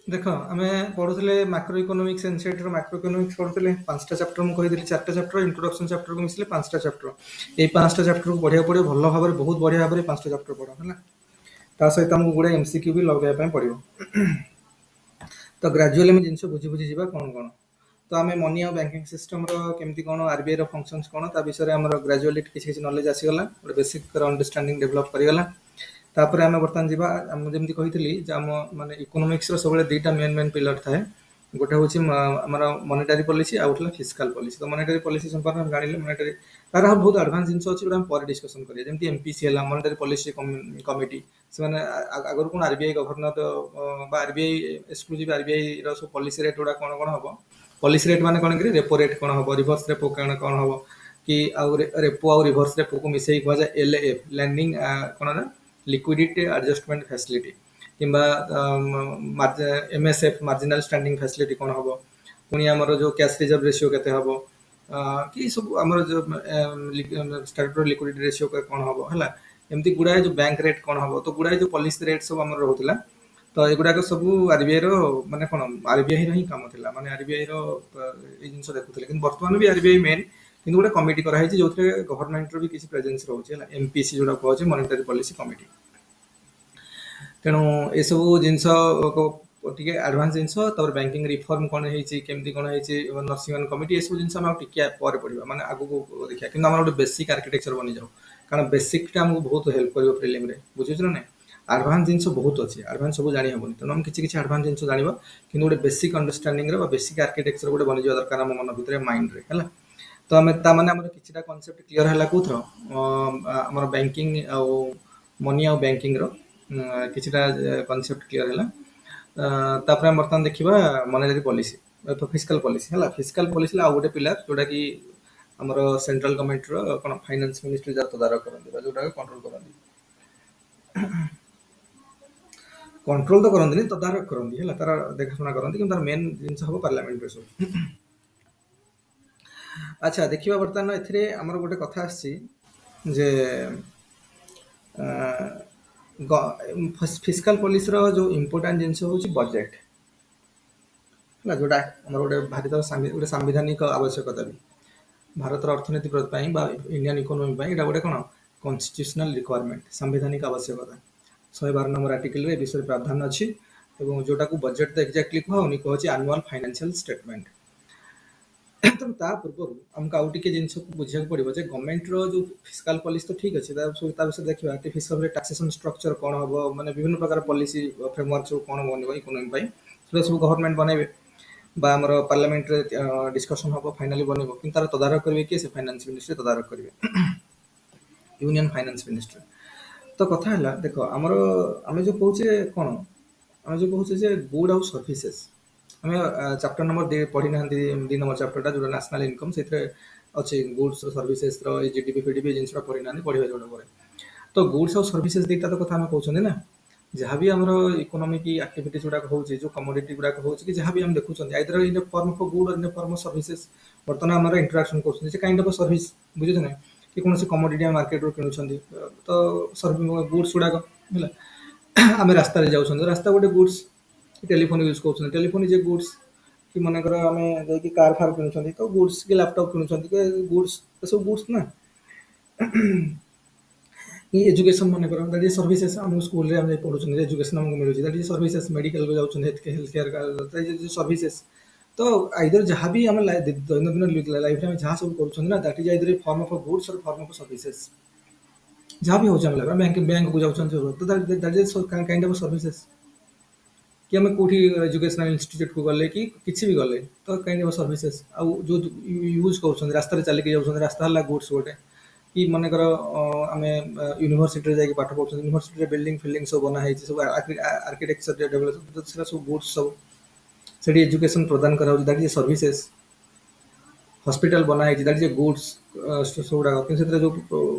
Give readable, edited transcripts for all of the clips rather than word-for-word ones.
ଦେଖ ଆମେ ପଢୁଥିଲେ ମାକ୍ରୋ ଇକୋନୋମିକ୍ସ ଏନସିଇଆରଟି ର ମାକ୍ରୋ ଇକୋନୋମିକ୍ସ ପଢୁଥିଲେ ପାଞ୍ଚଟା ଚାପ୍ଟର ମୁଁ କହିଥିଲି ଚାରିଟା ଚାପ୍ଟର ଇଣ୍ଟ୍ରୋଡକ୍ସନ ଚାପ୍ଟରକୁ ମିଶିଲେ ପାଞ୍ଚଟା ଚାପ୍ଟର ଏଇ ପାଞ୍ଚଟା ଚାପ୍ଟରକୁ ପଢିବାକୁ ପଡିବ ଭଲ ଭାବରେ ବହୁତ ବଢିଆ ଭାବରେ ପାଞ୍ଚଟା ଚାପ୍ଟର ପଢ ହେଲା ତା ସହିତ ଆମକୁ ଗୁଡେ ଏମସିକ୍ୟୁ ବି ଲଗାଇବା ପାଇଁ ପଡିବ ତ ଗ୍ରାଜୁଆଲି ଆମେ ଜିନିଷ ବୁଝି ବୁଝି ଯିବା କଣ କଣ ତ ଆମେ ମନି ଆଉ ବ୍ୟାଙ୍କିଙ୍ଗ ସିଷ୍ଟମର କେମିତି କଣ ଆରବିଆଇ ର ଫଙ୍କସନ୍ସ କଣ ତା ବିଷୟରେ ଆମର ଗ୍ରାଜୁଆଲି କିଛି କିଛି ନଲେଜ ଆସିଗଲା ଗୋଟେ ବେସିକ ଅଣ୍ଡରଷ୍ଟାଣ୍ଡିଂ ଡେଭଲପ କରିଗଲା ତାପରେ ଆମେ ବର୍ତ୍ତମାନ ଯିବା ମୁଁ ଯେମିତି କହିଥିଲି ଯେ ଆମ ମାନେ ଇକୋନୋମିକ୍ସର ସବୁବେଳେ ଦୁଇଟା ମେନ୍ ପିଲର ଥାଏ ଗୋଟେ ହେଉଛି ଆମର ମନିଟାରୀ ପଲିସି ଆଉ ଗୋଟେ ଫିସ୍କାଲ ପଲିସି ତ ମନିଟାରୀ ପଲିସି ସମ୍ପର୍କରେ ଆମେ ଜାଣିଲେ ମନିଟାରୀ ତାର ବହୁତ ଆଡଭାନ୍ସ ଜିନିଷ ଅଛି ଯୋଉଟା ଆମେ ପରେ ଡିସ୍କସନ କରିବା ଯେମିତି ଏମପିସି ହେଲା ମନିଟାରୀ ପଲିସି କମିଟି ସେମାନେ ଆଗରୁ କଣ ଆରବିଆଇ ଗଭର୍ଣ୍ଣର ବା ଆରବିଆଇ ଏକ୍ସକ୍ଲୁସିଭ ଆରବିଆଇ ର ସବୁ ପଲିସି ରେଟ୍ ଗୁଡା କଣ କଣ ହବ ପଲିସି ରେଟ୍ ମାନେ କଣ କି ରେପୋ ରେଟ୍ କଣ ହବ ରିଭର୍ସ ରେପୋ କଣ ହବ କି ଆଉ ରେପୋ ଆଉ ରିଭର୍ସ ରେପୋକୁ ମିଶେଇ କୁହାଯାଏ ଏଲଏଏଫ ଲ୍ୟାଣ୍ଡିଂ କଣ ନା liquidity adjustment facility କିମ୍ବା MSF marginal standing facility କଣ ହବ ପୁଣି ଆମର ଯୋଉ କ୍ୟାଶ ରିଜର୍ଭ ରେସିଓ କେତେ ହବ କି ସବୁ ଆମର ଯୋଉ ଷ୍ଟାଟ୍ୟୁଟୋରୀ ଲିକ୍ୱିଡିଟି ରେସିଓ କଣ ହବ ହେଲା ଏମିତି ଗୁଡାଏ ଯୋଉ ବ୍ୟାଙ୍କ ରେଟ୍ କଣ ହବ ତ ଗୁଡାଏ ଯୋଉ ପଲିସି ରେଟ୍ ସବୁ ଆମର ରହୁଥିଲା ତ ଏଗୁଡାକ ସବୁ ଆରବିଆଇ ର ମାନେ କଣ ଆରବିଆଇ ର ହିଁ କାମ ଥିଲା ମାନେ ଆରବିଆଇ ର ଏଇ ଜିନିଷ ଦେଖୁଥିଲେ କିନ୍ତୁ ବର୍ତ୍ତମାନ ବି ଆରବିଆଇ ମେନ୍ କିନ୍ତୁ ଗୋଟେ କମିଟି କରାହେଇଛି ଯୋଉଥିରେ ଗଭର୍ଣ୍ଣମେଣ୍ଟର ବି କିଛି ପ୍ରେଜେନ୍ସ ରହୁଛି ହେଲା ଏମପିସି ଯୋଉଟା କୁହାଯାଉଛି ମନିଟାରୀ ପଲିସି କମିଟି ତେଣୁ ଏସବୁ ଜିନିଷ ଟିକେ ଆଡଭାନ୍ସ ଜିନିଷ ତାପରେ ବ୍ୟାଙ୍କିଙ୍ଗ ରିଫର୍ମ କଣ ହେଇଛି କେମିତି କଣ ହେଇଛି ନରସିଂହନ କମିଟି ଏସବୁ ଜିନିଷ ଆମେ ଆଉ ଟିକେ ପରେ ପଢିବା ମାନେ ଆଗକୁ ଦେଖିବା କିନ୍ତୁ ଆମର ଗୋଟେ ବେସିକ ଆର୍କିଟେକ୍ଚର ବନିଯାଉ କାରଣ ବେସିକଟା ଆମକୁ ବହୁତ ହେଲ୍ପ କରିବ ପ୍ରିଲିମରେ ବୁଝୁଛୁ ନା ନାଇଁ ଆଡଭାନ୍ସ ଜିନିଷ ବହୁତ ଅଛି ଆଡଭାନ୍ସ ସବୁ ଜାଣି ହବନି ତେଣୁ ଆମେ କିଛି କିଛି ଆଡଭାନ୍ସ ଜିନିଷ ଜାଣିବା କିନ୍ତୁ ଗୋଟେ ବେସିକ ଅଣ୍ଡରଷ୍ଟାଣ୍ଡିଂରେ ବା ବେସିକ ଆର୍କିଟେକ୍ଚର ଗୋଟେ ବନିଯିବା ଦରକାର ଆମ ମନ ଭିତରେ ମାଇଣ୍ଡରେ ହେଲା ତ ଆମେ ତାମାନେ ଆମର କିଛିଟା କନସେପ୍ଟ କ୍ଲିୟର ହେଲା କୋଉଥର ଆମର ବ୍ୟାଙ୍କିଙ୍ଗ ଆଉ ମନି ଆଉ ବ୍ୟାଙ୍କିଙ୍ଗର କିଛିଟା କନସେପ୍ଟ କ୍ଲିୟର ହେଲା ତାପରେ ଆମେ ବର୍ତ୍ତମାନ ଦେଖିବା ମନିଟାରୀ ପଲିସି ଫିସ୍କାଲ ପଲିସି ହେଲା ଫିସ୍କାଲ ପଲିସି ଆଉ ଗୋଟେ ପିଲାର ଯୋଉଟା କି ଆମର ସେଣ୍ଟ୍ରାଲ ଗଭର୍ଣ୍ଣମେଣ୍ଟର କଣ ଫାଇନାନ୍ସ ମିନିଷ୍ଟ୍ରି ଯାହା ତଦାରଖ କରନ୍ତି ବା ଯୋଉଟାକୁ କଣ୍ଟ୍ରୋଲ କରନ୍ତି କଣ୍ଟ୍ରୋଲ ତ କରନ୍ତିନି ତଦାରଖ କରନ୍ତି ହେଲା ତାର ଦେଖାଶୁଣା କରନ୍ତି କିନ୍ତୁ ତାର ମେନ୍ ଜିନିଷ ହବ ପାର୍ଲାମେଣ୍ଟରେ ସବୁ ଆଚ୍ଛା ଦେଖିବା ବର୍ତ୍ତମାନ ଏଥିରେ ଆମର ଗୋଟେ କଥା ଆସିଛି ଯେ ଫିସ୍କାଲ ପଲିସିର ଯୋଉ ଇମ୍ପୋର୍ଟାଣ୍ଟ ଜିନିଷ ହଉଛି ବଜେଟ୍ ହେଲା ଯୋଉଟା ଆମର ଗୋଟେ ଭାରତର ଗୋଟେ ସାମ୍ବିଧାନିକ ଆବଶ୍ୟକତା ବି ଭାରତର ଅର୍ଥନୀତି ପାଇଁ ବା ଇଣ୍ଡିଆନ୍ ଇକୋନୋମି ପାଇଁ ଏଇଟା ଗୋଟେ କଣ କନଷ୍ଟିଟ୍ୟୁସନାଲ ରିକ୍ୱାରମେଣ୍ଟ ସାମ୍ବିଧାନିକ ଆବଶ୍ୟକତା 112 ନମ୍ବର ଆର୍ଟିକଲରେ ଏ ବିଷୟରେ ପ୍ରାଧାନ୍ୟ ଅଛି ଏବଂ ଯୋଉଟାକୁ ବଜେଟ୍ ତ ଏକ୍ଜାକ୍ଟଲି କୁହାଉନି କୁହାଉଛି ଆନୁଆଲ ଫାଇନାନ୍ସିଆଲ ଷ୍ଟେଟମେଣ୍ଟ ତେଣୁ ତା ପୂର୍ବରୁ ଆମକୁ ଆଉ ଟିକେ ଜିନିଷକୁ ବୁଝିବାକୁ ପଡିବ ଯେ ଗଭର୍ଣ୍ଣମେଣ୍ଟର ଯୋଉ ଫିସ୍କାଲ ପଲିସି ତ ଠିକ ଅଛି ତା ବିଷୟରେ ଦେଖିବା ଫିସ୍କାଲ ଟାକ୍ସେସନ ଷ୍ଟ୍ରକ୍ଚର କଣ ହବ ମାନେ ବିଭିନ୍ନ ପ୍ରକାର ପଲିସି ଫ୍ରେମୱାର୍କ ସବୁ କଣ ବନିବ ଇକୋନୋମି ପାଇଁ ସେଟା ସବୁ ଗଭର୍ଣ୍ଣମେଣ୍ଟ ବନେଇବେ বা ଆମର ପାର୍ଲାମେଣ୍ଟରେ ଡିସ୍କସନ ହବ ଫାଇନାଲି ବନିବ କିନ୍ତୁ ତାର ତଦାରଖ କରିବେ କିଏ ସେ ଫାଇନାନ୍ସ ମିନିଷ୍ଟ୍ରି ତଦାରଖ କରିବେ ୟୁନିୟନ ଫାଇନାନ୍ସ ମିନିଷ୍ଟ୍ରି ତ କଥା ହେଲା ଦେଖ ଆମର ଆମେ ଯୋଉ କହୁଛେ କଣ ଆମେ ଯୋଉ କହୁଛେ ଯେ ଗୁଡ୍ ଆଉ ସର୍ଭିସେସ୍ ଆମେ ଚାପ୍ଟର ନମ୍ବର ପଢିନାହାନ୍ତି 2 ନମ୍ବର ଚାପ୍ଟରଟା ଯୋଉଟା ନ୍ୟାସନାଲ ଇନକମ୍ ସେଥିରେ ଅଛି ଗୁଡ୍ସ ସର୍ଭିସେସ୍ ର ଏଇ ଜିଡିପି ଫିଡିପି ଜିନିଷଟା ପଢିନାହାନ୍ତି ପଢିବା ଯୋଉଟା ପରେ ତ ଗୁଡ୍ସ ଆଉ ସର୍ଭିସେସ୍ ଦିଟା ତ କଥା ଆମେ କହୁଛନ୍ତି ନା ଯାହାବି ଆମର ଇକୋନୋମିକ ଆକ୍ଟିଭିଟି ଗୁଡାକ ହଉଛି ଯୋଉ କମୋଡିଟି ଗୁଡାକ ହଉଛି କି ଯାହାବି ଆମେ ଦେଖୁଛନ୍ତି either in form of good or in form of services ବର୍ତ୍ତମାନ ଆମର ଇଣ୍ଟରାକ୍ସନ କରୁଛନ୍ତି ସେ କାଇଣ୍ଡ ଅଫ ସର୍ଭିସ ବୁଝୁଛ ନା କି କୌଣସି କମୋଡିଟି ଆମେ ମାର୍କେଟରୁ କିଣୁଛନ୍ତି ତ ଗୁଡ୍ସ ଗୁଡାକ ହେଲା ଆମେ ରାସ୍ତାରେ ଯାଉଛନ୍ତି ରାସ୍ତା ଗୋଟେ ଗୁଡ୍ସ ଟେଲିଫୋନ ୟୁଜ କରୁଛନ୍ତି ଟେଲିଫୋନ ଯେ ଗୁଡ୍ସ କି ମନେକର ଆମେ ଯାଇକି କାର ଫାର କିଣୁଛନ୍ତି ତ ଗୁଡ୍ସ କି ଲାପଟପ କିଣୁଛନ୍ତି କି ଗୁଡ୍ସ ଏସବୁ ଗୁଡ୍ସ ନା ଏଜୁକେସନ ମନେକର ଦ୍ୟାଟ୍ ଇଜ ସର୍ଭିସେସ୍ ଆମ ସ୍କୁଲରେ ଆମେ ପଢୁଛନ୍ତି ଏଜୁକେସନ ଆମକୁ ମିଳୁଛି ଦ୍ୟାଟ୍ ଇଜ ସର୍ଭିସେସ୍ ମେଡିକାଲକୁ ଯାଉଛନ୍ତି ହେଲ୍ଥ କେୟାର ସର୍ଭିସେସ୍ ତ ଆଇଦର ଯାହା ବି ଆମେ ଦୈନନ୍ଦିନ ଲାଇଫରେ ଆମେ ଯାହା ସବୁ କରୁଛନ୍ତି ନା that is either form of goods or form of services ଯାହା ବି ହଉଛି ଆମେ ବ୍ୟାଙ୍କକୁ ଯାଉଛନ୍ତି ତ that is kind of services କି ଆମେ କୋଉଠି ଏଜୁକେସନାଲ ଇନଷ୍ଟିଚ୍ୟୁଟକୁ ଗଲେ କି କିଛି ବି ଗଲେ ତ କାଇଣ୍ଡ ଅଫ ସର୍ଭିସେସ୍ ଆଉ ଯୋଉ ୟୁଜ କରୁଛନ୍ତି ରାସ୍ତାରେ ଚାଲିକି ଯାଉଛନ୍ତି ରାସ୍ତା ହେଲା ଗୁଡ୍ସ ଗୋଟେ କି ମନେକର ଆମେ ୟୁନିଭର୍ସିଟିରେ ଯାଇକି ପାଠ ପଢୁଛନ୍ତି ୟୁନିଭର୍ସିଟିରେ ବିଲ୍ଡିଂ ଫିଲ୍ଡିଂ ସବୁ ବନା ହେଇଛି ସବୁ ଆର୍କିଟେକ୍ଚର ଡେଭଲପ ସେଟା ସବୁ ଗୁଡ୍ସ ସବୁ ସେଠି ଏଜୁକେସନ ପ୍ରଦାନ କରାଯାଉଛି ଦ୍ୟାଟ୍ ଇଜ ସର୍ଭିସେସ୍ ହସ୍ପିଟାଲ ବନା ହେଇଛି ଦ୍ୟାଟ୍ ଇଜ ଗୁଡ୍ସ ସବୁଗୁଡାକ କିନ୍ତୁ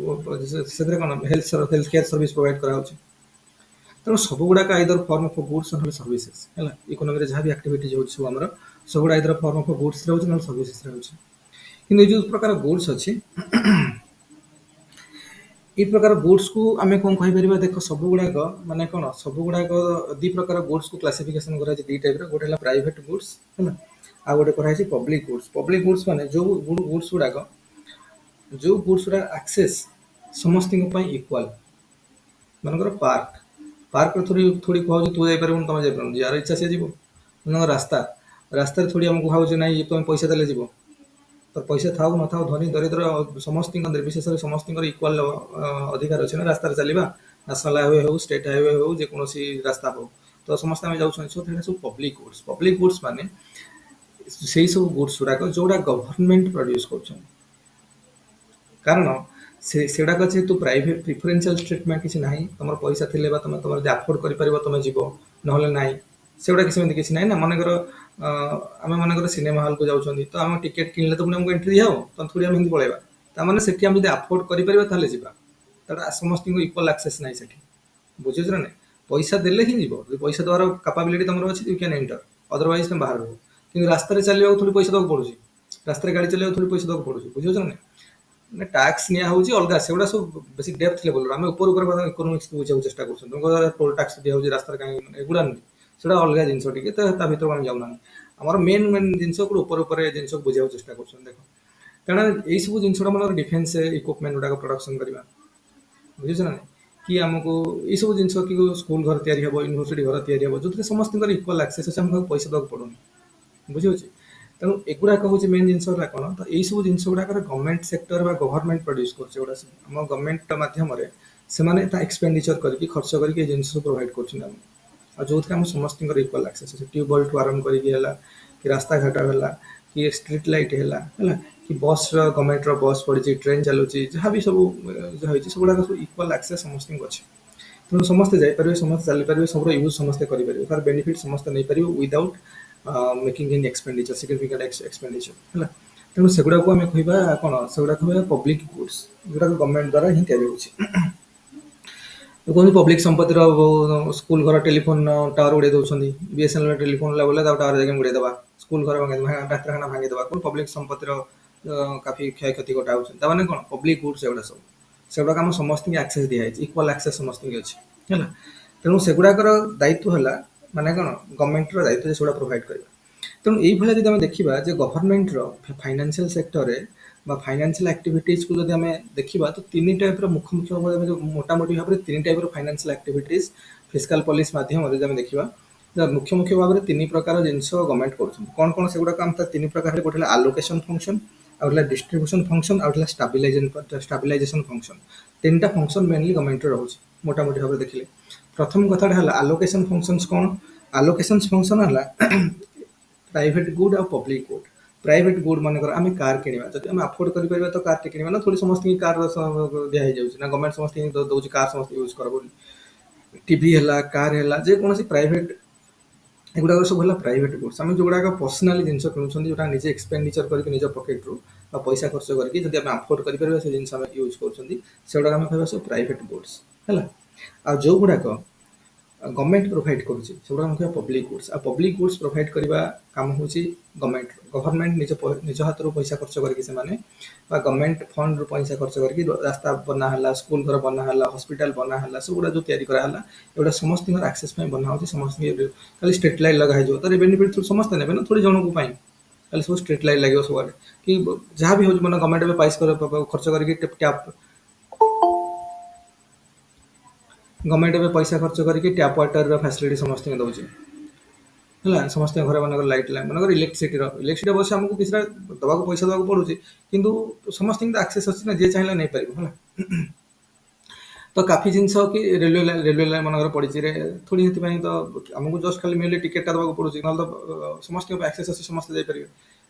ସେଥିରେ କଣ ହେଲ୍ଥ କେୟାର ସର୍ଭିସ ପ୍ରୋଭାଇଡ କରାଯାଉଛି ତେଣୁ ସବୁ ଗୁଡାକ ଆଇଦର ଫର୍ମ ଅଫ ଗୁଡ୍ସ ନହେଲେ ସର୍ଭିସେସ୍ ହେଲା ଇକୋନୋମିରେ ଯାହା ବି ଆକ୍ଟିଭିଟି ହଉଛି ସବୁ ଆମର ସବୁଗୁଡା ଆଇଦର ଫର୍ମ ଅଫ ଗୁଡ୍ସ ରହୁଛି ନହେଲେ ସର୍ଭିସେସ୍ ରହୁଛି କିନ୍ତୁ ଏଇ ଯୋଉ ପ୍ରକାର ଗୁଡ୍ସ ଅଛି ଏଇ ପ୍ରକାର ଗୁଡ୍ସକୁ ଆମେ କଣ କହିପାରିବା ଦେଖ ସବୁ ଗୁଡାକ ମାନେ କଣ ସବୁ ଗୁଡାକ ଦି ପ୍ରକାର ଗୁଡ୍ସକୁ କ୍ଲାସିଫିକେସନ କରାଯାଇଛି ଦି ଟାଇପର ଗୋଟେ ହେଲା ପ୍ରାଇଭେଟ ଗୁଡ୍ସ ହେଲା ଆଉ ଗୋଟେ କରାଯାଇଛି ପବ୍ଲିକ ଗୁଡ୍ସ ମାନେ ଯୋଉ ଗୁଡ୍ସ ଗୁଡାକ ଯୋଉ ଗୁଡ୍ସ ଗୁଡା ଆକ୍ସେସ ସମସ୍ତଙ୍କ ପାଇଁ ଇକ୍ୱାଲ ମନେକର ପାର୍କରେ ଥୋଡ଼ି କୁହାଯାଉଛି ତୁ ଯାଇପାରିବୁନି ତମେ ଯାଇପାରିବୁନି ଯାହାର ଇଚ୍ଛା ସିଏ ଯିବ ମନେକର ରାସ୍ତାରେ ଥୋଡ଼ି ଆମକୁ କୁହାଯାଉଛି ନାଇଁ ତମେ ପଇସା ଦେଲେ ଯିବ ତ ପଇସା ଥାଉ ନଥାଉ ଧନୀ ଦରିଦ୍ର ସମସ୍ତଙ୍କ ନିର୍ବିଶେଷରେ ସମସ୍ତଙ୍କର ଇକ୍ୱାଲ ଅଧିକାର ଅଛି ନା ରାସ୍ତାରେ ଚାଲିବା ନ୍ୟାସନାଲ ହାଇୱେ ହଉ ଷ୍ଟେଟ ହାଇୱେ ହଉ ଯେକୌଣସି ରାସ୍ତା ହଉ ତ ସମସ୍ତେ ଆମେ ଯାଉଛନ୍ତି ସେଇଟା ସବୁ ପବ୍ଲିକ ଗୁଡ୍ସ ମାନେ ସେଇ ସବୁ ଗୁଡ୍ସ ଗୁଡାକ ଯୋଉଟା ଗଭର୍ଣ୍ଣମେଣ୍ଟ ପ୍ରଡ୍ୟୁସ କରୁଛନ୍ତି କାରଣ ସେଗୁଡାକ ଯେହେତୁ ପ୍ରାଇଭେଟ ପ୍ରିଫରେନ୍ସିଆଲ ଟ୍ରିଟମେଣ୍ଟ କିଛି ନାହିଁ ତମର ପଇସା ଥିଲେ ବା ତମେ ତମର ଯଦି ଆଫୋର୍ଡ କରିପାରିବ ତମେ ଯିବ ନହେଲେ ନାହିଁ ସେଗୁଡା ସେମିତି କିଛି ନାହିଁ ନା ମନେକର ଅ, ଆମେ ମନେକର ସିନେମା ହଲକୁ ଯାଉଛନ୍ତି ତ ଆମେ ଟିକେଟ କିଣିଲେ ତ ପୁଣି ଆମକୁ ଏଣ୍ଟ୍ରି ଦିଆହବ ତ ଥୋଡ଼ି ଆମେ ଏମିତି ପଳେଇବା ତାମାନେ ସେଠି ଆମେ ଯଦି ଆଫୋର୍ଡ କରିପାରିବା ତାହେଲେ ଯିବା ତାହେଲେ ସମସ୍ତଙ୍କୁ ଇକ୍ୱାଲ ଆକ୍ସେସ ନାହିଁ ସେଠି ବୁଝୁଛ ନା ନାଇଁ ପଇସା ଦେଲେ ହିଁ ଯିବ ଯଦି ପଇସା ଦେବାର କାପାବିଲିଟି ତମର ଅଛି ୟୁ କ୍ୟାନ୍ ଏଣ୍ଟର ଅଦରୱାଇଜ ତମେ ବାହାର ରହିବ କିନ୍ତୁ ରାସ୍ତାରେ ଚାଲିବାକୁ ଥୋଡ଼ି ପଇସା ଦେବାକୁ ପଡୁଛି ରାସ୍ତାରେ ଗାଡି ଚଲେଇବାକୁ ଥୋଡ଼ି ପଇସା ଦେବାକୁ ପଡୁଛି ବୁଝିପାରୁଛ ନା ନାଇଁ ମାନେ ଟାକ୍ସ ନିଆ ହଉଛି ଅଲଗା ସେଗୁଡା ସବୁ ବେଶୀ ଡେପ୍ଥ ଲେଭଲର ଆମେ ଉପର ଉପର ଇକୋନୋମିକ୍ସ ବୁଝିବାକୁ ଚେଷ୍ଟା କରୁଛନ୍ତି ଟୋଲ ଟାକ୍ସ ଦିଆ ହଉଛି ରାସ୍ତାରେ କାହିଁକି ମାନେ ଏଗୁଡା ନୁହେଁ ସେଟା ଅଲଗା ଜିନିଷ ଟିକେ ତା ଭିତରକୁ ଆମେ ଯାଉନାହାନ୍ତି ଆମର ମେନ୍ ଜିନିଷ ଉପରେ ଉପରେ ଜିନିଷକୁ ବୁଝିବାକୁ ଚେଷ୍ଟା କରୁଛନ୍ତି ଦେଖ କାରଣ ଏଇ ସବୁ ଜିନିଷଟା ଆମର ଡିଫେନ୍ସ ଇକ୍ୱିପମେଣ୍ଟ ଗୁଡାକ ପ୍ରଡକ୍ସନ କରିବା ବୁଝୁଛ ନା ନାଇଁ କି ଆମକୁ ଏଇ ସବୁ ଜିନିଷ କି ସ୍କୁଲ ଘର ତିଆରି ହବ ୟୁନିଭର୍ସିଟି ଘର ତିଆରି ହବ ଯୋଉଥିରେ ସମସ୍ତଙ୍କର ଇକ୍ୱାଲ ଆକ୍ସେସ ଅଛି ଆମକୁ ପଇସା ଦେବାକୁ ପଡୁନି ବୁଝିହଉଛି ତେଣୁ ଏଗୁଡାକ ହଉଛି ମେନ୍ ଜିନିଷ ହେଲା କଣ ତ ଏଇ ସବୁ ଜିନିଷ ଗୁଡାକର ଗଭର୍ଣ୍ଣମେଣ୍ଟ ସେକ୍ଟର ବା ଗଭର୍ଣ୍ଣମେଣ୍ଟ ପ୍ରଡ୍ୟୁସ କରୁଛି ଏଗୁଡା ସବୁ ଆମ ଗଭର୍ଣ୍ଣମେଣ୍ଟ ମାଧ୍ୟମରେ ସେମାନେ ତା ଏକ୍ସପେଣ୍ଡିଚର କରିକି ଖର୍ଚ୍ଚ କରିକି ଏ ଜିନିଷ ପ୍ରୋଭାଇଡ କରୁଛନ୍ତି ଆମକୁ ଆଉ ଯୋଉଥିରେ ଆମ ସମସ୍ତଙ୍କର ଇକ୍ୱାଲ ଆକ୍ସେସ ଅଛି ଟ୍ୟୁବୱେଲଠୁ ଆରମ୍ଭ କରିକି ହେଲା କି ରାସ୍ତାଘାଟ ହେଲା କି ଷ୍ଟ୍ରିଟ୍ ଲାଇଟ୍ ହେଲା କି ବସ୍ର ଗଭର୍ଣ୍ଣମେଣ୍ଟର ବସ୍ ପଡ଼ିଛି ଟ୍ରେନ୍ ଚାଲୁଛି ଯାହା ବି ସବୁ ଯାହା ହେଇଛି ସେଗୁଡ଼ାକ ସବୁ ଇକ୍ୱାଲ ଆକ୍ସେସ ସମସ୍ତଙ୍କୁ ଅଛି ତେଣୁ ସମସ୍ତେ ଯାଇପାରିବେ ସମସ୍ତେ ଚାଲିପାରିବେ ସବୁର ୟୁଜ୍ ସମସ୍ତେ କରିପାରିବେ ତାର ବେନିଫିଟ୍ ସମସ୍ତେ ନେଇପାରିବେ without making in expenditure significant expenditure ହେଲା ତେଣୁ ସେଗୁଡ଼ାକୁ ଆମେ କହିବା କ'ଣ ସେଗୁଡ଼ାକୁ କହିବା ପବ୍ଲିକ ଗୁଡ୍ସ ଯୋଉଟାକୁ ଗଭର୍ଣ୍ଣମେଣ୍ଟ ଦ୍ୱାରା ହିଁ ତିଆରି ହେଉଛି କୁହନ୍ତି ପବ୍ଲିକ ସମ୍ପତ୍ତିର ସ୍କୁଲ ଘର ଟେଲିଫୋନ ଟାୱାର ଉଡ଼େଇ ଦେଉଛନ୍ତି ବିଏସ୍ଏନ୍ଏଲ୍ ଟେଲିଫୋନ ବୋଲେ ତା ଟାୱାର ଯାଇକି ଉଡ଼େଇ ଦେବା ସ୍କୁଲ ଘର ଭାଙ୍ଗିଦେବା ଡାକ୍ତରଖାନା ଭାଙ୍ଗିଦେବା କ'ଣ ପବ୍ଲିକ ସମ୍ପତ୍ତିର କାଫି କ୍ଷୟକ୍ଷତି ଘଟାଉଛନ୍ତି ତାମାନେ କ'ଣ ପବ୍ଲିକ ଗୁଡ୍ସ ଏଗୁଡ଼ା ସବୁ ସେଗୁଡ଼ାକ ଆମ ସମସ୍ତଙ୍କୁ ଆକ୍ସେସ୍ ଦିଆଯାଇଛି ଇକ୍ୱାଲ ଆକ୍ସେସ୍ ସମସ୍ତଙ୍କୁ ଅଛି ହେଲା ତେଣୁ ସେଗୁଡ଼ାକର ଦାୟିତ୍ୱ ହେଲା ମାନେ କ'ଣ ଗଭର୍ଣ୍ଣମେଣ୍ଟର ଦାୟିତ୍ୱ ଯେ ସେଗୁଡ଼ା ପ୍ରୋଭାଇଡ କରିବା ତେଣୁ ଏଇଭଳିଆ ଯଦି ଆମେ ଦେଖିବା ଯେ ଗଭର୍ଣ୍ଣମେଣ୍ଟର ଫାଇନାନ୍ସିଆଲ ସେକ୍ଟରରେ ବା ଫାଇନାନ୍ସିଆଲ ଆକ୍ଟିଭିଟିଜକୁ ଯଦି ଆମେ ଦେଖିବା ତ ତିନି ଟାଇପ୍ର ମୁଖ୍ୟ ଭାବରେ ମୋଟାମୋଟି ଭାବରେ ତିନି ଟାଇପ୍ର ଫାଇନାନ୍ସିଆଲ ଆକ୍ଟିଭିଟିଜ ଫିସ୍କାଲ ପଲିସି ମାଧ୍ୟମରେ ଯଦି ଆମେ ଦେଖିବା ମୁଖ୍ୟ ଭାବରେ ତିନି ପ୍ରକାର ଜିନିଷ ଗଭର୍ଣ୍ଣମେଣ୍ଟ କରୁଛନ୍ତି କ'ଣ କ'ଣ ସେଗୁଡ଼ାକ ଆମେ ତା ତିନି ପ୍ରକାର ଗୋଟେ ହେଲା ଆଲୋକେସନ ଫଙ୍କସନ ଆଉ ହେଲା ଡିଷ୍ଟ୍ରିବ୍ୟୁସନ ଫଙ୍କସନ ଆଉ ହେଲା ଷ୍ଟାବିଲାଇଜେସନ ଫଙ୍କସନ ତିନିଟା ଫଙ୍କସନ ମେନଲି ଗଭର୍ଣ୍ଣମେଣ୍ଟର ରହୁଛି ମୋଟାମୋଟି ଭାବରେ ଦେଖିଲେ ପ୍ରଥମ କଥାଟା ହେଲା ଆଲୋକେସନ ଫଙ୍କସନ୍ସ କ'ଣ ଆଲୋକେସନ ଫଙ୍କସନ ହେଲା ପ୍ରାଇଭେଟ ଗୁଡ୍ ଆଉ ପବ୍ଲିକ ଗୁଡ୍ ପ୍ରାଇଭେଟ ଗୁଡ୍ ମନେକର ଆମେ କାର୍ କିଣିବା ଯଦି ଆମେ ଆଫୋର୍ଡ କରିପାରିବା ତ କାର୍ଟେ କିଣିବା ନା ଥୋଡ଼ି ସମସ୍ତଙ୍କୁ କାର୍ ଦିଆହେଇଯାଉଛି ନା ଗଭର୍ଣ୍ଣମେଣ୍ଟ ସମସ୍ତଙ୍କୁ ଦେଉଛି କାର୍ ସମସ୍ତେ ୟୁଜ୍ କର ବୋଲି ଟିଭି ହେଲା କାର୍ ହେଲା ଯେକୌଣସି ପ୍ରାଇଭେଟ ଏଗୁଡ଼ାକ ସବୁ ହେଲା ପ୍ରାଇଭେଟ ଗୁଡ୍ସ ଆମେ ଯୋଉଗୁଡ଼ାକ ପର୍ସନାଲି ଜିନିଷ କିଣୁଛନ୍ତି ଯୋଉଟା ନିଜେ ଏକ୍ସପେଣ୍ଡିଚର କରିକି ନିଜ ପକେଟରୁ ବା ପଇସା ଖର୍ଚ୍ଚ କରିକି ଯଦି ଆମେ ଆଫୋର୍ଡ କରିପାରିବା ସେ ଜିନିଷ ଆମେ ୟୁଜ୍ କରୁଛନ୍ତି ସେଗୁଡ଼ାକ ଆମେ କହିବା ସବୁ ପ୍ରାଇଭେଟ ଗୁଡ୍ସ ହେଲା ଆଉ ଯୋଉଗୁଡ଼ାକ ଗଭର୍ଣ୍ଣମେଣ୍ଟ ପ୍ରୋଭାଇଡ କରୁଛି ସେଗୁଡ଼ା ଆମେ କହିବା ପବ୍ଲିକ ଗୁଡ୍ସ ଆଉ ପବ୍ଲିକ ଗୁଡ୍ସ ପ୍ରୋଭାଇଡ କରିବା କାମ ହେଉଛି ଗଭର୍ଣ୍ଣମେଣ୍ଟ ନିଜ ହାତରୁ ପଇସା ଖର୍ଚ୍ଚ କରିକି ସେମାନେ ବା ଗଭର୍ଣ୍ଣମେଣ୍ଟ ଫଣ୍ଡରୁ ପଇସା ଖର୍ଚ୍ଚ କରିକି ରାସ୍ତା ବନା ହେଲା ସ୍କୁଲ ଘର ବନା ହେଲା ହସ୍ପିଟାଲ ବନା ହେଲା ସବୁଗୁଡ଼ା ଯୋଉ ତିଆରି କରାହେଲା ଏଗୁଡ଼ା ସମସ୍ତଙ୍କର ଆକ୍ସେସ୍ ପାଇଁ ବନା ହେଉଛି ସମସ୍ତଙ୍କୁ ଖାଲି ଷ୍ଟ୍ରିଟ୍ ଲାଇଟ୍ ଲଗା ହେଇଯିବ ତାର ବେନିଫିଟ୍ ସମସ୍ତେ ନେବେ ନା ଥୋଡ଼ି ଜଣଙ୍କୁ ପାଇଁ ଖାଲି ସବୁ ଷ୍ଟ୍ରିଟ୍ ଲାଇଟ୍ ଲାଗିବ ସବୁଆଡ଼େ କି ଯାହା ବି ହେଉଛି ମାନେ ଗଭର୍ଣ୍ଣମେଣ୍ଟ ଏବେ ପାଇସ ଖର୍ଚ୍ଚ କରିକି ଟ୍ୟାପ୍ ଗଭର୍ଣ୍ଣମେଣ୍ଟ ଏବେ ପଇସା ଖର୍ଚ୍ଚ କରିକି ଟ୍ୟାପ୍ ୱାଟରର ଫ୍ୟାସିଲିଟି ସମସ୍ତଙ୍କୁ ଦେଉଛି ହେଲା ସମସ୍ତଙ୍କ ଘରେ ମାନଙ୍କର ଲାଇଟ୍ ମନେକର ଇଲେକ୍ଟ୍ରିସିଟି ଅବଶ୍ୟ ଆମକୁ କିଛିଟା ଦେବାକୁ ପଇସା ଦେବାକୁ ପଡୁଛି କିନ୍ତୁ ସମସ୍ତଙ୍କୁ ତ ଆକ୍ସେସ୍ ଅଛି ନା ଯିଏ ଚାହିଁଲେ ନେଇପାରିବ ହେଲା ତ କାଫି ଜିନିଷ କି ରେଲୱେ ଲାଇନ୍ ମାନଙ୍କର ପଡ଼ିଛି ଥୋଡ଼ି ସେଥିପାଇଁ ତ ଆମକୁ ଜଷ୍ଟ ଖାଲି ମେନଲି ଟିକେଟଟା ଦେବାକୁ ପଡୁଛି ନହେଲେ ତ ସମସ୍ତଙ୍କ ଆକ୍ସେସ୍ ଅଛି ସମସ୍ତେ ଯାଇପାରିବେ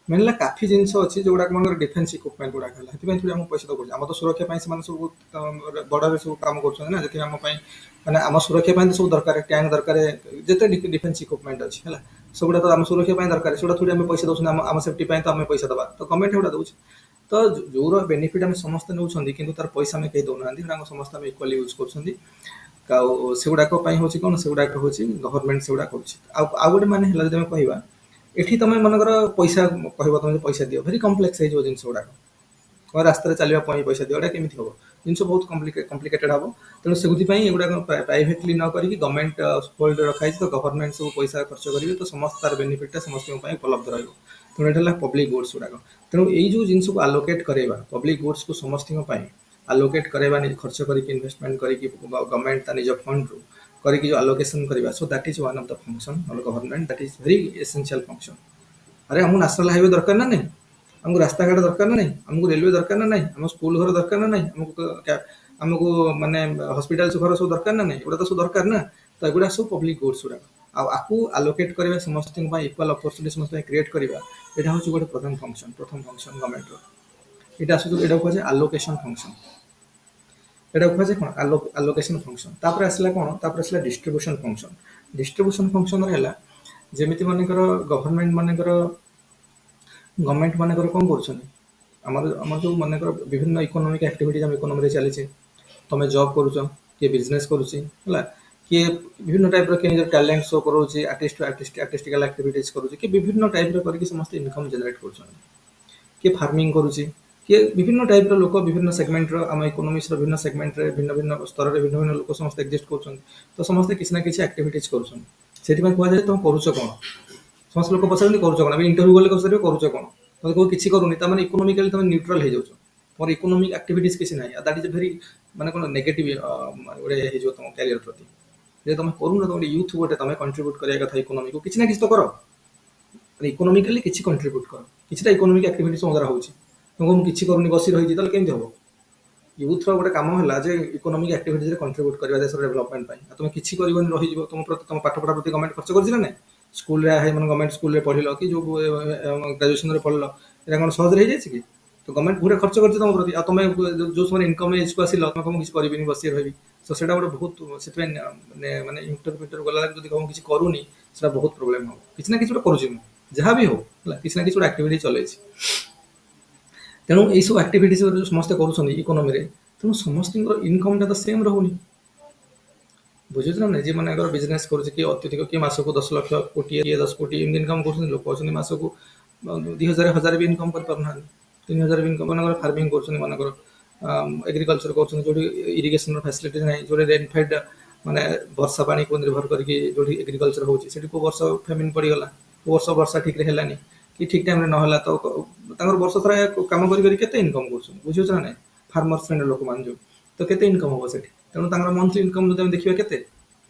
ମେନ୍ ହେଲା କାଫି ଜିନିଷ ଅଛି ଯୋଉଗୁଡ଼ାକ ମାନଙ୍କର ଡିଫେନ୍ସ ଇକ୍ୱିପମେଣ୍ଟ ଗୁଡ଼ାକ ହେଲା ସେଥିପାଇଁ ଥୋଡ଼ି ଆମକୁ ପଇସା ଦେବାକୁ ପଡୁଛି ଆମର ତ ସୁରକ୍ଷା ପାଇଁ ସେମାନେ ସବୁ ବର୍ଡରରେ ସବୁ କାମ କରୁଛନ୍ତି ନା ସେଥିପାଇଁ ଆମ ପାଇଁ ମାନେ ଆମ ସୁରକ୍ଷା ପାଇଁ ତ ସବୁ ଦରକାର ଟ୍ୟାଙ୍କ ଦରକାର ଯେତେ ଡିଫେନ୍ସ ଇକ୍ୱିପମେଣ୍ଟ ଅଛି ହେଲା ସେଗୁଡ଼ା ତ ଆମ ସୁରକ୍ଷା ପାଇଁ ଦରକାର ସେଗୁଡ଼ା ଥୋଡ଼ି ଆମେ ପଇସା ଦେଉଛନ୍ତି ଆମ ସେଫ୍ଟି ପାଇଁ ତ ଆମେ ପଇସା ଦେବା ତ ଗଭର୍ଣ୍ଣମେଣ୍ଟ ଏଗୁଡ଼ା ଦେଉଛି ତ ଯୋଉର ବେନିଫିଟ୍ ଆମେ ସମସ୍ତେ ନେଉଛନ୍ତି କିନ୍ତୁ ତାର ପଇସା ଆମେ କେହି ଦେଉନାହାନ୍ତି ସେଗୁଡ଼ାକ ସମସ୍ତେ ଆମେ ଇକ୍ୱାଲି ୟୁଜ୍ କରୁଛନ୍ତି ଆଉ ସେଗୁଡ଼ାକ ପାଇଁ ହେଉଛି କ'ଣ ସେଗୁଡ଼ାକ ହେଉଛି ଗଭର୍ଣ୍ଣମେଣ୍ଟ ସେଗୁଡ଼ା କରୁଛି ଆଉ ଗୋଟେ ମାନେ ହେଲା ଯଦି ଆମେ କହିବା ଏଠି ତମେ ମନେକର ପଇସା କହିବ ତମେ ପଇସା ଦିଅ ଭେରି କମ୍ପ୍ଲେକ୍ସ ହେଇଯିବ ଜିନିଷ ଗୁଡ଼ାକ ରାସ୍ତାରେ ଚାଲିବା ପାଇଁ ପଇସା ଦିଅ ଏଇଟା କେମିତି ହବ ଜିନିଷ ବହୁତ କମ୍ପ୍ଲିକେଟେଡ୍ ହବ। ତେଣୁ ସେଥିପାଇଁ ଏଗୁଡ଼ାକ ପ୍ରାଇଭେଟଲି ନ କରିକି ଗଭର୍ଣ୍ଣମେଣ୍ଟ ହୋଲ୍ଡରେ ରଖାଯାଇଛି। ତ ଗଭର୍ଣ୍ଣମେଣ୍ଟ ସବୁ ପଇସା ଖର୍ଚ୍ଚ କରିବେ, ତ ସମସ୍ତ ତାର ବେନିଫିଟଟା ସମସ୍ତଙ୍କ ପାଇଁ ଉପଲବ୍ଧ ରହିବ। ତେଣୁ ଏଇଟା ହେଲା ପବ୍ଲିକ୍ ଗୁଡ୍ସ ଗୁଡ଼ାକ। ତେଣୁ ଏଇ ଯେଉଁ ଜିନିଷକୁ ଆଲୋକେଟ୍ କରାଇବା, ପବ୍ଲିକ୍ ଗୁଡ୍ସକୁ ସମସ୍ତଙ୍କ ପାଇଁ ଆଲୋକେଟ୍ କରାଇବା, ଖର୍ଚ୍ଚ କରିକି ଇନଭେଷ୍ଟମେଣ୍ଟ କରିକି ଗଭର୍ଣ୍ଣମେଣ୍ଟ ତା ନିଜ ଫଣ୍ଡରୁ କରିକି ଯେଉଁ ଆଲୋକେସନ୍ କରିବା, so that is one of the function of government, that is very essential function. ଆରେ ଆମକୁ ନ୍ୟାସନାଲ ହାଇୱେ ଦରକାର ନା ନାହିଁ, ଆମକୁ ରାସ୍ତାଘାଟ ଦରକାର ନା ନାହିଁ, ଆମକୁ ରେଲୱେ ଦରକାର ନା ନାହିଁ, ଆମ ସ୍କୁଲ ଘର ଦରକାର ନା ନାହିଁ, ଆମକୁ ମାନେ ହସ୍ପିଟାଲ ଘର ସବୁ ଦରକାର ନା ନାହିଁ, ଏଗୁଡ଼ା ତ ସବୁ ଦରକାର ନା। ତ ଏଗୁଡ଼ା ସବୁ ପବ୍ଲିକ୍ ଗୁଡ୍ସ ଗୁଡ଼ାକ। ଆଉ ଆକୁ ଆଲୋକେଟ୍ କରିବା, ସମସ୍ତଙ୍କ ପାଇଁ ଇକ୍ୱାଲ୍ ଅପରଚୁନିଟି ସମସ୍ତଙ୍କ ପାଇଁ କ୍ରିଏଟ୍ କରିବା, ଏଇଟା ହେଉଛି ଗୋଟେ ପ୍ରଥମ ଫଙ୍କସନ୍ ଗଭର୍ଣ୍ଣମେଣ୍ଟର। ଏଇଟା ଆସୁଛି, ଏଇଟା କୁହାଯାଏ ଆଲୋକେସନ୍ ଫଙ୍କସନ୍। ଏଇଟା କୁହାଯାଏ କ'ଣ, ଆଲୋକେସନ୍ ଫଙ୍କସନ୍। ତାପରେ ଆସିଲା କ'ଣ, ତାପରେ ଆସିଲା ଡିଷ୍ଟ୍ରିବ୍ୟୁସନ୍ ଫଙ୍କସନ୍। ଡିଷ୍ଟ୍ରିବ୍ୟୁସନ୍ ଫଙ୍କସନ୍ର ହେଲା ଯେମିତି ମନେକର ଗଭର୍ଣ୍ଣମେଣ୍ଟ ମାନଙ୍କର କ'ଣ କରୁଛନ୍ତି, ଆମର ଯେଉଁ ମନେକର ବିଭିନ୍ନ ଇକୋନୋମିକ୍ ଆକ୍ଟିଭିଟିଜ୍ ଆମ ଇକୋନୋମିରେ ଚାଲିଛି। ତମେ ଜବ୍ କରୁଛ, କିଏ ବିଜନେସ୍ କରୁଛି, ହେଲା, କିଏ ବିଭିନ୍ନ ଟାଇପ୍ର, କିଏ ନିଜ ଟ୍ୟାଲେଣ୍ଟ ଶୋ କରୁଛି, ଆର୍ଟିଷ୍ଟିକାଲ ଆକ୍ଟିଭିଟିଜ୍ କରୁଛି, କିଏ ବିଭିନ୍ନ ଟାଇପ୍ର କରିକି ସମସ୍ତେ ଇନକମ୍ ଜେନେରେଟ୍ କରୁଛନ୍ତି। କିଏ ଫାର୍ମିଂ କରୁଛି, କିଏ ବିଭିନ୍ନ ଟାଇପ୍ର ଲୋକ, ବିଭିନ୍ନ ସେଗମେଣ୍ଟର, ଆମ ଇକୋନୋମିକ୍ସର ବିଭିନ୍ନ ସେଗମେଣ୍ଟରେ ଭିନ୍ନ ଭିନ୍ନ ସ୍ତରରେ ଭିନ୍ନ ଭିନ୍ନ ଲୋକ ସମସ୍ତେ ଏକ୍ଜିଷ୍ଟ କରୁଛନ୍ତି। ତ ସମସ୍ତେ କିଛି ନା କିଛି ଆକ୍ଟିଭିଟିଜ୍ କରୁଛନ୍ତି। ସେଥିପାଇଁ କୁହାଯାଏ ତମେ କରୁଛ କ'ଣ। ସମସ୍ତ ଲୋକ ପଚାରନ୍ତି କରୁଛ କ'ଣ, ଏବେ ଇଣ୍ଟରଭ୍ୟୁ ଗଲେ ପଚାରିବେ କରୁଛ କ'ଣ, ତମେ କହିବ କିଛି କରୁନି, ତାମାନେ ଇକୋନୋମିକାଲି ତମେ ନ୍ୟୁଟ୍ରାଲ ହେଇଯାଉଛ, ତମର ଇକୋନୋମିକ୍ ଆକ୍ଟିଭିଟିଜ୍ କିଛି ନାହିଁ। ଆଉ ଦ୍ୟାଟ୍ ଇଜ୍ ଭେରି ମାନେ କ'ଣ ନେଗେଟିଭ ଗୋଟେ ହେଇଯିବ ତମ କ୍ୟାରିୟର ପ୍ରତି। ଯେ ତମେ କରୁନ, ତମେ ୟୁଥ୍ ଗୋଟେ, ତମେ କଣ୍ଟ୍ରିବ୍ୟୁଟ୍ କରିବା କଥା ଇକୋନୋମିକୁ, କିଛି ନା କିଛି ତ କର, ଇକୋନୋମିକାଲି କିଛି କଣ୍ଟ୍ରିବ୍ୟୁଟ୍ କର, କିଛିଟା ଇକୋନୋମିକ୍ ଆକ୍ଟିଭିଟିଜ୍ ତମ ଦ୍ୱାରା ହେଉଛି। ତମକୁ ମୁଁ କିଛି କରୁନି, ବସି ରହିଛି, ତାହେଲେ କେମିତି ହେବ। ୟୁଥ୍ର ଗୋଟେ କାମ ହେଲା ଯେ ଇକୋନୋମିକ୍ ଆକ୍ଟିଭିଟିଜ୍ରେ କଣ୍ଟ୍ରିବ୍ୟୁଟ୍ କରିବା ଦେଶର ଡେଭଲପମେଣ୍ଟ ପାଇଁ। ଆଉ ତମେ କିଛି କରିବନି, ରହିଯିବ, ତମ ପ୍ରତି ତମ ପାଠପଢ଼ା ପ୍ରତି ଗଭର୍ଣ୍ଣମେଣ୍ଟ ଖର୍ଚ୍ଚ କରିଛି ନା ନାହିଁ। ସ୍କୁଲରେ ମାନେ ଗଭର୍ଣ୍ଣମେଣ୍ଟ ସ୍କୁଲରେ ପଢ଼ିଲ କି ଯେଉଁ ଗ୍ରାଜୁଏସନରେ ପଢ଼ିଲ, ଏଇଟା କ'ଣ ସହଜରେ ହେଇଯାଇଛି କି। ତ ଗଭର୍ଣ୍ଣମେଣ୍ଟ ପୁରା ଖର୍ଚ୍ଚ କରିଛି ତମ ପ୍ରତି। ଆଉ ତମେ ଯେଉଁ ସମୟରେ ଇନକମ୍ ଏଜ୍କୁ ଆସିଲ, ତମେ କ'ଣ କିଛି କରିବିନି, ବସି ରହିବି। ତ ସେଇଟା ଗୋଟେ ବହୁତ, ସେଥିପାଇଁ ମାନେ ଇଣ୍ଟରଭ୍ୟୁ ଗଲାବେଳେ ଯଦି କ'ଣ କିଛି କରୁନି, ସେଇଟା ବହୁତ ପ୍ରୋବ୍ଲେମ୍ ହେବ। କିଛି ନା କିଛି ଗୋଟେ କରୁଛି ମୁଁ, ଯାହା ବି ହଉ, ହେଲା, କିଛି ନା କିଛି ଗୋଟେ ଆକ୍ଟିଭିଟି ଚଲେଇଛି। ତେଣୁ ଏଇସବୁ ଆକ୍ଟିଭିଟିଜ୍ ଯେଉଁ ସମସ୍ତେ କରୁଛନ୍ତି ଇକୋନୋମିରେ, ତେଣୁ ସମସ୍ତଙ୍କର ଇନକମ୍ଟା ତ ସେମ୍ ରହୁନି। ବୁଝୁଛ ନା ନାହିଁ। ଯେ ମନେକର ବିଜନେସ୍ କରୁଛି, କିଏ ଅତ୍ୟଧିକ, କିଏ ମାସକୁ 10 ଲକ୍ଷ, କୋଟିଏ, କିଏ 10 କୋଟି ଏମିତି ଇନକମ୍ କରୁଛନ୍ତି। ଲୋକ ଅଛନ୍ତି ମାସକୁ 2,000 1000 ବି ଇନକମ୍ କରିପାରୁନାହାନ୍ତି, 3000 ବି ଇନକମ୍। ମନେକର ଫାର୍ମିଂ କରୁଛନ୍ତି, ମନେକର ଏଗ୍ରିକଲଚର କରୁଛନ୍ତି, ଯେଉଁଠି ଇରିଗେସନର ଫ୍ୟାସିଲିଟି ନାହିଁ, ଯେଉଁଠି ରେନଫେଡ୍ ମାନେ ବର୍ଷା ପାଣିକୁ ନିର୍ଭର କରିକି ଯେଉଁଠି ଏଗ୍ରିକଲଚର ହେଉଛି, ସେଠି କେଉଁ ବର୍ଷ ଫେମିନ୍ ପଡ଼ିଗଲା, କେଉଁ ବର୍ଷ ବର୍ଷା ଠିକ୍ରେ ହେଲାନି, କି ଠିକ୍ ଟାଇମ୍ରେ ନହେଲା, ତ ତାଙ୍କର ବର୍ଷ ସାରା କାମ କରି କେତେ ଇନକମ୍ କରୁଛନ୍ତି। ବୁଝୁଛ ନା ନାହିଁ। ଫାର୍ମର ଶ୍ରେଣୀର ଲୋକମାନେ ଯେଉଁ, ତ କେତେ ଇନକମ୍ ହେବ ସେଠି। ତେଣୁ ତାଙ୍କର ମନ୍ଥଲି ଇନକମ୍ ଯଦି ଆମେ ଦେଖିବା କେତେ,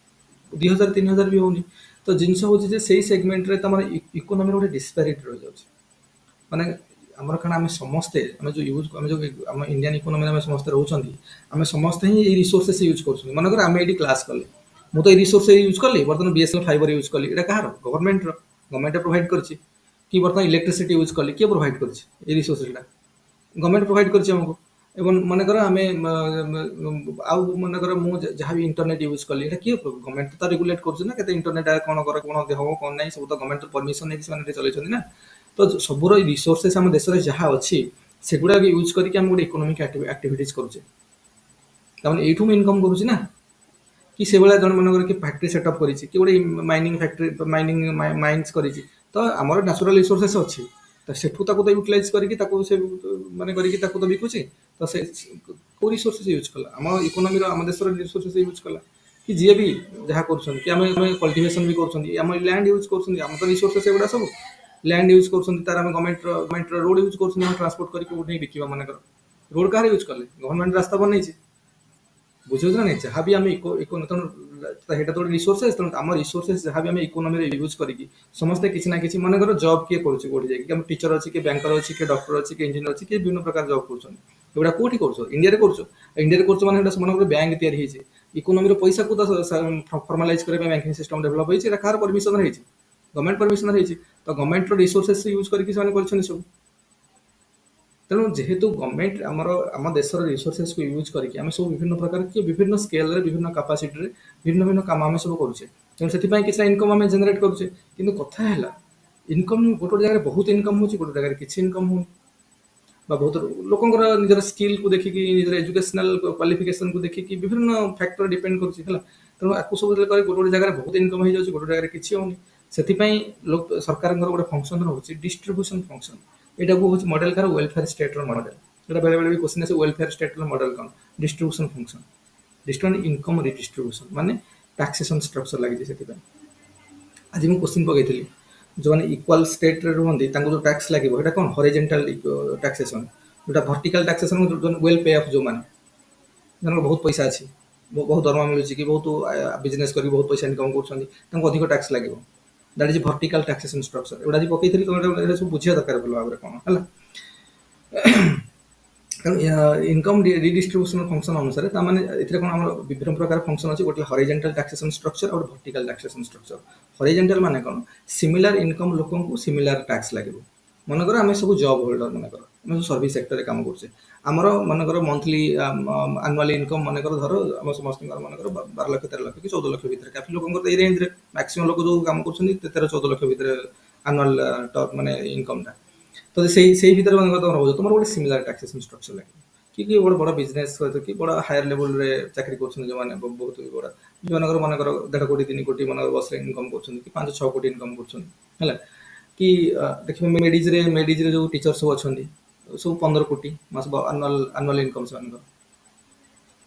2,000 3,000 ବି ହେଉନି। ତ ଜିନିଷ ହେଉଛି ଯେ ସେଇ ସେଗମେଣ୍ଟରେ ତମର ଇକୋନୋମିର ଗୋଟେ ଡିସ୍ପାରିଟି ରହିଯାଉଛି। ମାନେ ଆମର କାରଣ ଆମେ ସମସ୍ତେ, ଆମେ ଯେଉଁ ଆମ ଇଣ୍ଡିଆନ୍ ଇକୋନୋମିରେ ଆମେ ସମସ୍ତେ ରହୁଛନ୍ତି, ଆମେ ସମସ୍ତେ ହିଁ ଏଇ ରିସୋର୍ସେସ୍ ୟୁଜ୍ କରୁଛନ୍ତି। ମନେକର ଆମେ ଏଇଠି କ୍ଲାସ୍ କଲେ, ମୁଁ ତ ଏଇ ରିସୋର୍ସ ୟୁଜ୍ କଲି, ବର୍ତ୍ତମାନ BSNL ଫାଇବର ୟୁଜ୍ କଲି, ଏଇଟା କାହାର, ଗଭର୍ଣ୍ଣମେଣ୍ଟର। ଗଭର୍ଣ୍ଣମେଣ୍ଟ ପ୍ରୋଭାଇଡ୍ କରିଛି। କି ବର୍ତ୍ତମାନ ଇଲେକ୍ଟ୍ରିସିଟି ୟୁଜ୍ କଲି, କିଏ ପ୍ରୋଭାଇଡ୍ କରିଛି ଏଇ ରିସୋର୍ସଟା, ଗଭର୍ଣ୍ଣମେଣ୍ଟ ପ୍ରୋଭାଇଡ୍ କରିଛି ଆମକୁ। ଏବଂ ମନେକର ଆମେ ଆଉ ମନେକର ମୁଁ ଯାହା ବି ଇଣ୍ଟରନେଟ୍ ୟୁଜ୍ କଲି, ଏଇଟା କିଏ, ଗଭର୍ଣ୍ଣମେଣ୍ଟ ତ ରେଗୁଲେଟ୍ କରୁଛି ନା, କେତେ ଇଣ୍ଟରନେଟ୍ କ'ଣ କର, କ'ଣ ହେବ, କ'ଣ ନାହିଁ, ସବୁ ତ ଗଭର୍ଣ୍ଣମେଣ୍ଟ ପରମିଶନ୍ ନେଇକି ସେମାନେ ଚଲେଇଛନ୍ତି ନା। ତ ସବୁର ରିସୋର୍ସେସ୍ ଆମ ଦେଶରେ ଯାହା ଅଛି, ସେଗୁଡ଼ାକ ୟୁଜ୍ କରିକି ଆମେ ଗୋଟେ ଇକୋନୋମିକ୍ ଆକ୍ଟିଭିଟିଜ୍ କରୁଛେ, ତାମାନେ ଏଇଠୁ ମୁଁ ଇନକମ୍ କରୁଛି ନା। କି ସେଭଳିଆ ଜଣେ ମନେକର କି ଫ୍ୟାକ୍ଟ୍ରି ସେଟଅପ୍ କରିଛି, କି ଗୋଟେ ମାଇନିଂ ଫ୍ୟାକ୍ଟ୍ରି, ମାଇନ୍ସ କରିଛି, ତ ଆମର ନ୍ୟାଚୁରାଲ ରିସୋର୍ସେସ୍ ଅଛି, ତ ସେଠୁ ତାକୁ ତ ୟୁଟିଲାଇଜ୍ କରିକି ତାକୁ ସେ ମାନେ କରିକି ତାକୁ ତ ବିକୁଛି। ତ ସେ କେଉଁ ରିସୋର୍ସେସ୍ ୟୁଜ୍ କଲା, ଆମ ଇକୋନୋମିର, ଆମ ଦେଶର ରିସୋର୍ସେସ୍ ୟୁଜ୍ କଲା। କି ଯିଏ ବି ଯାହା କରୁଛନ୍ତି, କି ଆମେ କଲ୍ଟିଭେସନ୍ ବି କରୁଛନ୍ତି, ଆମ ଲ୍ୟାଣ୍ଡ ୟୁଜ୍ କରୁଛନ୍ତି, ଆମ ତ ରିସୋର୍ସେସ୍ ଏଗୁଡ଼ା ସବୁ। ଲ୍ୟାଣ୍ଡ ୟୁଜ୍ କରୁଛନ୍ତି, ତାର ଆମେ ଗଭର୍ଣ୍ଣମେଣ୍ଟର ରୋଡ଼ ୟୁଜ୍ କରୁଛନ୍ତି, ଆମେ ଟ୍ରାନ୍ସପୋର୍ଟ କରିକି କୋଉଠି ନେଇ ବିକିବା। ମନେକର ରୋଡ଼ କାହାର ୟୁଜ୍ କଲେ, ଗଭର୍ଣ୍ଣମେଣ୍ଟ ରାସ୍ତା ବନେଇଛି। ବୁଝୁଛ ନା ନାହିଁ। ଯାହା ବି ଆମେ ତେଣୁ ସେଇଟା ତ ଗୋଟେ ରିସୋର୍ସେସ୍। ତେଣୁ ଆମ ରିସୋର୍ସେସ୍ ଯାହା ବି ଆମେ ଇକୋନୋମିରେ ୟୁଜ୍ କରିକି ସମସ୍ତେ କିଛି ନା କିଛି, ମନେକର ଜବ୍ କିଏ କରୁଛି କୋଉଠି ଯାଇକି, ଆମ ଟିଚର ଅଛି, କିଏ ବ୍ୟାଙ୍କର ଅଛି, କିଏ ଡକ୍ଟର ଅଛି, କିଏ ଇଞ୍ଜିନିୟର ଅଛି, କିଏ ବିଭିନ୍ନ ପ୍ରକାର ଜବ୍ କରୁଛନ୍ତି। ଏଗୁଡ଼ା କୋଉଠି କରୁଛ, ଇଣ୍ଡିଆରେ କରୁଛ। ଇଣ୍ଡିଆରେ କରୁଛ ମାନେ ଏଇଟା ସେମାନଙ୍କର ବ୍ୟାଙ୍କ ତିଆରି ହେଇଛି, ଇକୋନୋମିର ପଇସାକୁ ତ ଫର୍ମାଲାଇଜ୍ କରିବା ପାଇଁ ବ୍ୟାଙ୍କିଂ ସିଷ୍ଟମ ଡେଭଲପ ହେଇଛି। ଏଇଟା କାହାର ପରମିଶନ ହେଇଛି, ଗଭର୍ଣ୍ଣମେଣ୍ଟ ପରମିଶନ ହେଇଛି। ତ ଗଭର୍ଣ୍ଣମେଣ୍ଟର ରିସୋର୍ସେସ୍ ୟୁଜ୍ କରିକି ସେମାନେ କରିଛନ୍ତି ସବୁ। ତେଣୁ ଯେହେତୁ ଗଭର୍ଣ୍ଣମେଣ୍ଟ ଆମ ଦେଶର ରିସୋର୍ସେସ୍କୁ ୟୁଜ୍ କରିକି ଆମେ ସବୁ ବିଭିନ୍ନ ପ୍ରକାର, କି ବିଭିନ୍ନ ସ୍କେଲ୍ରେ, ବିଭିନ୍ନ କାପାସିଟିରେ ଭିନ୍ନ ଭିନ୍ନ କାମ ଆମେ ସବୁ କରୁଛେ। ତେଣୁ ସେଥିପାଇଁ କିଛି ଇନକମ୍ ଆମେ ଜେନେରେଟ୍ କରୁଛେ। କିନ୍ତୁ କଥା ହେଲା, ଇନକମ୍ ଗୋଟେ ଗୋଟେ ଜାଗାରେ ବହୁତ ଇନକମ୍ ହେଉଛି, ଗୋଟେ ଜାଗାରେ କିଛି ଇନକମ୍ ହେଉନି। ବା ବହୁତ ଲୋକଙ୍କର ନିଜର ସ୍କିଲ୍କୁ ଦେଖିକି, ନିଜର ଏଜୁକେସନାଲ କ୍ୱାଲିଫିକେସନକୁ ଦେଖିକି ବିଭିନ୍ନ ଫ୍ୟାକ୍ଟର ଡିପେଣ୍ଡ କରୁଛି, ହେଲା। ତେଣୁ ଆକୁ ସବୁ ଯେତେବେଳେ କରି ଗୋଟେ ଗୋଟେ ଜାଗାରେ ବହୁତ ଇନକମ୍ ହେଇଯାଉଛି, ଗୋଟେ ଜାଗାରେ କିଛି ହେଉନି। ସେଥିପାଇଁ ସରକାରଙ୍କର ଗୋଟେ ଫଙ୍କସନ୍ ରହୁଛି ଡିଷ୍ଟ୍ରିବ୍ୟୁସନ୍ ଫଙ୍କସନ୍। ଏଇଟାକୁ ହେଉଛି ମଡେଲ କାହାର, ୱେଲଫେୟାର ଷ୍ଟେଟ୍ର ମଡେଲ। ଏଇଟା ବେଳେବେଳେ ବି क्वेश्चन ଆସେ ୱେଲଫେୟାର ଷ୍ଟେଟ୍ର ମଡେଲ କ'ଣ ଡିଷ୍ଟ୍ରିବ୍ୟୁସନ ଫଙ୍କସନ ଡିଷ୍ଟ୍ରିବ୍ୟୁସନ ଇନକମ୍ ରିଡିଷ୍ଟ୍ରିବ୍ୟୁସନ ମାନେ ଟାକ୍ସେସନ ଷ୍ଟ୍ରକ୍ଚର ଲାଗିଛି ସେଥିପାଇଁ ଆଜି ମୁଁ क्वेश्चन ପକେଇଥିଲି ଯେଉଁମାନେ ଇକ୍ୱାଲ ଷ୍ଟେଟ୍ରେ ରୁହନ୍ତି ତାଙ୍କୁ ଯେଉଁ ଟ୍ୟାକ୍ସ ଲାଗିବ ଏଇଟା କ'ଣ ହରିଜେଣ୍ଟାଲ ଟାକ୍ସେସନ ଯେଉଁଟା vertical taxation well pay of ଯେଉଁମାନେ ଜଣଙ୍କର ବହୁତ ପଇସା ଅଛି ବହୁତ ଦରମା ମିଳୁଛି କି ବହୁତ ବିଜନେସ୍ କରି ବହୁତ ପଇସା ଇନକମ୍ କରୁଛନ୍ତି ତାଙ୍କୁ ଅଧିକ ଟ୍ୟାକ୍ସ ଲାଗିବ that is vertical taxation structure ଏଗୁଡ଼ା ଆଜି ପକେଇଥିଲି ତମେ ଏଗୁଡ଼ା ସବୁ ବୁଝିବା ଦରକାର ଭଲ ଭାବରେ କ'ଣ ହେଲା ତେଣୁ ଇନକମ୍ ରିଡିଷ୍ଟ୍ରିବ୍ୟୁସନ ଫଙ୍କସନ ଅନୁସାରେ ତାମାନେ ଏଥିରେ କ'ଣ ଆମର ବିଭିନ୍ନ ପ୍ରକାର ଫଙ୍କସନ ଅଛି ଗୋଟେ ହରିଜେଣ୍ଟାଲ ଟାକ୍ସେସନ ଷ୍ଟ୍ରକ୍ଚର ଆଉ ଗୋଟେ ଭର୍ଟିକାଲ ଟାକ୍ସେସନ ଷ୍ଟ୍ରକ୍ଚର ହରିଜେଣ୍ଟାଲ ମାନେ କ'ଣ ସିମିଲାର ଇନକମ୍ ଲୋକଙ୍କୁ ସିମିଲାର ଟ୍ୟାକ୍ସ ଲାଗିବ ମନେକର ଆମେ ସବୁ ଜବ୍ ହୋଲ୍ଡର ମନେକର ଆମେ ସବୁ ସର୍ଭିସ ସେକ୍ଟରରେ କାମ କରୁଛେ ଆମର ମନେକର ମନ୍ଥଲି ଆନୁଆଲି ଇନକମ୍ ମନେକର ଧର ଆମ ସମସ୍ତଙ୍କର ମନେକର 12 ଲକ୍ଷ 13 ଲକ୍ଷ କି 14 ଲକ୍ଷ ଭିତରେ କାଫି ଲୋକଙ୍କର ଏଇ ରେଞ୍ଜରେ ମ୍ୟାକ୍ସିମମ୍ ଲୋକ ଯେଉଁ କାମ କରୁଛନ୍ତି 13-14 ଲକ୍ଷ ଭିତରେ ଆନୁଆଲ ମାନେ ଇନକମ୍ଟା ତ ସେଇ ଭିତରେ ମନେକର ତମର ରହୁଛ ତୁମର ଗୋଟେ ସିମିଲାର ଟାକ୍ସେସନ ଷ୍ଟ୍ରକ୍ଚର ଲାଗିବ କି ଗୋଟେ ବଡ଼ ବିଜନେସ୍ ସହିତ କି ବଡ଼ ହାୟର ଲେଭେଲରେ ଚାକିରି କରୁଛନ୍ତି ଯେଉଁମାନେ ବହୁତ ବଡ଼ ଯେଉଁମାନଙ୍କର ମନେକର 1.5 କୋଟି 3 କୋଟି ମନେକର ବର୍ଷରେ ଇନକମ୍ କରୁଛନ୍ତି କି 5-6 କୋଟି ଇନକମ୍ କରୁଛନ୍ତି ହେଲା କି ଦେଖିବେ ମେଡିଜରେ ଯେଉଁ ଟିଚର ସବୁ ଅଛନ୍ତି ସବୁ 15 କୋଟି ମାସ ଆନୁଆଲ ଇନକମ୍ ସେମାନଙ୍କର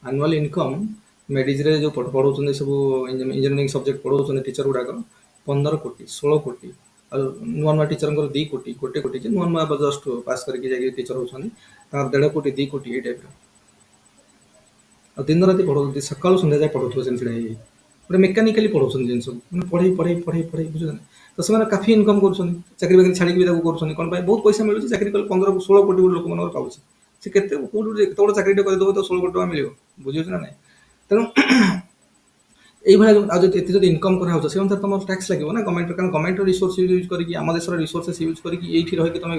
ଆନୁଆଲ ଇନକମ୍ ମେଡିଜରେ ଯେଉଁ ପଢ଼ଉଛନ୍ତି ସବୁ ଇଞ୍ଜିନିୟରିଂ ସବଜେକ୍ଟ ପଢ଼ଉଛନ୍ତି ଟିଚର ଗୁଡ଼ାକ 15 କୋଟି 16 କୋଟି ଆଉ ନୂଆ ଟିଚରଙ୍କର 2 କୋଟି 1 କୋଟି ଯେ ନୂଆ ଜଷ୍ଟ ପାସ୍ କରିକି ଯାଇକି ଟିଚର ହେଉଛନ୍ତି ତାଙ୍କର 1.5 କୋଟି 2 କୋଟି ଏଇ ଟାଇପ୍ର ଆଉ ଦିନ ରାତି ପଢ଼ଉଛନ୍ତି ସକାଳୁ ସନ୍ଧ୍ୟା ଯାଏ ପଢ଼ଉଥିବ ସେମିତି ଛିଡ଼ା ହେଇକି ଗୋଟେ ମେକାନିକାଲି ପଢ଼ଉଛନ୍ତି ଜିନିଷକୁ ମାନେ ପଢ଼େଇ ବୁଝୁଛନ୍ତି ତ ସେମାନେ କାଫି ଇନକମ୍ କରୁଛନ୍ତି ଚାକିରି ବାକିରି ଛାଡ଼ିକି ବି ତାକୁ କରୁଛନ୍ତି କ'ଣ ପାଇଁ ବହୁତ ପଇସା ମିଳୁଛି ଚାକିରି କଲେ 15-16 କୋଟି ଲୋକମାନଙ୍କର ପାଉଛି ସେ କେତେ କେଉଁଠୁ କେତେ ବଡ଼ ଚାକିରିଟେ କରିଦେବ ତ 16 କୋଟି ଟଙ୍କା ମିଳିବ ବୁଝିହେଉଛି ନା ନାହିଁ ତେଣୁ এইভাবে ଆଉ ଯଦି ଏତେ ଯଦି ଇନକମ୍ କରାହେଉଛି ସେ ଅନୁସାରେ ତମର ଟ୍ୟାକ୍ସ ଲାଗିବ ନା ଗଭର୍ଣ୍ଣମେଣ୍ଟ କାରଣ ଗଭର୍ଣ୍ଣମେଣ୍ଟର ରିସୋର୍ସ ୟୁଜ୍ କରିକି ଆମ ଦେଶର ରିସୋର୍ସେସ୍ ୟୁଜ୍ କରିକି ଏଇଠି ରହିକି ତମେ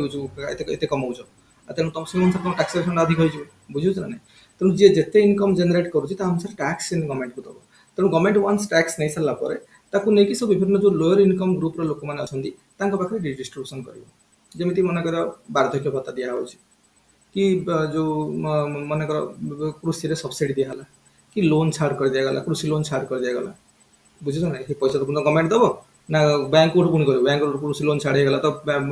ଏତେ କମଉଛ ଆଉ ତେଣୁ ତମ ସେ ଅନୁସାରେ ତମ ଟାକ୍ସେସନଟା ଅଧିକ ହେଇଯିବ ବୁଝିହେଉଛି ନା ନାହିଁ ତେଣୁ ଯିଏ ଯେତେ ଇନକମ୍ ଜେନେରେଟ୍ କରୁଛି ତା ଅନୁସାରେ ଟ୍ୟାକ୍ସ ଗଭର୍ଣ୍ଣମେଣ୍ଟକୁ ଦେବ ତେଣୁ ଗଭର୍ଣ୍ଣମେଣ୍ଟ ୱାନ୍ସ ଟ୍ୟାକ୍ସ ନେଇସାରିଲା ପରେ ତାକୁ ନେଇକି ସବୁ ବିଭିନ୍ନ ଯେଉଁ ଲୋୟର ଇନକମ୍ ଗ୍ରୁପର ଲୋକମାନେ ଅଛନ୍ତି ତାଙ୍କ ପାଖରେ ରିଡିଷ୍ଟ୍ରିବ୍ୟୁସନ୍ କରିବ ଯେମିତି ମନେକର ବାର୍ଦ୍ଧକ୍ୟ ଭତ୍ତା ଦିଆହେଉଛି କି ଯେଉଁ ମନେକର କୃଷିରେ ସବସିଡ଼ି ଦିଆହେଲା କି ଲୋନ୍ ଛାଡ଼ କରିଦିଆଗଲା କୃଷି ଲୋନ୍ ଛାଡ଼ କରିଦିଆଗଲା ବୁଝୁଛ ନା ସେ ପଇସା ତ ପୁଣି ଗଭର୍ଣ୍ଣମେଣ୍ଟ ଦେବ ନା ବ୍ୟାଙ୍କ କୋଉଠୁ ପୁଣି କରିବ ବ୍ୟାଙ୍କ କୃଷି ଲୋନ୍ ଛାଡ଼ ହେଇଗଲା ତ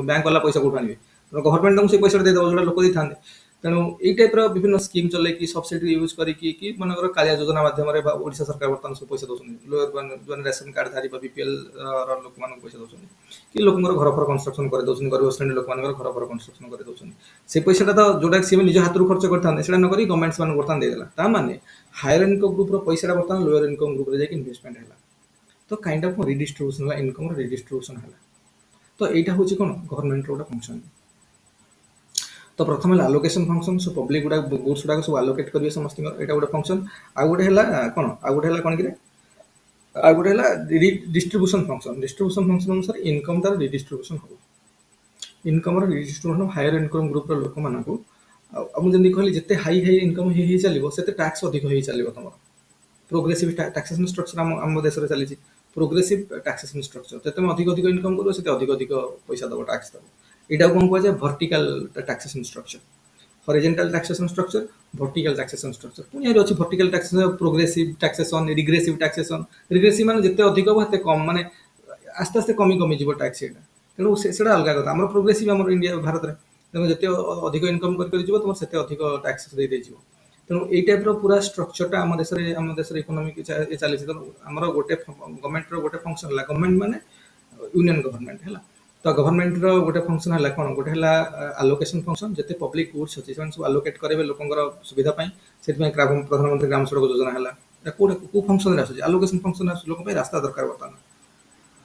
ବ୍ୟାଙ୍କ ବାଲା ପଇସା କୋଉଠୁ ଆଣିବେ ଗଭର୍ଣ୍ଣମେଣ୍ଟ ତାଙ୍କୁ ସେଇ ପଇସାଟା ଦେଇଦେବ ଯେଉଁଟା ଲୋକ ଦେଇଥାନ୍ତେ ତେଣୁ ଏଇ ଟାଇପ୍ର ବିଭିନ୍ନ ସ୍କିମ୍ ଚଲେଇକି ସବସିଡ଼ି ୟୁଜ୍ କରିକି କି ମନେକର କାଳିଆ ଯୋଜନା ମାଧ୍ୟମରେ ଓଡ଼ିଶା ସରକାର ବର୍ତ୍ତମାନ ସବୁ ପଇସା ଦେଉଛନ୍ତି ଯେଉଁମାନେ ରେସନ କାର୍ଡ଼ ଧାରୀ ବା ବିପିଏଲ୍ ର ଲୋକମାନଙ୍କୁ ପଇସା ଦେଉଛନ୍ତି କି ଲୋକଙ୍କର ଘର କନଷ୍ଟ୍ରକ୍ସନ୍ କରିଦେଉଛନ୍ତି ଗରିବ ଶ୍ରେଣୀ ଲୋକମାନଙ୍କର ଘର କନଷ୍ଟ୍ରକ୍ସନ୍ କରିଦେଉଛନ୍ତି ସେ ପଇସାଟା ତ ଯେଉଁଟା ସିଏ ନିଜ ହାତରୁ ଖର୍ଚ୍ଚ କରିଥାନ୍ତେ ସେଇଟା ନ କରି ଗଭର୍ଣ୍ଣମେଣ୍ଟ ସେମାନଙ୍କୁ ବର୍ତ୍ତମାନ ଦେଇଦେଲା ତା ମାନେ ହାୟର ଇନକମ୍ ଗ୍ରୁପର ପଇସାଟା ବର୍ତ୍ତମାନ ଲୋୟର ଇନକମ୍ ଗ୍ରୁପରେ ଯାଇକି ଇନଭେଷ୍ଟମେଣ୍ଟ ହେଲା ତ କାଇଣ୍ଡ ଅଫ୍ ରିଡିଷ୍ଟ୍ରିବ୍ୟୁସନ୍ ହେଲା ଇନକମ୍ର ରିଡିଷ୍ଟ୍ରିବ୍ୟୁସନ୍ ହେଲା ତ ଏଇଟା ହେଉଛି କ'ଣ ଗଭର୍ଣ୍ଣମେଣ୍ଟର ଗୋଟେ ଫଙ୍କସନ୍ ତ ପ୍ରଥମେ ହେଲା ଆଲୋକେସନ୍ ଫଙ୍କସନ୍ ସବୁ ପବ୍ଲିକ୍ ଗୁଡ଼ାକ ଗୁଡ୍ସ ଗୁଡ଼ାକ ସବୁ ଆଲୋକେଟ୍ କରିବେ ସମସ୍ତଙ୍କର ଏଇଟା ଗୋଟେ ଫଙ୍କସନ୍ ଆଉ ଗୋଟେ ହେଲା କ'ଣ ଆଉ ଗୋଟେ ହେଲା କ'ଣ କି ଆଉ ଗୋଟେ ହେଲା ଡିଷ୍ଟ୍ରିବ୍ୟୁସନ୍ ଫଙ୍କସନ୍ ଅନୁସାରେ ଇନକମ୍ ତାର ରିଡିଷ୍ଟ୍ରିବ୍ୟୁସନ୍ ହେବ ଇନକମ୍ର ରିଡିଷ୍ଟ୍ରିବ୍ୟୁସନ୍ ହାୟର ଇନକମ୍ ଗ୍ରୁପର ଲୋକମାନଙ୍କୁ ଆଉ ମୁଁ ଯେମିତି କହିଲି ଯେତେ ହାଇ ଇନକମ୍ ହେଇ ଚାଲିବ ସେତେ ଟ୍ୟାକ୍ସ ଅଧିକ ହେଇ ଚାଲିବ ତମର ପ୍ରୋଗ୍ରେସିଭ୍ ଟାକ୍ସେସନ୍ ଷ୍ଟ୍ରକ୍ଚର ଆମ ଦେଶରେ ଚାଲିଛି ପ୍ରୋଗ୍ରେସିଭ୍ ଟାକ୍ସେସନ୍ ଷ୍ଟ୍ରକ୍ଚର ଯେତେ ତମେ ଅଧିକ ଇନକମ୍ କରିବ ସେତେ ଅଧିକ ପଇସା ଦେବ ଟ୍ୟାକ୍ସ ଦେବ ଏଇଟାକୁ କ'ଣ କୁହାଯାଏ vertical taxation structure horizontal taxation structure vertical taxation structure ପୁଣି ଏହାର ଅଛି vertical taxation progressive taxation regressive ମାନେ ଯେତେ ଅଧିକ ହେବ ସେତେ କମ୍ ମାନେ ଆସ୍ତେ ଆସ୍ତେ କମିଯିବ ଟ୍ୟାକ୍ସ ସେଇଟା ତେଣୁ ସେଇଟା ଅଲଗା କଥା ଆମର ପ୍ରୋଗ୍ରେସିଭ୍ ଆମର ଇଣ୍ଡିଆ ଭାରତରେ ତେଣୁ ଯେତେ ଅଧିକ ଇନକମ୍ କରି ଯିବ ତୁମର ସେତେ ଅଧିକ ଟ୍ୟାକ୍ସ ଦେଇଯିବ ତେଣୁ ଏଇ ଟାଇପ୍ର ପୁରା ଷ୍ଟ୍ରକ୍ଚରଟା ଆମ ଦେଶରେ ଇକୋନୋମିକ୍ ଚାଲିଛି ତେଣୁ ଆମର ଗୋଟେ ଗଭର୍ଣ୍ଣମେଣ୍ଟର ଗୋଟେ ଫଙ୍କସନ୍ ହେଲା ଗଭର୍ଣ୍ଣମେଣ୍ଟ ମାନେ ୟୁନିୟନ୍ ଗଭର୍ଣ୍ଣମେଣ୍ଟ ହେଲା ତ ଗଭର୍ଣ୍ଣମେଣ୍ଟର ଗୋଟେ ଫଙ୍କସନ୍ ହେଲା କ'ଣ ଗୋଟେ ହେଲା ଆଲୋକେସନ୍ ଫଙ୍କସନ୍ ଯେତେ ପବ୍ଲିକ୍ ଗୁଡ୍ସ ଅଛି ସେମାନେ ସବୁ ଆଲୋକେଟ୍ କରିବେ ଲୋକଙ୍କର ସୁବିଧା ପାଇଁ ସେଥିପାଇଁ ପ୍ରଧାନମନ୍ତ୍ରୀ ଗ୍ରାମ ସଡ଼କ ଯୋଜନା ହେଲା କୋଉ ଫଙ୍କସନ୍ରେ ଆସୁଛି ଆଲୋକେସନ୍ ଫଙ୍କସନ୍ ଆସୁଛି ଲୋକ ପାଇଁ ରାସ୍ତା ଦରକାର ବର୍ତ୍ତମାନ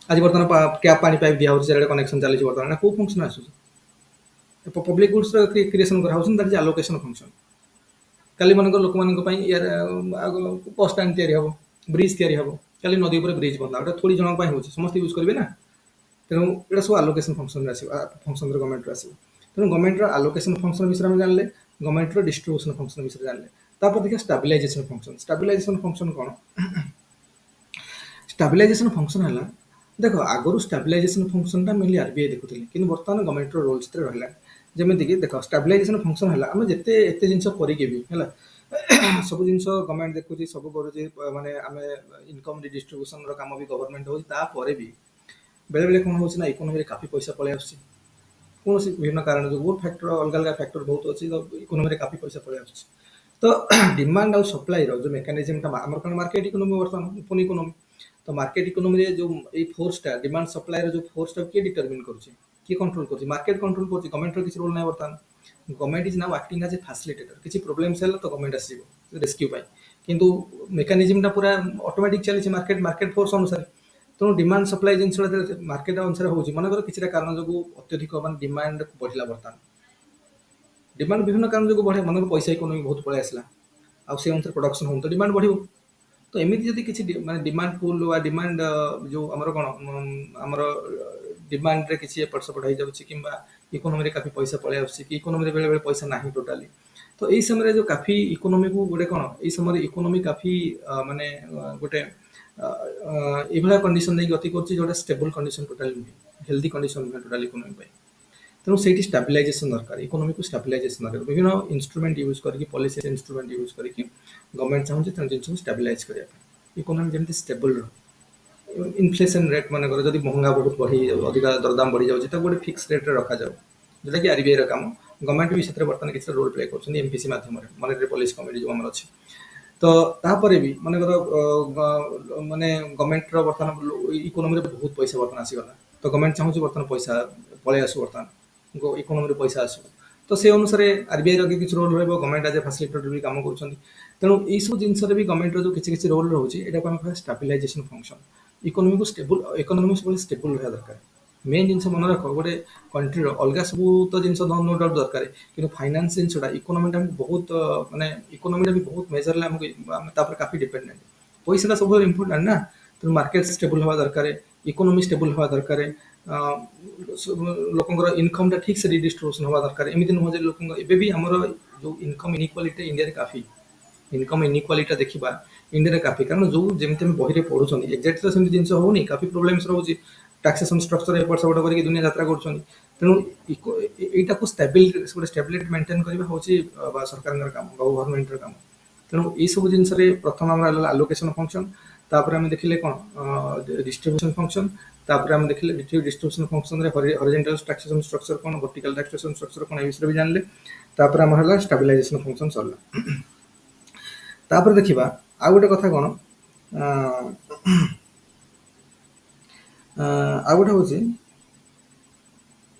ଆଜି ବର୍ତ୍ତମାନ ଟ୍ୟାପ୍ ପାଣି ପାଇପ୍ ଦିଆହେଉଛି ଚାରିଆଡ଼େ କନେକ୍ସନ୍ ଚାଲିଛି ବର୍ତ୍ତମାନ କୋଉ ଫଙ୍କସନ୍ ଆସୁଛି ପବ୍ଲିକ୍ ଗୁଡ୍ସର କ୍ରିଏସନ୍ କରାହେଉଛି ଦ୍ୟାଟ୍ ଇଜ୍ ଆଲୋକେସନ୍ ଫଙ୍କସନ୍ କାଲି ମନେକର ଲୋକମାନଙ୍କ ପାଇଁ ବସ୍ ଷ୍ଟାଣ୍ଡ ତିଆରି ହେବ ବ୍ରିଜ୍ ତିଆରି ହେବ କାଲି ନଦୀ ଉପରେ ବ୍ରିଜ୍ ବନ୍ଧା ଗୋଟେ ଥୋଡ଼ି ଜଣଙ୍କ ପାଇଁ ହେଉଛି ସମସ୍ତେ ୟୁଜ୍ କରିବେ ନା ତେଣୁ ଏଇଟା ସବୁ ଆଲୋକେସନ୍ ଫଙ୍କସନ୍ରେ ଆସିବ ଫଙ୍କସନ୍ରେ ଗଭର୍ଣ୍ଣମେଣ୍ଟର ଆସିବ ତେଣୁ ଗଭର୍ଣ୍ଣମେଣ୍ଟର ଆଲୋକେସନ୍ ଫଙ୍କସନ୍ ବିଷୟରେ ଆମେ ଜାଣିଲେ ଗଭର୍ଣ୍ଣମେଣ୍ଟର ଡିଷ୍ଟ୍ରିବ୍ୟୁସନ୍ ଫଙ୍କସନ୍ ବିଷୟରେ ଜାଣିଲେ ତାପରେ ଦେଖିବା ଷ୍ଟାବିଲାଇଜେସନ୍ ଫଙ୍କସନ୍ କ'ଣ ଷ୍ଟାବିଲାଇଜେସନ୍ ଫଙ୍କସନ୍ ହେଲା ଦେଖ ଆଗରୁ ଷ୍ଟାବିଲାଇଜେସନ୍ ଫଙ୍କସନ୍ଟା ମେନଲି ଆର୍ବିଆଇ ଦେଖୁଥିଲେ କିନ୍ତୁ ବର୍ତ୍ତମାନ ଗଭର୍ଣ୍ଣମେଣ୍ଟର ରୋଲ୍ ସେଥିରେ ରହିଲାଣି ଯେମିତିକି ଦେଖ ଷ୍ଟାବିଲାଇଜେସନ୍ ଫଙ୍କସନ୍ ହେଲା ଆମେ ଏତେ ଜିନିଷ କରିକି ବି ହେଲା ସବୁ ଜିନିଷ ଗଭର୍ଣ୍ଣମେଣ୍ଟ ଦେଖୁଛି ସବୁ କରୁଛି ମାନେ ଆମେ ଇନକମ୍ କୌଣସି ବିଭିନ୍ନ କାରଣ ଯୋଗୁଁ ବହୁତ ଫ୍ୟାକ୍ଟର ଅଲଗା ଅଲଗା ଫ୍ୟାକ୍ଟର ବହୁତ ଅଛି ତ ଇକୋନୋମିରେ କାଫି ପଇସା ପଳେଇ ଆସୁଛି। ତ ଡିମାଣ୍ଡ ଆଉ ସପ୍ଲାଇର ଯୋଉ ମେକାନିଜମଟା ଆମର କଣ ମାର୍କେଟ ଇକୋନୋମି ବର୍ତ୍ତମାନ ଓପନ ଇକୋନୋମି। ତ ମାର୍କେଟ ଇକୋନୋମିରେ ଯୋଉ ଏଇ ଫୋର୍ସଟା ଡିମାଣ୍ଡ ସପ୍ଲାଇର ଯୋଉ ଫୋର୍ସଟା କିଏ ଡିଟରମିନ କରୁଛି? କିଏ କଣ୍ଟ୍ରୋଲ କରୁଛି? ମାର୍କେଟ କଣ୍ଟ୍ରୋଲ କରୁଛି। ଗଭର୍ଣ୍ଣମେଣ୍ଟର କିଛି ରୋଲ ନାହିଁ ବର୍ତ୍ତମାନ। ଗଭର୍ଣ୍ଣମେଣ୍ଟ ଇଜ ନାଉ ଆକ୍ଟିଂ ଆଜ୍ ଏ ଫାସିଲିଟେଟର। କିଛି ପ୍ରୋବ୍ଲେମସ୍ ହେଲେ ତ ଗଭର୍ଣ୍ଣମେଣ୍ଟ ଆସିବ ରେସ୍କ୍ୟୁ ପାଇଁ। କିନ୍ତୁ ମେକାନିଜମଟା ପୁରା ଅଟୋମେଟିକ ଚାଲିଛି ମାର୍କେଟ ଫୋର୍ସ ଅନୁସାରେ। ତେଣୁ ଡିମାଣ୍ଡ ସପ୍ଲାଇ ଜିନିଷଟା ମାର୍କେଟ ଅନୁସାରେ ହଉଛି। ମନେକର କିଛିଟା କାରଣ ଯୋଗୁଁ ଅତ୍ୟଧିକ ମାନେ ଡିମାଣ୍ଡ ବଢିଲା ବର୍ତ୍ତମାନ। ଡିମାଣ୍ଡ ବିଭିନ୍ନ କାରଣ ଯୋଗୁଁ ବଢେ। ମନେକର ପଇସା ଇକୋନୋମି ବହୁତ ପଳେଇ ଆସିଲା। ଆଉ ସେ ଅନୁସାରେ ପ୍ରଡକ୍ସନ ହଉନି ତ ଡିମାଣ୍ଡ ବଢିବ। ତ ଏମିତି ଯଦି କିଛି ମାନେ ଡିମାଣ୍ଡ ପୁଲ ବା ଡିମାଣ୍ଡ ଯୋଉ ଆମର କଣ ଆମର ଡିମାଣ୍ଡରେ କିଛି ଏପଟ ସେପଟ ହେଇଯାଉଛି କିମ୍ବା ଇକୋନୋମିରେ କାଫି ପଇସା ପଳେଇ ଆସୁଛି କି ଇକୋନୋମିରେ ବେଳେ ବେଳେ ପଇସା ନାହିଁ ଟୋଟାଲି। ତ ଏଇ ସମୟରେ ଯୋଉ କାଫି ଇକୋନୋମିକୁ ଗୋଟେ କଣ ଏଇ ସମୟରେ ଇକୋନୋମି କାଫି ମାନେ ଗୋଟେ ଏଇଭଳିଆ କଣ୍ଡିସନ ନେଇକି ଗତି କରୁଛି ଯୋଉଟା ଷ୍ଟେବଲ କଣ୍ଡିସନ ଟୋଟାଲି ନୁହେଁ। ହେଲ୍ଦି କଣ୍ଡିସନ ନୁହେଁ ଟୋଟାଲି ଇକୋନୋମି ପାଇଁ। ତେଣୁ ସେଇଠି ଷ୍ଟାବିଲାଇଜେସନ ଦରକାର। ଇକୋନୋମିକୁ ଷ୍ଟାବିଲାଇଜେସନ ଦରକାର। ବିଭିନ୍ନ ଇନଷ୍ଟ୍ରୁମେଣ୍ଟ ୟୁଜ କରିକି ପଲିସି ଇନଷ୍ଟ୍ରୁମେଣ୍ଟ ୟୁଜ କରିକି ଗଭର୍ଣ୍ଣମେଣ୍ଟ ଚାହୁଁଛି ତେଣୁ ଜିନିଷକୁ ଷ୍ଟାବିଲାଇଜ କରିବା ପାଇଁ। ଇକୋନୋମି ଯେମିତି ଷ୍ଟେବଲ ରହେ। ଇନଫ୍ଲେସନ ରେଟ୍ ମନେକର ଯଦି ମହଙ୍ଗା ବହୁତ ବଢି ଅଧିକା ଦରଦାମ ବଢି ଯାଉଛି ତାକୁ ଗୋଟେ ଫିକ୍ସ ରେଟ୍ରେ ରଖାଯାଉ। ଯୋଉଟା କି ଆରବିଆଇ ର କାମ। ଗଭର୍ଣ୍ଣମେଣ୍ଟ ବି ସେଥିରେ ବର୍ତ୍ତମାନ କିଛି ରୋଲ ପ୍ଲେ କରୁଛନ୍ତି ଏମପିସି ମାଧ୍ୟମରେ ମନିଟାରୀ ପଲିସି କମିଟି ଯୋଉ ଆମର ଅଛି। ତ ତାପରେ ବି ମନେକର ମାନେ ଗଭର୍ଣ୍ଣମେଣ୍ଟର ବର୍ତ୍ତମାନ ଇକୋନୋମିରେ ବହୁତ ପଇସା ବର୍ତ୍ତମାନ ଆସିଗଲା। ତ ଗଭର୍ଣ୍ଣମେଣ୍ଟ ଚାହୁଁଛି ବର୍ତ୍ତମାନ ପଇସା ପଳେଇ ଆସୁ ବର୍ତ୍ତମାନ ଇକୋନୋମିରେ ପଇସା ଆସୁ। ତ ସେ ଅନୁସାରେ ଆରବିଆଇ ର କିଛି ରୋଲ ରହିବ। ଗଭର୍ଣ୍ଣମେଣ୍ଟ ଆଜ ଏ ଫାସିଲିଟେଟର ବି କାମ କରୁଛନ୍ତି। ତେଣୁ ଏଇସବୁ ଜିନିଷରେ ବି ଗଭର୍ଣ୍ଣମେଣ୍ଟର ଯୋଉ କିଛି କିଛି ରୋଲ ରହୁଛି ଏଟାକୁ ଆମେ କହିବା ଷ୍ଟାବିଲାଇଜେସନ ଫଙ୍କସନ। ଇକୋନୋମିକୁ ଷ୍ଟେବୁଲ ଇକୋନୋମି ସବୁବେଳେ ଷ୍ଟେବୁଲ ରହିବା ଦରକାର। ମେନ୍ ଜିନିଷ ମନେ ରଖ ଗୋଟେ କଣ୍ଟ୍ରିର ଅଲଗା ସବୁ ତ ଜିନିଷ ନୋ ଡାଉଟ ଦରକାର କିନ୍ତୁ ଫାଇନାନ୍ସ ଜିନିଷଟା ଇକୋନୋମିଟା ଆମକୁ ବହୁତ ମାନେ ଇକୋନୋମିଟା ବି ବହୁତ ମେଜରଲି ଆମକୁ ଆମେ ତାପରେ କାଫି ଡିପେଣ୍ଡେଣ୍ଟ। ପଇସାଟା ସବୁବେଳେ ଇମ୍ପୋର୍ଟାଣ୍ଟ ନା। ତେଣୁ ମାର୍କେଟ ଷ୍ଟେବୁଲ ହେବା ଦରକାର। ଇକୋନୋମି ଷ୍ଟେବୁଲ ହେବା ଦରକାର। ଲୋକଙ୍କର ଇନକମଟା ଠିକ ସେ ରିଡିଷ୍ଟ୍ରିବ୍ୟୁସନ ହବା ଦରକାର। ଏମିତି ନୁହଁ ଯେ ଲୋକଙ୍କ ଏବେ ବି ଆମର ଯୋଉ ଇନକମ ଇନଇକ୍ୱାଲିଟି ଇଣ୍ଡିଆରେ କାଫି। ଇନକମ ଇନଇକ୍ୱାଲିଟି ଦେଖିବା ଇଣ୍ଡିଆରେ କାଫି। କାରଣ ଯୋଉ ଯେମିତି ଆମେ ବହିରେ ପଢୁଛନ୍ତି ଏକ୍ଜାକ୍ଟ ତ ସେମିତି ଜିନିଷ ହଉନି। କାଫି ପ୍ରୋବ୍ଲେମସ ରହୁଛି। ଟାକ୍ସେସନ ଷ୍ଟ୍ରକ୍ଚର ଏପଟ ସେପଟ କରିକି ଦୁନିଆ ଯାତ୍ରା କରୁଛନ୍ତି। ତେଣୁ ଏଇଟାକୁ ଷ୍ଟେବିଲିଟି ମେଣ୍ଟେନ କରିବା ହଉଛି ସରକାରଙ୍କର କାମ ଗଭର୍ଣ୍ଣମେଣ୍ଟର କାମ। ତେଣୁ ଏଇସବୁ ଜିନିଷରେ ପ୍ରଥମ ଆମର ହେଲା ଆଲୋକେସନ ଫଙ୍କସନ। ତାପରେ ଆମେ ଦେଖିଲେ କଣ ଡିଷ୍ଟ୍ରିବ୍ୟୁସନ ଫଙ୍କସନ। ତାପରେ ଆମେ ଦେଖିଲେ ଡିଷ୍ଟ୍ରିବ୍ୟୁସନ ଫଙ୍କସନରେ ହରିଜେଣ୍ଟାଲ ଟାକ୍ସେସନ ଷ୍ଟ୍ରକ୍ଚର କଣ ଭର୍ଟିକାଲ ଟାକ୍ସେସନ ଷ୍ଟ୍ରକ୍ଚର କଣ ଏ ବିଷୟରେ ବି ଜାଣିଲେ। ତାପରେ ଆମର ହେଲା ଷ୍ଟାବିଲାଇଜେସନ ଫଙ୍କସନ ସରିଲା। ତାପରେ ଦେଖିବା ଆଉ ଗୋଟେ କଥା କଣ ଆଉ ଗୋଟେ ହଉଛି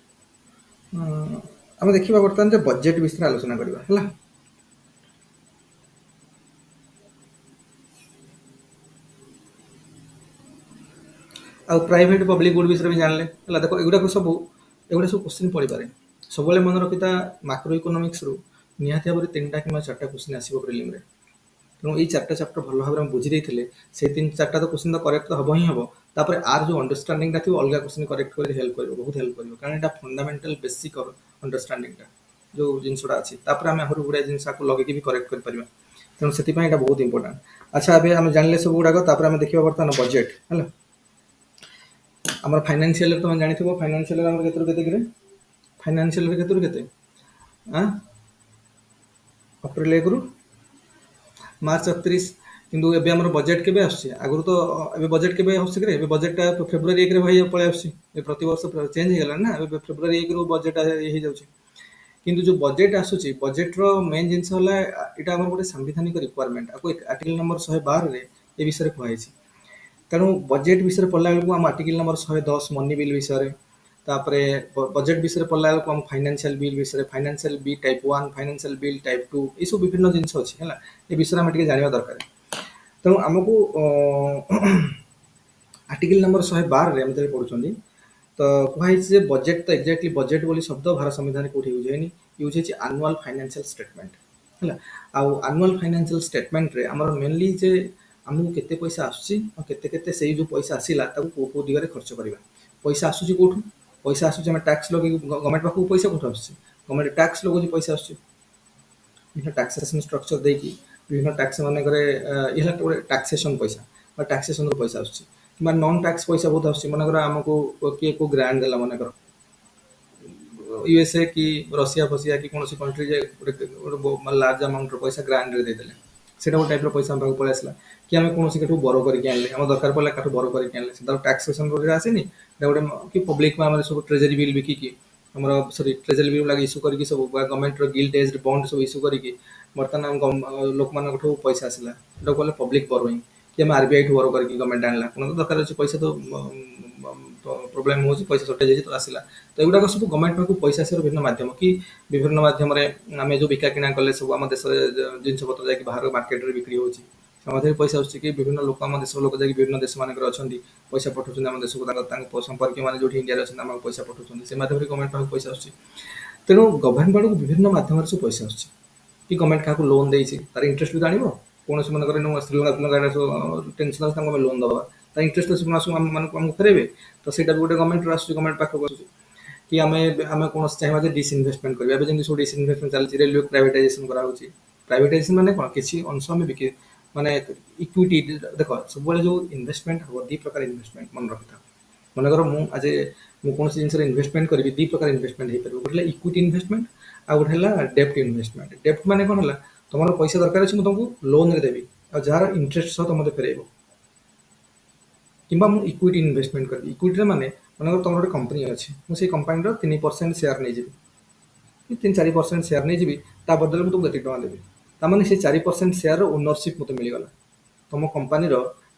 ଆମେ ଦେଖିବା ବର୍ତ୍ତମାନ ଯେ ବଜେଟ ବିଷୟରେ ଆଲୋଚନା କରିବା ହେଲା। ଆଉ ପ୍ରାଇଭେଟ ପବ୍ଲିକ ଗୁଡ ବିଷୟରେ ବି ଜାଣିଲେ ହେଲା। ଦେଖ ଏଗୁଡା ସବୁ କୋଶ୍ଚିନ୍ ପଡିପାରେ। ସବୁବେଳେ ମନେ ରଖିଥା ମାକ୍ରୋ ଇକୋନୋମିକ୍ସରୁ ନିହାତି ଭାବରେ 3ଟା କିମ୍ବା 4ଟା କୋଶ୍ଚିନ୍ ଆସିବ ପ୍ରିଲିମରେ। ତେଣୁ ଏଇ 4ଟା ଚାପ୍ଟର ଭଲ ଭାବରେ ଆମେ ବୁଝି ଦେଇଥିଲେ ସେଇ 3 4ଟା ତ କୋଶ୍ଚିନ୍ ତ କରେକ୍ଟ ତ ହବ ହିଁ ହବ। ତାପରେ ଆର ଯୋଉ ଅଣ୍ଡରଷ୍ଟାଣ୍ଡିଂଟା ଥିବ ଅଲଗା କୋଶ୍ଚିନ୍ କରେକ୍ଟ କରି ହେଲ୍ପ କରିବ ବହୁତ ହେଲ୍ପ କରିବ। କାରଣ ଏଇଟା ଫଣ୍ଡାମେଣ୍ଟାଲ ବେସିକ ଅଣ୍ଡରଷ୍ଟାଣ୍ଡିଂଟା ଯୋଉ ଜିନିଷଟା ଅଛି। ତାପରେ ଆମେ ଆହୁରି ଗୁଡାଏ ଜିନିଷକୁ ଲଗେଇକି ବି କରେକ୍ଟ କରିପାରିବା। ତେଣୁ ସେଥିପାଇଁ ଏଇଟା ବହୁତ ଇମ୍ପୋର୍ଟାଣ୍ଟ। ଆଚ୍ଛା ଏବେ ଆମେ ଜାଣିଲେ ସବୁ ଗୁଡାକ ତାପରେ ଆମେ ଦେଖିବା ବର୍ତ୍ତମାନ ବଜେଟ ହେଲା। ଆମର ଫାଇନାନ୍ସିଆଲ ତମେ ଜାଣିଥିବ ଫାଇନାନ୍ସିଆଲ ଆମର କେତେରୁ କେତେ କିରେ ଫାଇନାନ୍ସିଆଲ କେତେରୁ କେତେ ଆଁ ଅପ୍ରିଲ 1ରୁ ମାର୍ଚ୍ଚ 31। କିନ୍ତୁ ଏବେ ଆମର ବଜେଟ କେବେ ଆସୁଛି? ଆଗରୁ ତ ଏବେ ବଜେଟ କେବେ ଆସୁଛି କି ଏବେ ବଜେଟଟା ଫେବୃଆରୀ 1ରେ ପଳେଇ ଆସୁଛି। ପ୍ରତିବର୍ଷ ଚେଞ୍ଜ ହେଇଗଲାଣି ନା ଏବେ ଫେବୃଆରୀ 1ରୁ ବଜେଟ ହେଇଯାଉଛି। କିନ୍ତୁ ଯୋଉ ବଜେଟ ଆସୁଛି ବଜେଟର ମେନ୍ ଜିନିଷ ହେଲା ଏଇଟା ଆମର ଗୋଟେ ସାମ୍ବିଧାନିକ ରିକ୍ୱାରମେଣ୍ଟ। ଆକୁ ଆର୍ଟିକଲ ନମ୍ବର 112ରେ ଏ ବିଷୟରେ କୁହାଯାଇଛି। ତେଣୁ ବଜେଟ ବିଷୟରେ ପଢିଲା ବେଳକୁ ଆମ ଆର୍ଟିକଲ ନମ୍ବର 110 ମନି ବିଲ୍ ବିଷୟରେ। ତାପରେ ବଜେଟ ବିଷୟରେ ପଢିଲା ବେଳକୁ ଆମ ଫାଇନାନ୍ସିଆଲ ବିଲ୍ ବିଷୟରେ financial bill type 1 financial bill type 2 ଏସବୁ ବିଭିନ୍ନ ଜିନିଷ ଅଛି ହେଲା। ଏ ବିଷୟରେ ଆମେ ଟିକେ ଜାଣିବା ଦରକାର। ତେଣୁ ଆମକୁ ଆର୍ଟିକଲ ନମ୍ବର 112ରେ ଆମେ ଯେତେବେଳେ ପଢୁଛନ୍ତି ତ କୁହାଯାଇଛି ଯେ ବଜେଟ ତ ଏକ୍ଜାକ୍ଟଲି ବଜେଟ ବୋଲି ଶବ୍ଦ ଭାରତ ସମ୍ବିଧାନରେ କୋଉଠି ୟୁଜ ହେଇନି। ୟୁଜ ହେଇଛି ଆନୁଆଲ ଫାଇନାନ୍ସିଆଲ ଷ୍ଟେଟମେଣ୍ଟ ହେଲା। ଆଉ ଆନୁଆଲ ଫାଇନାନ୍ସିଆଲ ଷ୍ଟେଟମେଣ୍ଟରେ ଆମର ମେନଲି ଯେ ଆମକୁ କେତେ ପଇସା ଆସୁଛି ଆଉ କେତେ କେତେ ସେଇ ଯୋଉ ପଇସା ଆସିଲା ତାକୁ କୋଉ କୋଉ ଦିଗରେ ଖର୍ଚ୍ଚ କରିବା। ପଇସା ଆସୁଛି କୋଉଠୁ? ପଇସା ଆସୁଛି ଆମେ ଟ୍ୟାକ୍ସ ଲଗେଇକି ଗଭର୍ଣ୍ଣମେଣ୍ଟ ପାଖକୁ ପଇସା କୋଉଠୁ ଆସୁଛି? ଗଭର୍ଣ୍ଣମେଣ୍ଟ ଟ୍ୟାକ୍ସ ଲଗାଉଛି ପଇସା ଆସୁଛି। ବିଭିନ୍ନ ଟାକ୍ସେସନ ଷ୍ଟ୍ରକ୍ଚର ଦେଇକି ବିଭିନ୍ନ ଟାକ୍ସ ମାନଙ୍କରେ ଇଏ ହେଲା ଗୋଟେ ଟାକ୍ସେସନ ପଇସା ବା ଟାକ୍ସେସନର ପଇସା ଆସୁଛି। କିମ୍ବା ନନ୍ ଟାକ୍ସ ପଇସା ବହୁତ ଆସୁଛି। ମନେକର ଆମକୁ କିଏ କୋଉ ଗ୍ରାଣ୍ଟ ଦେଲା ମନେକର ୟୁଏସଏ କି ରଷିଆ ଫସିଆ କି କୌଣସି କଣ୍ଟ୍ରି ଯେ ଗୋଟେ ଲାର୍ଜ ଆମାଉଣ୍ଟର ପଇସା ଗ୍ରାଣ୍ଟରେ ଦେଇଦେଲେ ସେଇଟା ଗୋଟେ ଟାଇପର ପଇସା ଆମ ପାଖକୁ ପଳେଇ ଆସିଲା। କି ଆମେ କୌଣସି କାଠୁ ବର କରିକି ଆଣିଲେ ଆମ ଦରକାର ପଡ଼ିଲା କାଠୁ ବର କରିକି ଆଣିଲେ ସେଟା ଟାକ୍ସେସନ ଆସେନି। ଏଟା ଗୋଟେ କି ପବ୍ଲିକ ଆମର ସବୁ ଟ୍ରେଜେରୀ ବିଲ୍ ବିକିକି ଆମର ସରି ट्रेजरी बिल ଲାଗି ଇସ୍ୟୁ କରିକି ସବୁ ଗଭର୍ଣ୍ଣମେଣ୍ଟର ଗିଲ୍ଟ ଏଜ୍ଡ ବଣ୍ଡ ସବୁ ଇସ୍ୟୁ କରିକି ବର୍ତ୍ତମାନ ଲୋକମାନଙ୍କଠୁ ପଇସା ଆସିଲା ସେଟାକୁ କହିଲେ ପବ୍ଲିକ ବରୋଇଂ କି ଆମେ ଆରବିଆଇ ଠୁ ବରୋ କରିକି ଗଭର୍ଣ୍ଣମେଣ୍ଟ ଆଣିଲା ଆପଣଙ୍କ ଦରକାର ଅଛି ପଇସା ତ ପ୍ରୋବ୍ଲେମ ହେଉଛି ପଇସା ସର୍ଟେଜ ହେଇଛି ତ ଆସିଲା ତ ଏଗୁଡ଼ାକ ସବୁ ଗଭର୍ଣ୍ଣମେଣ୍ଟ ପାଖକୁ ପଇସା ଆସିବାର ବିଭିନ୍ନ ମାଧ୍ୟମ କି ବିଭିନ୍ନ ମାଧ୍ୟମରେ ଆମେ ଯେଉଁ ବିକା କିଣା କଲେ ସବୁ ଆମ ଦେଶରେ ଜିନିଷପତ୍ର ଯାଇକି ବାହାର ମାର୍କେଟରେ ବିକ୍ରି ହେଉଛି ତା ମଧ୍ୟରେ ପଇସା ଆସୁଛି କି ବିଭିନ୍ନ ଲୋକ ଆମ ଦେଶର ଲୋକ ଯାଇକି ବିଭିନ୍ନ ଦେଶ ମାନଙ୍କରେ ଅଛନ୍ତି ପଇସା ପଠାଉଛନ୍ତି ଆମ ଦେଶକୁ ତାଙ୍କ ସମ୍ପର୍କୀୟ ମାନେ ଯେଉଁଠି ଇଣ୍ଡିଆରେ ଅଛନ୍ତି ଆମକୁ ପଇସା ପଠାଉଛନ୍ତି ସେ ମାଧ୍ୟମରେ ଗଭର୍ଣ୍ଣମେଣ୍ଟ ପାଖକୁ ପଇସା ଆସୁଛି ତେଣୁ ଗଭର୍ଣ୍ଣମେଣ୍ଟ ପାଖକୁ ବିଭିନ୍ନ ମାଧ୍ୟମରେ ସବୁ ପଇସା ଆସୁଛି କି ଗଭର୍ଣ୍ଣମେଣ୍ଟ କାହାକୁ ଲୋନ୍ ଦେଇଛି ତାର ଇଣ୍ଟରେଷ୍ଟ ବି ଜାଣିବ କୌଣସି ମନେକର ଶ୍ରୀଲଙ୍କା ଟେନସନ୍ ଅଛି ତାଙ୍କୁ ଆମେ ଲୋନ୍ ଦେବା ତା ଇଣ୍ଟରେଷ୍ଟ ମାସକୁ ଆମକୁ ଫେରେଇବେ ତ ସେଇଟା ବି ଗୋଟେ ଗଭର୍ଣ୍ଣମେଣ୍ଟର ଆସୁଛି ଗଭର୍ଣ୍ଣମେଣ୍ଟ ପାଖକୁ ଆସୁଛି କି ଆମେ କୌଣସି ଚାହିଁବା ଯେ ଡିସଇନଭେଷ୍ଟମେଣ୍ଟ କରିବା ଏବେ ଯେମିତି ସବୁ ଡିସଇନଭେଷ୍ଟମେଣ୍ଟ ଚାଲିଛି ରେଲୱେ ପ୍ରାଇଭେଟାଇଜେସନ କରାହେଉଛି ପ୍ରାଇଭେଟାଇଜେସନ ମାନେ କ'ଣ କିଛି ଅଂଶ ଆମେ ବିକି ମାନେ ଇକ୍ୱିଟି ଦେଖ ସବୁବେଳେ ଯେଉଁ ଇନଭେଷ୍ଟମେଣ୍ଟ ହେବ ଦୁଇ ପ୍ରକାର ଇନଭେଷ୍ଟମେଣ୍ଟ ମନେ ରଖିଥାଅ ମନେକର ମୁଁ କୌଣସି ଜିନିଷରେ ଇନଭେଷ୍ଟମେଣ୍ଟ କରିବି ଦୁଇ ପ୍ରକାର ଇନଭେଷ୍ଟମେଣ୍ଟ ହେଇପାରିବ ଗୋଟେ ହେଲା ଇକ୍ୱିଟି ଇନଭେଷ୍ଟମେଣ୍ଟ ଆଉ ଗୋଟେ ହେଲା ଡେପ୍ଟ ଇନଭେଷ୍ଟମେଣ୍ଟ ଡେପ୍ଟ ମାନେ କ'ଣ ହେଲା ତମର ପଇସା ଦରକାର ଅଛି ମୁଁ ତମକୁ ଲୋନରେ ଦେବି ଆଉ ଯାହାର ଇଣ୍ଟରେଷ୍ଟ ସହ ତମେ ମୋତେ ଫେରେଇବ କିମ୍ବା ମୁଁ ଇକ୍ୱିଟି ଇନଭେଷ୍ଟମେଣ୍ଟ କରିବି ଇକ୍ୱିଟିରେ ମାନେ ମନେକର ତମର ଗୋଟେ କମ୍ପାନୀ ଅଛି ମୁଁ ସେଇ କମ୍ପାନୀର 3% ସେୟାର ନେଇଯିବି କି 3-4% ସେୟାର ନେଇଯିବି ତା ବଦଳରେ ମୁଁ ତୁମକୁ ଏତିକି ଟଙ୍କା ଦେବି ତାମାନେ ସେ 4% ସେୟାରର ଓନରସିପ୍ ମୋତେ ମିଳିଗଲା ତମ କମ୍ପାନୀର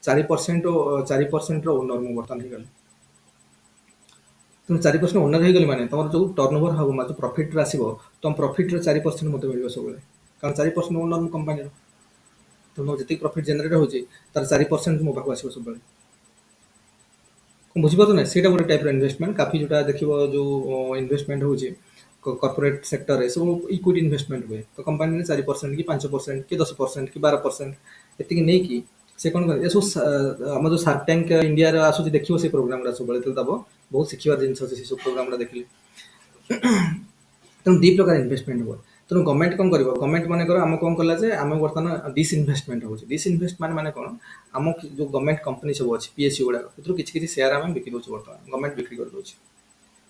4%ର ଓନର ମୁଁ ବର୍ତ୍ତମାନ ହେଇଗଲି ତେଣୁ 4% ଓନର ହେଇଗଲି ମାନେ ତମର ଯେଉଁ ଟର୍ଣ୍ଣଓଭର ହେବ ଯେଉଁ ପ୍ରଫିଟ୍ରେ ଆସିବ ତମ ପ୍ରଫିଟ୍ର 4% ମୋତେ ମିଳିବ ସବୁବେଳେ କାରଣ 4% ଓନର ମୁଁ କମ୍ପାନୀର ତେଣୁ ଯେତିକି ପ୍ରଫିଟ୍ ଜେନେରେଟ୍ ହେଉଛି ତାର 4% ମୋ ପାଖକୁ ଆସିବ ସବୁବେଳେ ବୁଝିପାରୁଛ ନା ସେଇଟା ଗୋଟେ ଟାଇପ୍ର ଇନଭେଷ୍ଟମେଣ୍ଟ କାଫି ଯେଉଁଟା ଦେଖିବ ଯେଉଁ ଇନଭେଷ୍ଟମେଣ୍ଟ ହେଉଛି କର୍ପୋରେଟ୍ ସେକ୍ଟରରେ ସବୁ ଇକ୍ୱିଟି ଇନଭେଷ୍ଟମେଣ୍ଟ ହୁଏ ତ କମ୍ପାନୀରେ 4% କି 5% କି 10% କି 12% ଏତିକି ନେଇକି ସେ କ'ଣ କରେ ଏସବୁ ଆମର ଯେଉଁ ସାର୍କ ଟ୍ୟାଙ୍କ ଇଣ୍ଡିଆରେ ଆସୁଛି ଦେଖିବ ସେ ପ୍ରୋଗ୍ରାମ ଗୁଡ଼ା ସବୁବେଳେ ତ ଦେବ ବହୁତ ଶିଖିବାର ଜିନିଷ ଅଛି ସେସବୁ ପ୍ରୋଗ୍ରାମ ଗୁଡ଼ା ଦେଖିଲେ ତେଣୁ ଦୁଇ ପ୍ରକାର ଇନଭେଷ୍ଟମେଣ୍ଟ ହୁଏ ତେଣୁ ଗଭର୍ଣ୍ଣମେଣ୍ଟ କ'ଣ କରିବ ଗଭର୍ଣ୍ଣମେଣ୍ଟ ମନେକର ଆମେ କ'ଣ କଲା ଯେ ଆମେ ବର୍ତ୍ତମାନ ଡିସଇନଭେଷ୍ଟମେଣ୍ଟ ହେଉଛି ଡିସଇନଭେଷ୍ଟମେଣ୍ଟ ମାନେ କ'ଣ ଆମ ଯେଉଁ ଗଭର୍ଣ୍ଣମେଣ୍ଟ କମ୍ପାନୀ ସବୁ ଅଛି ପିଏସ୍ୟୁ ଗୁଡ଼ାକ ସେଥିରୁ କିଛି କିଛି ସେୟାର ଆମେ ବିକି ଦେଉଛୁ ବର୍ତ୍ତମାନ ଗଭର୍ଣ୍ଣମେଣ୍ଟ ବିକ୍ରି କରିଦେଉଛି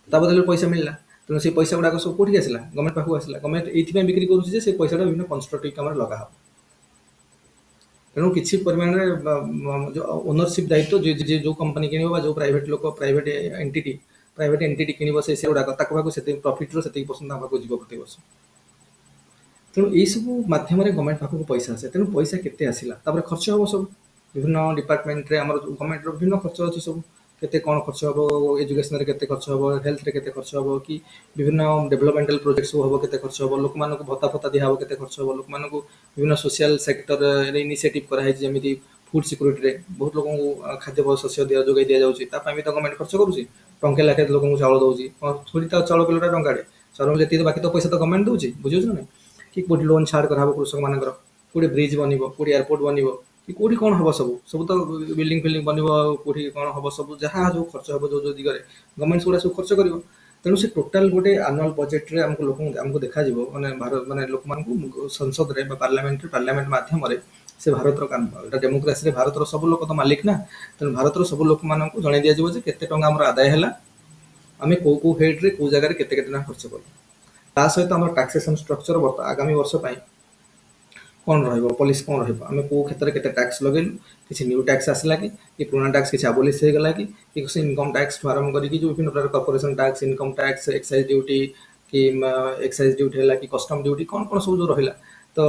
ତା ବଦଳରେ ପଇସା ମିଳିଲା ତେଣୁ ସେ ପଇସା ଗୁଡ଼ାକ ସବୁ କୋଉଠିକି ଆସିଲା ଗଭର୍ଣ୍ଣମେଣ୍ଟ ପାଖକୁ ଆସିଲା ଗଭର୍ଣ୍ଣମେଣ୍ଟ ଏଇଥିପାଇଁ ବିକ୍ରି କରୁଛି ଯେ ସେ ପଇସାଟା ବିଭିନ୍ନ କନଷ୍ଟ୍ରକ୍ଟିଭ କାମରେ ଲଗା ହେବ ତେଣୁ କିଛି ପରିମାଣରେ ଓନରସିପ୍ ଦାୟିତ୍ୱ ଯେଉଁ କମ୍ପାନୀ କିଣିବ ବା ଯେଉଁ ପ୍ରାଇଭେଟ ଏଣ୍ଟିଟି କିଣିବ ସେ ଗୁଡ଼ାକ ତାକୁ ପାଖକୁ ସେତିକି ପ୍ରଫିଟ୍ର ସେତିକି ପରସେଣ୍ଟ ଆମ ପାଖକୁ ଯିବ ପ୍ରତିବର୍ଷ ତେଣୁ ଏଇସବୁ ମାଧ୍ୟମରେ ଗଭର୍ଣ୍ଣମେଣ୍ଟ ପାଖକୁ ପଇସା ଆସେ ତେଣୁ ପଇସା କେତେ ଆସିଲା ତାପରେ ଖର୍ଚ୍ଚ ହେବ ସବୁ ବିଭିନ୍ନ ଡିପାର୍ଟମେଣ୍ଟରେ ଆମର ଗଭର୍ଣ୍ଣମେଣ୍ଟର ବିଭିନ୍ନ ଖର୍ଚ୍ଚ ଅଛି ସବୁ କେତେ କ'ଣ ଖର୍ଚ୍ଚ ହେବ ଏଜୁକେସନରେ କେତେ ଖର୍ଚ୍ଚ ହେବ ହେଲ୍ଥରେ କେତେ ଖର୍ଚ୍ଚ ହେବ କି ବିଭିନ୍ନ ଡେଭଲପମେଣ୍ଟାଲ ପ୍ରୋଜେକ୍ଟ ସବୁ ହେବ କେତେ ଖର୍ଚ୍ଚ ହେବ ଲୋକମାନଙ୍କୁ ଭତ୍ତା ଦିଆହେବ କେତେ ଖର୍ଚ୍ଚ ହେବ ଲୋକମାନଙ୍କୁ ବିଭିନ୍ନ ସୋସିଆଲ ସେକ୍ଟରରେ ଇନିସିଏଟିଭ କରାହେଇଛି ଯେମିତି ଫୁଡ୍ ସିକ୍ୟୁରିଟିରେ ବହୁତ ଲୋକଙ୍କୁ ଖାଦ୍ୟ ଶସ୍ୟ ଯୋଗାଇ ଦିଆଯାଉଛି ତା ପାଇଁ ବି ତ ଗଭର୍ଣ୍ଣମେଣ୍ଟ ଖର୍ଚ୍ଚ କରୁଛି ଟଙ୍କେ ଲେଖାଏଁ ଲୋକଙ୍କୁ ଚାଉଳ ଦେଉଛି ଥୋଡ଼ି ତ ଚାଉଳ କିଲୋଟା ଟଙ୍କାଟେ ଚାଉଳ ଯେତିକି ବାକି ତ ପଇସା ତ ଗଭର୍ଣ୍ଣମେଣ୍ଟ ଦେଉଛି ବୁଝିପାରୁଛ ନା କି କେଉଁଠି ଲୋନ୍ ଛାଡ଼ କରାହେବ କୃଷକମାନଙ୍କର କେଉଁଠି ବ୍ରିଜ୍ ବନିବ କେଉଁଠି ଏୟାରପୋର୍ଟ ବନିବ କି କେଉଁଠି କ'ଣ ହେବ ସବୁ ତ ବିଲ୍ଡିଂ ଫିଲ୍ଡିଂ ବନିବ କେଉଁଠି କ'ଣ ହେବ ସବୁ ଯାହା ଯେଉଁ ଖର୍ଚ୍ଚ ହେବ ଯେଉଁ ଦିଗରେ ଗଭର୍ଣ୍ଣମେଣ୍ଟ ସେଗୁଡ଼ା ସବୁ ଖର୍ଚ୍ଚ କରିବ ତେଣୁ ସେ ଟୋଟାଲ ଗୋଟେ ଆନୁଆଲ ବଜେଟରେ ଆମକୁ ଦେଖାଯିବ ମାନେ ଲୋକମାନଙ୍କୁ ସଂସଦରେ ବା ପାର୍ଲାମେଣ୍ଟ ମାଧ୍ୟମରେ ସେ ଭାରତର ଏଟା ଡେମୋକ୍ରାସିରେ ଭାରତର ସବୁ ଲୋକ ତ ମାଲିକ ନା ତେଣୁ ଭାରତର ସବୁ ଲୋକମାନଙ୍କୁ ଜଣାଇ ଦିଆଯିବ ଯେ କେତେ ଟଙ୍କା ଆମର ଆଦାୟ ହେଲା ଆମେ କେଉଁ ହେଡ୍ରେ କେଉଁ ଜାଗାରେ କେତେ ଟଙ୍କା ଖର୍ଚ୍ଚ କଲୁ ତା ସହିତ ଆମର ଟାକ୍ସେସନ ଷ୍ଟ୍ରକ୍ଚର ଆଗାମୀ ବର୍ଷ ପାଇଁ କ'ଣ ରହିବ ପଲିସି କ'ଣ ରହିବ ଆମେ କେଉଁ କ୍ଷେତ୍ରରେ କେତେ ଟ୍ୟାକ୍ସ ଲଗେଇଲୁ କିଛି ନ୍ୟୁ ଟ୍ୟାକ୍ସ ଆସିଲା କି ପୁରୁଣା ଟ୍ୟାକ୍ସ କିଛି ଆବୋଲିସ୍ ହେଇଗଲା କି ସେ ଇନକମ୍ ଟ୍ୟାକ୍ସଠୁ ଆରମ୍ଭ କରିକି ଯେଉଁ ବିଭିନ୍ନ ପ୍ରକାର corporation tax income tax excise duty କି ଏକ୍ସାଇଜ ଡ୍ୟୁଟି ହେଲା କି କଷ୍ଟମ ଡ୍ୟୁଟି କ'ଣ ସବୁ ଯେଉଁ ରହିଲା ତ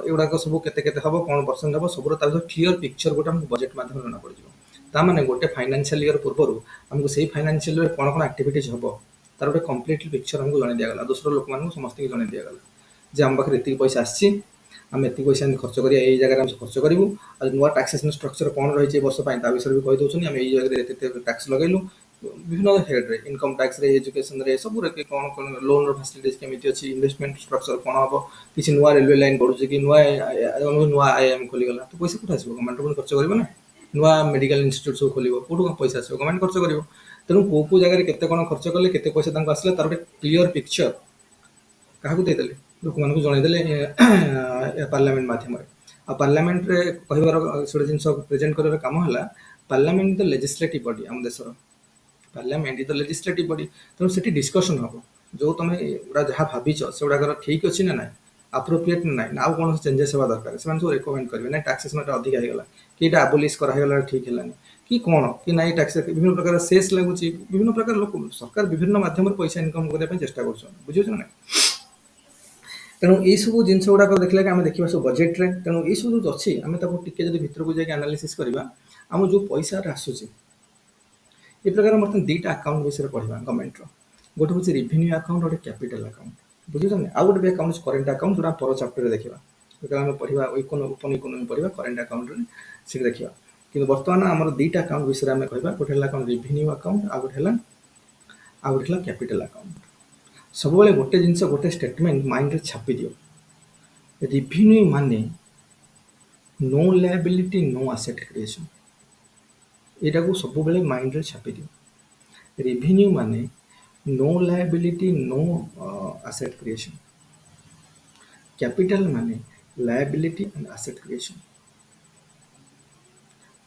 ଏଗୁଡ଼ାକ ସବୁ କେତେ ହେବ କ'ଣ ପରସେଣ୍ଟ ହେବ ସବୁର ତା ଭିତରେ କ୍ଲିୟର ପିକ୍ଚର ଗୋଟେ ଆମକୁ ବଜେଟ୍ ମାଧ୍ୟମରେ ଜଣାପଡ଼ିଯିବ ତାମାନେ ଗୋଟେ ଫାଇନାନ୍ସିଆଲ ଇୟର ପୂର୍ବରୁ ଆମକୁ ସେଇ ଫାଇନାନ୍ସିଆଲ ଇୟର କ'ଣ ଆକ୍ଟିଭିଟିଜ୍ ହେବ ତାର ଗୋଟେ କମ୍ପ୍ଲିଟଲି ପିକ୍ଚର ଆମକୁ ଜଣାଇ ଦିଆଗଲା ଦୋସର ଲୋକମାନଙ୍କୁ ସମସ୍ତଙ୍କୁ ଜଣାଇ ଦିଆଗଲା ଯେ ଆମ ପାଖରେ ଏତିକି ପଇସା ଆସିଛି ଆମେ ଏତିକି ପଇସା ଏମିତି ଖର୍ଚ୍ଚ କରିବା ଏଇ ଜାଗାରେ ଆମେ ଖର୍ଚ୍ଚ କରିବୁ ଆଉ ନୂଆ ଟାକ୍ସେସନ ଷ୍ଟ୍ରକ୍ଚର କ'ଣ ରହିଛି ଏ ବର୍ଷ ପାଇଁ ତା ବିଷୟରେ ବି କହିଦେଉଛନ୍ତି ଆମେ ଏଇ ଜାଗାରେ ଏତେ ଟ୍ୟାକ୍ସ ଲଗେଇଲୁ ବିଭିନ୍ନ ହେଡ୍ରେ ଇନକମ୍ ଟ୍ୟାକ୍ସରେ ଏଜୁକେସନରେ ସବୁରେ କ'ଣ ଲୋନ୍ର ଫାସିଲିଟିଜ୍ କେମିତି ଅଛି ଇନଭେଷ୍ଟମେଣ୍ଟ ଷ୍ଟ୍ରକ୍ଚର କ'ଣ ହେବ କିଛି ନୂଆ ରେଲୱେ ଲାଇନ୍ ପଡ଼ୁଛି କି ନୂଆ ଆଇଆଇଏମ୍ ଖୋଲିଗଲା ତ ପଇସା କୋଉଠି ଆସିବ ଗଭର୍ଣ୍ଣମେଣ୍ଟ ପୁଣି ଖର୍ଚ୍ଚ କରିବ ନା ନୂଆ ମେଡିକାଲ ଇନଷ୍ଟିଚ୍ୟୁଟ୍ ସବୁ ଖୋଲିବ କୋଉଠୁ କ'ଣ ପଇସା ଆସିବ ଗଭର୍ଣ୍ଣମେଣ୍ଟ ଖର୍ଚ୍ଚ କରିବ ତେଣୁ କେଉଁ ଜାଗାରେ କେତେ କ'ଣ ଖର୍ଚ୍ଚ କଲେ କେତେ ପଇସା ତାଙ୍କୁ ଆସିଲା ତାର ଗୋଟେ କ୍ଲିୟର ପିକ୍ଚର କାହାକୁ ଦେଇଦେଲେ ଲୋକମାନଙ୍କୁ ଜଣାଇଦେଲେ ପାର୍ଲାମେଣ୍ଟ ମାଧ୍ୟମରେ ଆଉ ପାର୍ଲାମେଣ୍ଟରେ କହିବାର ଗୋଟେ ଜିନିଷ ପ୍ରେଜେଣ୍ଟ କରିବାର କାମ ହେଲା ପାର୍ଲାମେଣ୍ଟ ଦ ଲେଜିସ୍ଲେଟିଭ୍ ବଡି ଆମ ଦେଶର parliament is the legislative body ତେଣୁ ସେଠି ଡିସ୍କସନ୍ ହେବ ଯେଉଁ ତମେ ଗୁଡ଼ା ଯାହା ଭାବିଛ ସେଗୁଡ଼ାକର ଠିକ୍ ଅଛି ନା ନାହିଁ ଆପ୍ରୋପ୍ରିଏଟ୍ ନା ନାହିଁ ଆଉ କୌଣସି ଚେଞ୍ଜେସ୍ ହେବା ଦରକାର ସେମାନେ ସବୁ ରେକମେଣ୍ଡ କରିବେ ନା ଟାକ୍ସେସନ୍ ଅଧିକା ହେଇଗଲା କି ଏଇଟା ଆବୋଲିସ୍ କରାହେଇଗଲା ଠିକ୍ ହେଲାନି कि कौन कि ना टैक्स विभिन्न प्रकार सेस लगुच विभिन्न प्रकार लोक सरकार विभिन्न माध्यम पैसा इनकम करने चेष्टा कर बुझे ना तेणु यही सब जिन गुड़ाक देखा आम देखा सब बजेट्रे तेणु यही सब जो अच्छी आम टे भितर को जाकर एनालिसिस करवा आम जो पैसा आसूसी ए प्रकार मतलब दुईटा आकाउंट विषय पढ़ा गवर्नमेंट गोटे हूँ रेवेन्यू आकाउंट गोटे कैपिटल आकाउंट बुझे आउ गोटे भी आकाउंट करेन्ट आकाउंट जो पर चैप्टर देखा जो आम पढ़ा ओपन इकोनोमी पढ़ा करेन्ट आकाउंट से देखा कि बर्तमान आम दुईटा आकाउंट विषय में कहवा गोटे कौन रेवेन्यू आकाउंट आ गोटे कैपिटल आकाउंट सब गोटे जिन गोटे स्टेटमेंट माइंड छापी दियो रेवेन्यू माने no liability no asset creation यहाँ को सब माइंड छापी दियो रेवेन्यू माने no liability no asset creation capital माने liability and asset creation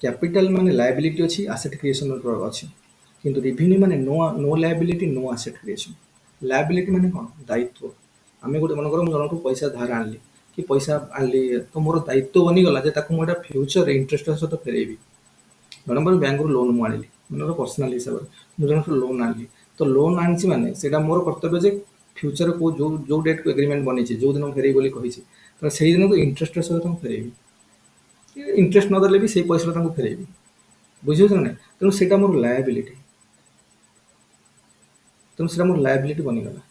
capital माने लायबिलिटी अच्छी आसेट क्रिएशन अच्छी किंतु रेवेन्यू माने no liability no asset creation liability माने कौन दायित्व आम गोटे मन कर जनक पैसा धार आनली कि पैसा आनली तो मोर दायित्व बनीगला मुझे फ्यूचर इंटरेस्ट सहित फेरैबी नंबर बैंक लोन मुझे आनी मन पर्सनाल हिसाब से मुझे लोन आनी तो लोन आनी माने से मोर कर्तव्य जे फ्यूचर को जो डेट को एग्रीमेंट बनी जो दिन फेरई बोली कही तो से दिन को इंटरेस्ट सहित फेरैबी इंटरेस्ट नदेले भी से पैसा फेरैबी बुझे ना तेणु से मोर लायबिलिटी तेणु से मोर लायबिलिटी बनीगला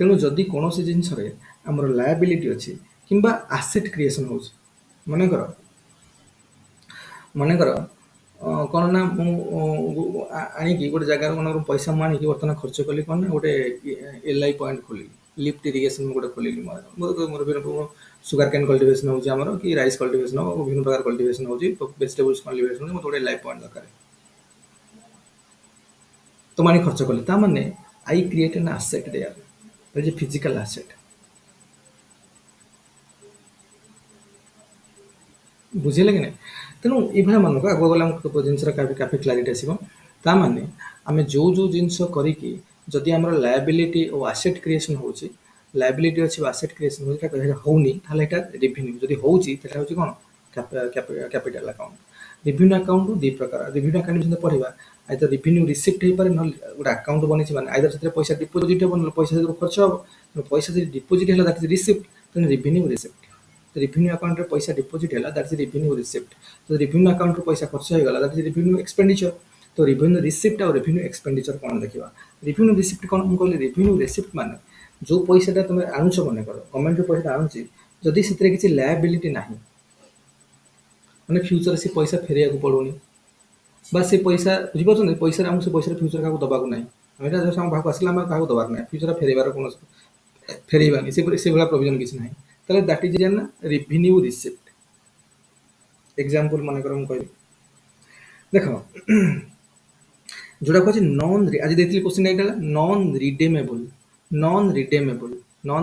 तेणु जदि कौन जिनस आमर लायबिलिटी अच्छी कि आसेट क्रिएसन हो मनकर मनकर कौन ना मुझे गोटे जगार मन पैसा मुझे बर्तमान खर्च कली कौन ना गोटे LI पॉइंट खोल लिफ्ट इरिगेशन गोटे खोल मोर सुगर कैन कल्टिवेशन होमर कि राइस कल्टिवेशन हो विभिन्न प्रकार कल्टिवेशन हो वेजिटेबल्स कल्टिवेशन हो गोटे LI पॉइंट दरकार तो मानी खर्च कली ताने I create an asset their physical asset बुझे कि नहीं तेणु ये मानक आग गला जिन काफी क्लारिटी आसो ताने आम जो जो जिनस करी आम लायबिलिटी और आसेट क्रिएसन हो लायबिलिटी अच्छी आसेट क्रिएसन होनी रेवेन्यू जदि होची कौन कैपिटल अकाउंट रेवेन्यू अकाउंट दी प्रकार रेवेन्यू अकाउंट पढ़ा आइदर रेवेन्यू रिसिप्ट हो पारे ना गोटे अकाउंट बनी माने आइदर से पैसा डिपोजिट हो ना पैसा खर्च हो पैसा जब डिपोजिट है that is receipt Tej revenue receipt revenue account रे पैसा डिपोजिट है दैट इज रेवेन्यू रिसिप्ट तो रेवेन्यू अकाउंट रो पैसा खर्च हो गला दैट इज रेवेन्यू एक्सपेंडिचर तो रेवेन्यू रिसिप्ट और रेवेन्यू एक्सपेंडिचर कौन देखा रेवेन्यू रिसिप्ट कौन मुझे रेवेन्यू रिसिप्ट माने जो पैसा तुम आणुच मन कर गवर्नमेंट पैसा आणुची जदि से किसी लायबिलिटी ना मैंने फ्यूचर से पैसा फेर पड़ूनी बा से पैसा बुझे पैसा आमको से पैसा फ्यूचर क्या दबाक ना आम भाग आसला क्या दबार ना फ्यूचर फेरबार कौन फेरबानी से भाया प्रोविजन किसी ना ताले that is an revenue receipt example मन कर कह देख जोड़ा कह नॉन आज देखिए क्वेश्चन ये नॉन रिडेमेबल नॉन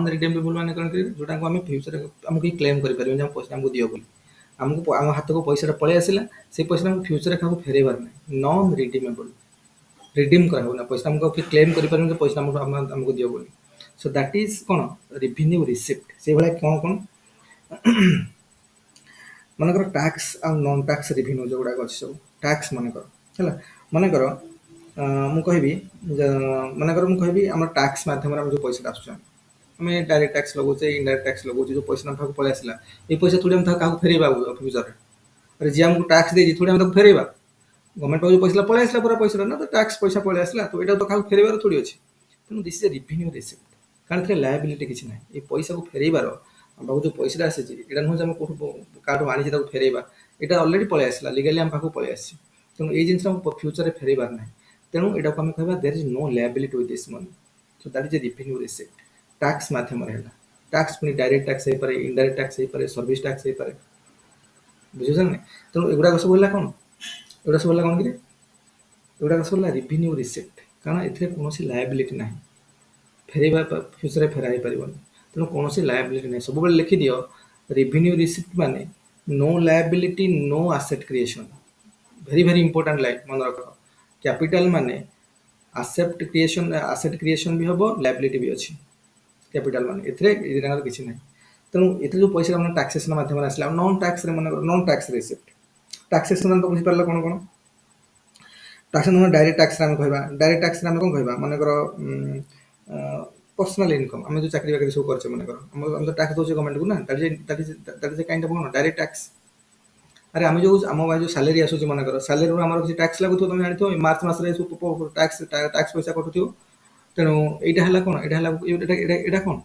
रिडेमेबल माने कौन जोटा आम फ्यूचर आमको क्लेम कर पैसा आमको दियो बोली आमको आम हाथ को पैसा पलि आसला से पैसा आमको फ्यूचर क्या फेरबार ना नॉन रिडेमेबल रिडीम करा पैसा आमको क्लेम कर पैसा आमको दियो बोली सो दैट इज कौन रेवेन्यू रिसिप्ट से भाया कौन कौन मनकर टैक्स आ नॉन टैक्स रेवेन्यू जो गुड़ाक अच्छे सब टैक्स मनकर है मनकर मुझे मनकर मुझे आम टैक्स मध्यम जो पैसा आस डायरेक्ट टैक्स लगुचे इनडायरेक्ट टैक्स लगुचे जो पैसा भाग पलि आसला ये पैसा थोड़ी क्या फेरवा फ्यूचर अरे जी आमको टैक्स दे थोड़ी आम फेरवा गवर्नमेंट जो पैसा पलि आसला पूरा पैसा ना तो टैक्स पैसा पलि आसला तो यहाँ तो क्या फेरबार थोड़ी अच्छे तेणु दिस इज रेवेन्यू रिसिप्ट कारण थे लायबिलिटी किसी ना ये पैसा को फेरबार पाक जो पैसा आसी यहाँ नुह आम कौटू आनी फेरवा यहाँ अलरेडी पलि आसला लिगली आम पाक पलि आसी तेणु ये जिन फ्यूचर फेरबार ना तेणु यहाँ को आम कह there is no liability with this money so that is a revenue receipt tax मध्यम टैक्स पुणी डायरेक्ट टैक्स हो पारे इनडायरेक्ट टैक्स हो पारे सर्विस टैक्स हो पारे बुझे ना तेणु एगुड़ा सब है कौन एगुड़ा सब है कौन कि एगुड़ा सब है रेवेन्यू रिसिप्ट कारण ए लायबिलिटी ना फेरवा फ्यूचर फेरा हो पार तेणु कौन लायबिलिटी ना सब लिखि दियो रेवेन्यू रिसिप्ट माने no liability no asset creation very very important line मन रख कैपिटल माने आसेट क्रिएशन भी हम लायबिलिटी भी अच्छी कैपिटल माने एथरे किसी ना तेणु ये जो पैसा टैक्सेसन मध्यम आसला नॉन टैक्स मन नॉन टैक्स रिसिप्ट ଟାକ୍सेସନ୍ ତ ବୁଝିପାରିଲ କ'ଣ କ'ଣ? ଟାକ୍ସେସନ୍ ଡାଇରେକ୍ଟ ଟାକ୍ସରେ ଆମେ କହିବା, ଡାଇରେକ୍ଟ ଟାକ୍ସରେ ଆମେ କ'ଣ କହିବା? ମନେକର ପର୍ସନାଲ ଇନକମ୍, ଆମେ ଯେଉଁ ଚାକିରି ବାକିରି ସବୁ କରିଛେ ମନେକର, ଆମେ ତ ଟାକ୍ସ ଦେଉଛେ ଗଭର୍ଣ୍ଣମେଣ୍ଟକୁ ନା, that is a kind of କ'ଣ ଡାଇରେକ୍ଟ ଟାକ୍ସ। ଆରେ ଆମେ ଯେଉଁ ଆମ ଯେଉଁ ସାଲେରୀ ଆସୁଛି ମନେକର, ସାଲେରୀରୁ ଆମର କିଛି ଟାକ୍ସ ଲାଗୁଥିବ, ତୁମେ ଜାଣିଥିବ ମାର୍ଚ୍ଚ ମାସରେ ସବୁ ଟାକ୍ସ ପଇସା କଟୁଥିବ। ତେଣୁ ଏଇଟା ହେଲା କ'ଣ? ଏଇଟା ହେଲା ଏଇଟା କ'ଣ?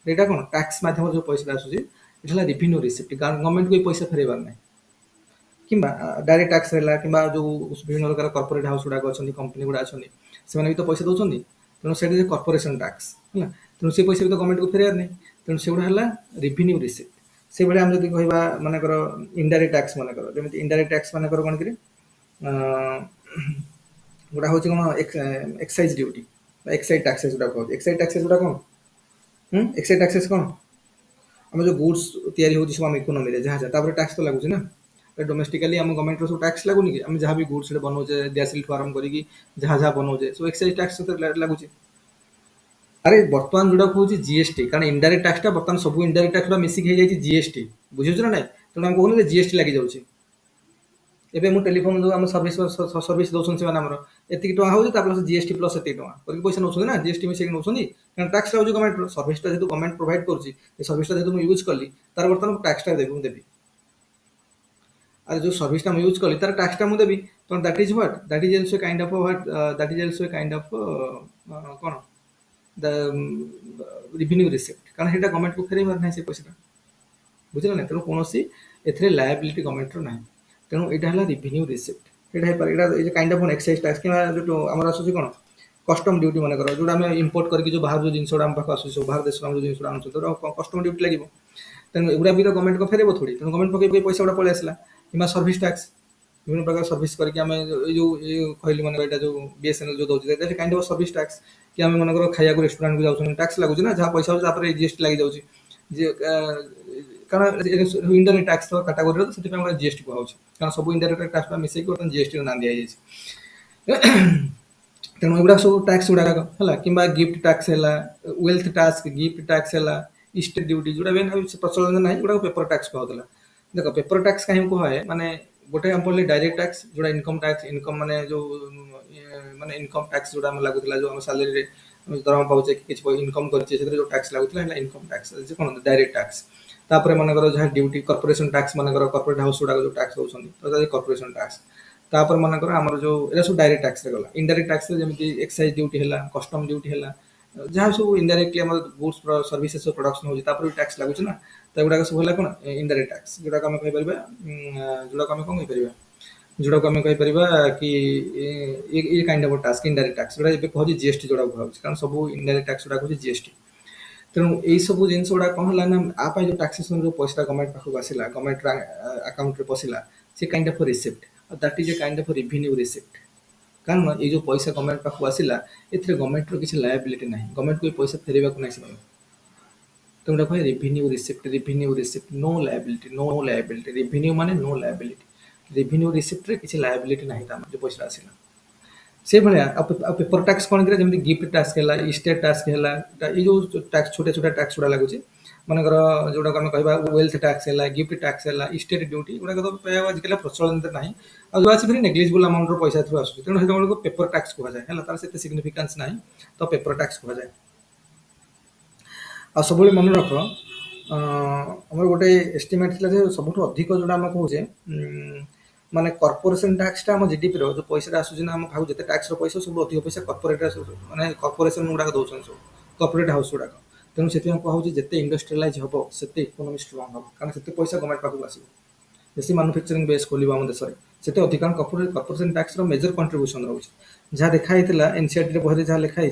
ଏଇଟା କ'ଣ ଟାକ୍ସ ମାଧ୍ୟମରେ ଯେଉଁ ପଇସାଟା ଆସୁଛି, ଏଇଟା ହେଲା ରେଭିନ୍ୟୁ ରିସିପ୍ଟ, ଗଭର୍ଣ୍ଣମେଣ୍ଟକୁ ଏଇ ପଇସା ଫେରାଇବାର ନାହିଁ। କିମ୍ବା ଡାଇରେକ୍ଟ ଟାକ୍ସ ହେଲା, କିମ୍ବା ଯେଉଁ ବିଭିନ୍ନ ପ୍ରକାର କର୍ପୋରେଟ୍ ହାଉସ୍ ଗୁଡ଼ାକ ଅଛନ୍ତି, କମ୍ପାନୀ ଗୁଡ଼ା ଅଛନ୍ତି, ସେମାନେ ବି ତ ପଇସା ଦେଉଛନ୍ତି। ତେଣୁ ସେଇଟା ଯେ କର୍ପୋରେସନ୍ ଟାକ୍ସ ହେଲା, ତେଣୁ ସେ ପଇସା ବି ତ ଗଭର୍ଣ୍ଣମେଣ୍ଟକୁ ଫେରାଇବାର ନାହିଁ। ତେଣୁ ସେଗୁଡ଼ା ହେଲା ରେଭିନ୍ୟୁ ରିସିପ୍ଟ। ସେଇଭଳି ଆମେ ଯଦି କହିବା ମନେକର ଇନଡାଇରେକ୍ଟ ଟାକ୍ସ, ମନେକର ଯେମିତି ଇନଡାଇରେକ୍ଟ ଟାକ୍ସ ମନେକର କ'ଣ କିରେ, ଗୁଡ଼ା ହେଉଛି କ'ଣ ଏକ୍ସାଇଜ୍ ଡ୍ୟୁଟି ବା ଏକ୍ସାଇଜ୍ ଟାକ୍ସେସ୍ ଗୁଡ଼ା କହୁଛି। ଏକ୍ସାଇଜ୍ ଟାକ୍ସେସ୍ ଗୁଡ଼ା କ'ଣ? ଏକ୍ସାଇଜ୍ ଟାକ୍ସେସ୍ କ'ଣ? ଆମେ ଯେଉଁ ଗୁଡ୍ସ ତିଆରି ହେଉଛି ସବୁ ଆମ ଇକୋନୋମିରେ ଯାହା ଯାହା, ତାପରେ ଟାକ୍ସ ତ ଲାଗୁଛି ନା। ଡୋମେଷ୍ଟିକାଲି ଆମ ଗଭର୍ଣ୍ଣମେଣ୍ଟର ସବୁ ଟାକ୍ସ ଲାଗୁନି କି? ଆମେ ଯାହା ବି ଗୁଡ୍ସ ସେଟା ବନାଉଛେ, ଗ୍ୟାସିଲଠୁ ଆରମ୍ଭ କରିକି ଯାହା ଯାହା ବନାଉଛେ ସବୁ ଏକ୍ସାଇଜ୍ ଟାକ୍ସ ଲାଗୁଛି। ଆରେ ବର୍ତ୍ତମାନ ଯୋଉଟା କହୁଛି ଜିଏସଟି, କାରଣ ଇନଡାଇରେକ୍ଟ ଟାକ୍ସଟା ବର୍ତ୍ତମାନ ସବୁ ଇନଡାଇରେକ୍ଟ ଟାକ୍ସଟା ମିଶିକି ହେଇଯାଇଛି ଜିଏସଟି, ବୁଝୁଛୁ ନା ନାଇଁ? ତେଣୁ ଆମେ କହୁନି ଯେ ଜିଏସଟି ଲାଗିଯାଉଛି। ଏବେ ମୁଁ ଟେଲିଫୋନ ଯେଉଁ ଆମ ସର୍ଭିସ ଦେଉଛନ୍ତି ସେମାନେ ଆମର ଏତିକି ଟଙ୍କା ହେଉଛି, ତା ପ୍ଲସ୍ ଜିଏସଟି ପ୍ଲସ୍ ଏତିକି ଟଙ୍କା କରିକି ପଇସା ନେଉଛନ୍ତି ନା, ଜିଏସଟି ମିଶେଇକି ନେଉଛନ୍ତି। କାରଣ ଟାକ୍ସ ଲାଗୁଛି ଗଭର୍ଣ୍ଣମେଣ୍ଟର, ସର୍ଭିସଟା ଯେହେତୁ ଗଭର୍ଣ୍ଣମେଣ୍ଟ ପ୍ରୋଭାଇଡ୍ କରୁଛି, ଏ ସର୍ଭିସଟା ଯେହେତୁ ମୁଁ ୟୁଜ୍ କଲି, ତାର ବର୍ତ୍ତମାନ ଟାକ୍ସଟା ମୁଁ ଦେବି। আর जो सर्विस मैं यूज कली तार टैक्सटा मुझे देवी। तो that is what, that is also kind of what, that is also kind of कौन द रेवेन्यू रिसिप्ट, कारण सेटा गवर्नमेंट को फेरैबार ना से पैसा, बुझल ना। तेणु कौन ए लायबिलिटी गवर्नमेंट ना, तेणु यहाँ है रेवेन्यू रिसिप्ट। ये काइंड ऑफ एक्साइज टैक्स कि आम आसूँ कौन कस्टम ड्यूटी, मन कर जो आम इम्पोर्ट करके जो बाहर जो जिन आम पाक आस बाहर देश जो जिन आनु कस्टम ड्यूटी लगे। तेणु एगुड़ा भी तो गवर्नमेंट को फेरब थोड़ी, तेणु गवर्नमेंट पकड़ पैसा गुड़ा पलि आसला। कि सर्विस टैक्स, विभिन्न प्रकार सर्विस करके आम जो कहली मन यहाँ जो बीएसएनएल जो दूसरे काइंड ऑफ सर्विस टैक्स, कि आम मन खाया रेस्टोरेंट को जाऊँ टैक्स लगुच ना, जहाँ पैसा होता जीएसटी लगी जाऊँगी, कारण इंडायरेक्ट टैक्स कैटेगोरी तो से जीएसटी कहूँ, कारण सब इंडायरेक्ट टैक्स मिसेक जीएसटी ना दी जाए। तेणु एगुड़ा सब टैक्स गुड़ाक है कि गिफ्ट टैक्स है, वेल्थ टैक्स, गिफ्ट टैक्स है, स्टेट ड्यूटी जोड़ा प्रचलन ना गुड़ा पेपर टैक्स कहला। देख पेपर टैक्स कहीं कहे माने गोटे हम पढ़ले डायरेक्ट टैक्स जोड़ा इनकम टैक्स, इनकम माने जो माने इनकम टैक्स जोड़ा लगुला जो आम सालेरी दरमा पाचे कि इनकम करछे जो टैक्स लगुला इनकम टैक्स जे कोन डायरेक्ट टैक्स। तापर मनकर जहाँ ड्यूटी कॉर्पोरेशन टैक्स, मनकर कॉर्पोरेट हाउस गुड़ा जो टैक्स दौरान तो कॉर्पोरेशन टैक्स। तापर मनकर आमर जो एरा सब डायरेक्ट टैक्स गला। इनडायरेक्ट टैक्स जमी एक्साइज ड्यूटी है, कस्टम ड्यूटी है, जहाँ सब इनडायरेक्टली आम गुड्स सर्विसेस प्रोडक्शन होची तापर टैक्स लगुच ना, तो गुड़ा सब है कौन इनडायरेक्ट टैक्स, जोड़ा आम कहीपर जोड़ा आम कौन कहीपर जोड़ा आम कहीपर कि ये kind of tax indirect tax जोड़ा कहूँ जीएसटी जोड़ा कहूँ, कारण सब इनडायरेक्ट टैक्स गुड़ा कहूँ जीएसटी। तेणु यही सब जिन गुड़ा कौन है ना आप जो टैक्सेसन जो पैसा गवर्नमेंट पाखक आसला, गवर्नमेंट अकाउंट रे पशिला, से kind of receipt, that is a kind of revenue receipt. कारण ये जो पैसा गवर्नमेंट पाखक आसला ए गवर्नमेंट किसी लायबिलिटी ना, गवर्नमेंट को पैसा फेरवा को नहीं से, तो गोटे कहे revenue receipt, revenue receipt no liability, no liability, revenue माने नो लायबिलिटी, रेवेन्यू रिसिप्ट रे किसी लायबिलिटी नहीं जो पैसा आसला। से भाया पेपर टैक्स कौन कर जमी गिफ्ट टैक्स है, स्टेट टैक्स है, ये जो टैक्स छोटे छोटे टैक्स गुड़ा लगुच, मनकर जोड़ा आम कह वेल्थ टैक्स है, गिफ्ट टैक्स है, स्टेट ड्यूटी गुड़ा तो आजिकल प्रचलन ना, आज फिर नेग्लिजिबल अमाउंट पैसा थ्रू आस, तेणु से पेपर टैक्स कहुए है, तार से सिग्निफिकेंस ना, तो पेपर टैक्स कहुए। आ सब मन रख आम गोटे एस्टिमेट थी सब अधिक जोड़ा आम कहे माने कॉर्पोरेशन टैक्सटा आम जीडीपी जो पैसा आसूँ ना, आम भाव जिते टैक्स पैसा सब अधिक पैसा कॉर्पोरेट माने कॉर्पोरेशन गुड़ाक दौरान सब कॉर्पोरेट हाउस गुड़ाक। तेणु से कहूँ जिते इंडस्ट्रियलाइज हम से इकोनोमी स्ट्रंग हम, कारण से पैसा गवर्नमेंट पाखक आस बेसी मैन्युफैक्चरिंग बेस खोल आम देश में, से अधिकांश कॉर्पोरेशन टैक्स मेजर कंट्रीब्यूशन रोचे। जहाँ देखाई एनसीईआरटी बही जहाँ लिखाई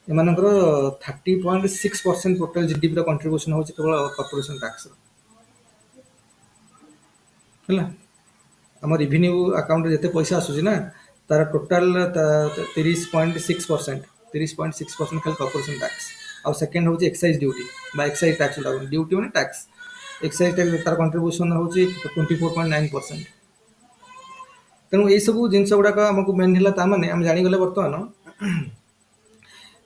एमानकर 30.6% टोटल जीडीपी कंट्रीब्यूशन होची केवल कॉर्पोरेशन टैक्स है। आम रेवेन्यू अकाउंट जिते पैसा आसूँ ना तार टोटाल 30.6%, 30.6% खाली कॉर्पोरेशन टैक्स। आउ सेकेंड हूँ एक्साइज ड्यूटी बा एक्साइज टैक्स ड्यूटी मैंने टैक्स, एक्साइज टैक्स तार कंट्रीब्यूशन हूँ 24.9%। तेणु ये सब जिन गुड़ाक आमको मेन है आम जागले बर्तमान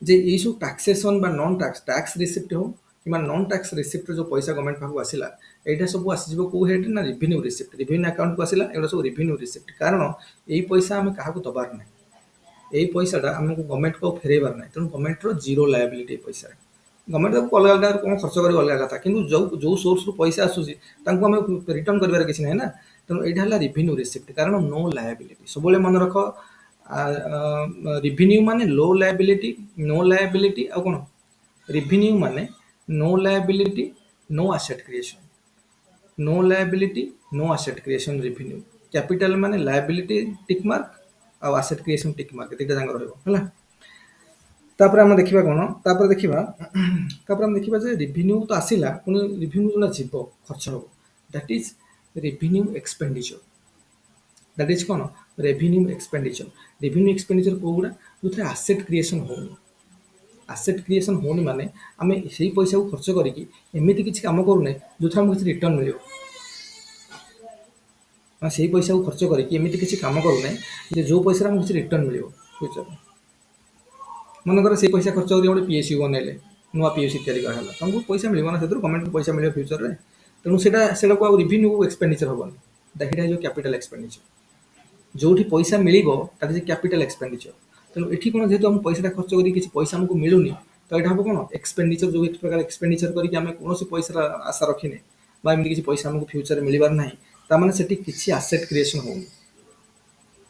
जे ये सब टैक्सेसन बा नॉन टैक्स टैक्स रिसिप्ट हो कि नॉन टैक्स रिसिप्ट जो पैसा गवर्नमेंट पाखु आसिला एटा सब आसीजिवो को हेड ना रेवेन्यू रिसिप्ट रेवेन्यू अकाउंट को आसिला एटा सब रेवेन्यू रिसिप्ट कारण एई पैसा आमे काहाकू दबार नै एई पैसाटा हमको गवर्नमेंट को फेरेबार नै तेणु गवर्नमेंट रो जीरो लायबिलिटी पैसा गवर्नमेंट को अलग अलग कौन खर्च करी अलग कथा किंतु जो सोर्स रू पैसा आसुची तांको हमें रिटर्न करबार किछि नै ना तेणु एटा हला रेवेन्यू रिसिप्ट कारण नो लायबिलिटी सबले मन रख रेवेन्यू माने लो लायबिलिटी नो लायबिलिटी आ कोन रेवेन्यू माने no liability no asset creation no liability no asset creation revenue capital माने लायबिलिटी टिक मार्क आ एसेट क्रिएशन टिक मार्क एटा जांग रहइबो हला तापर हम देखिबा कोन तापर देखिबा तापर हम देखिबा जे रेवेन्यू तो आसिला पुनी रेवेन्यू जोना जीवो खर्च हो that is revenue expenditure that is कोन रेवेन्यू एक्सपेंडिचर कोगुडा जोथे एसेट क्रिएशन होनी एसेट क्रिएशन होनी माने आमे सेही पैसा को खर्च करिकि एमिति किछि काम करू नै जोथे हमको किछि रिटर्न मिलियो माने सेही पैसा को खर्च करिकि एमिति किछि काम करू नै जे जो पैसा हमको किछि रिटर्न मिलियो फ्यूचर मन कर से पैसा खर्च करी गोटे पीएसयू बनैले नुआ पीएसयू तैयारी कराला तुमको पैसा मिलियो ना सेतु गवर्नमेंट को पैसा मिलियो फ्यूचर रे तेणु सेटा को रेवेन्यू एक्सपेंडिचर होबनी दैट इज जो कैपिटल एक्सपेंडिचर जोठी पैसा मिलिबो दैट इज कैपिटल एक्सपेंडिचर तेणु एठी कोन जेतु हम पैसा खर्च करी किछि पैसा हमको मिलुनी तो एटा हबो कोन एक्सपेंडिचर जो एक प्रकार एक्सपेंडिचर करी कि हमें कोनोसी पैसा आशा रखिने बा एमि किछि पैसा हमको फ्यूचर मिलिबार नाही ता माने सेठी किछि एसेट क्रिएशन होनी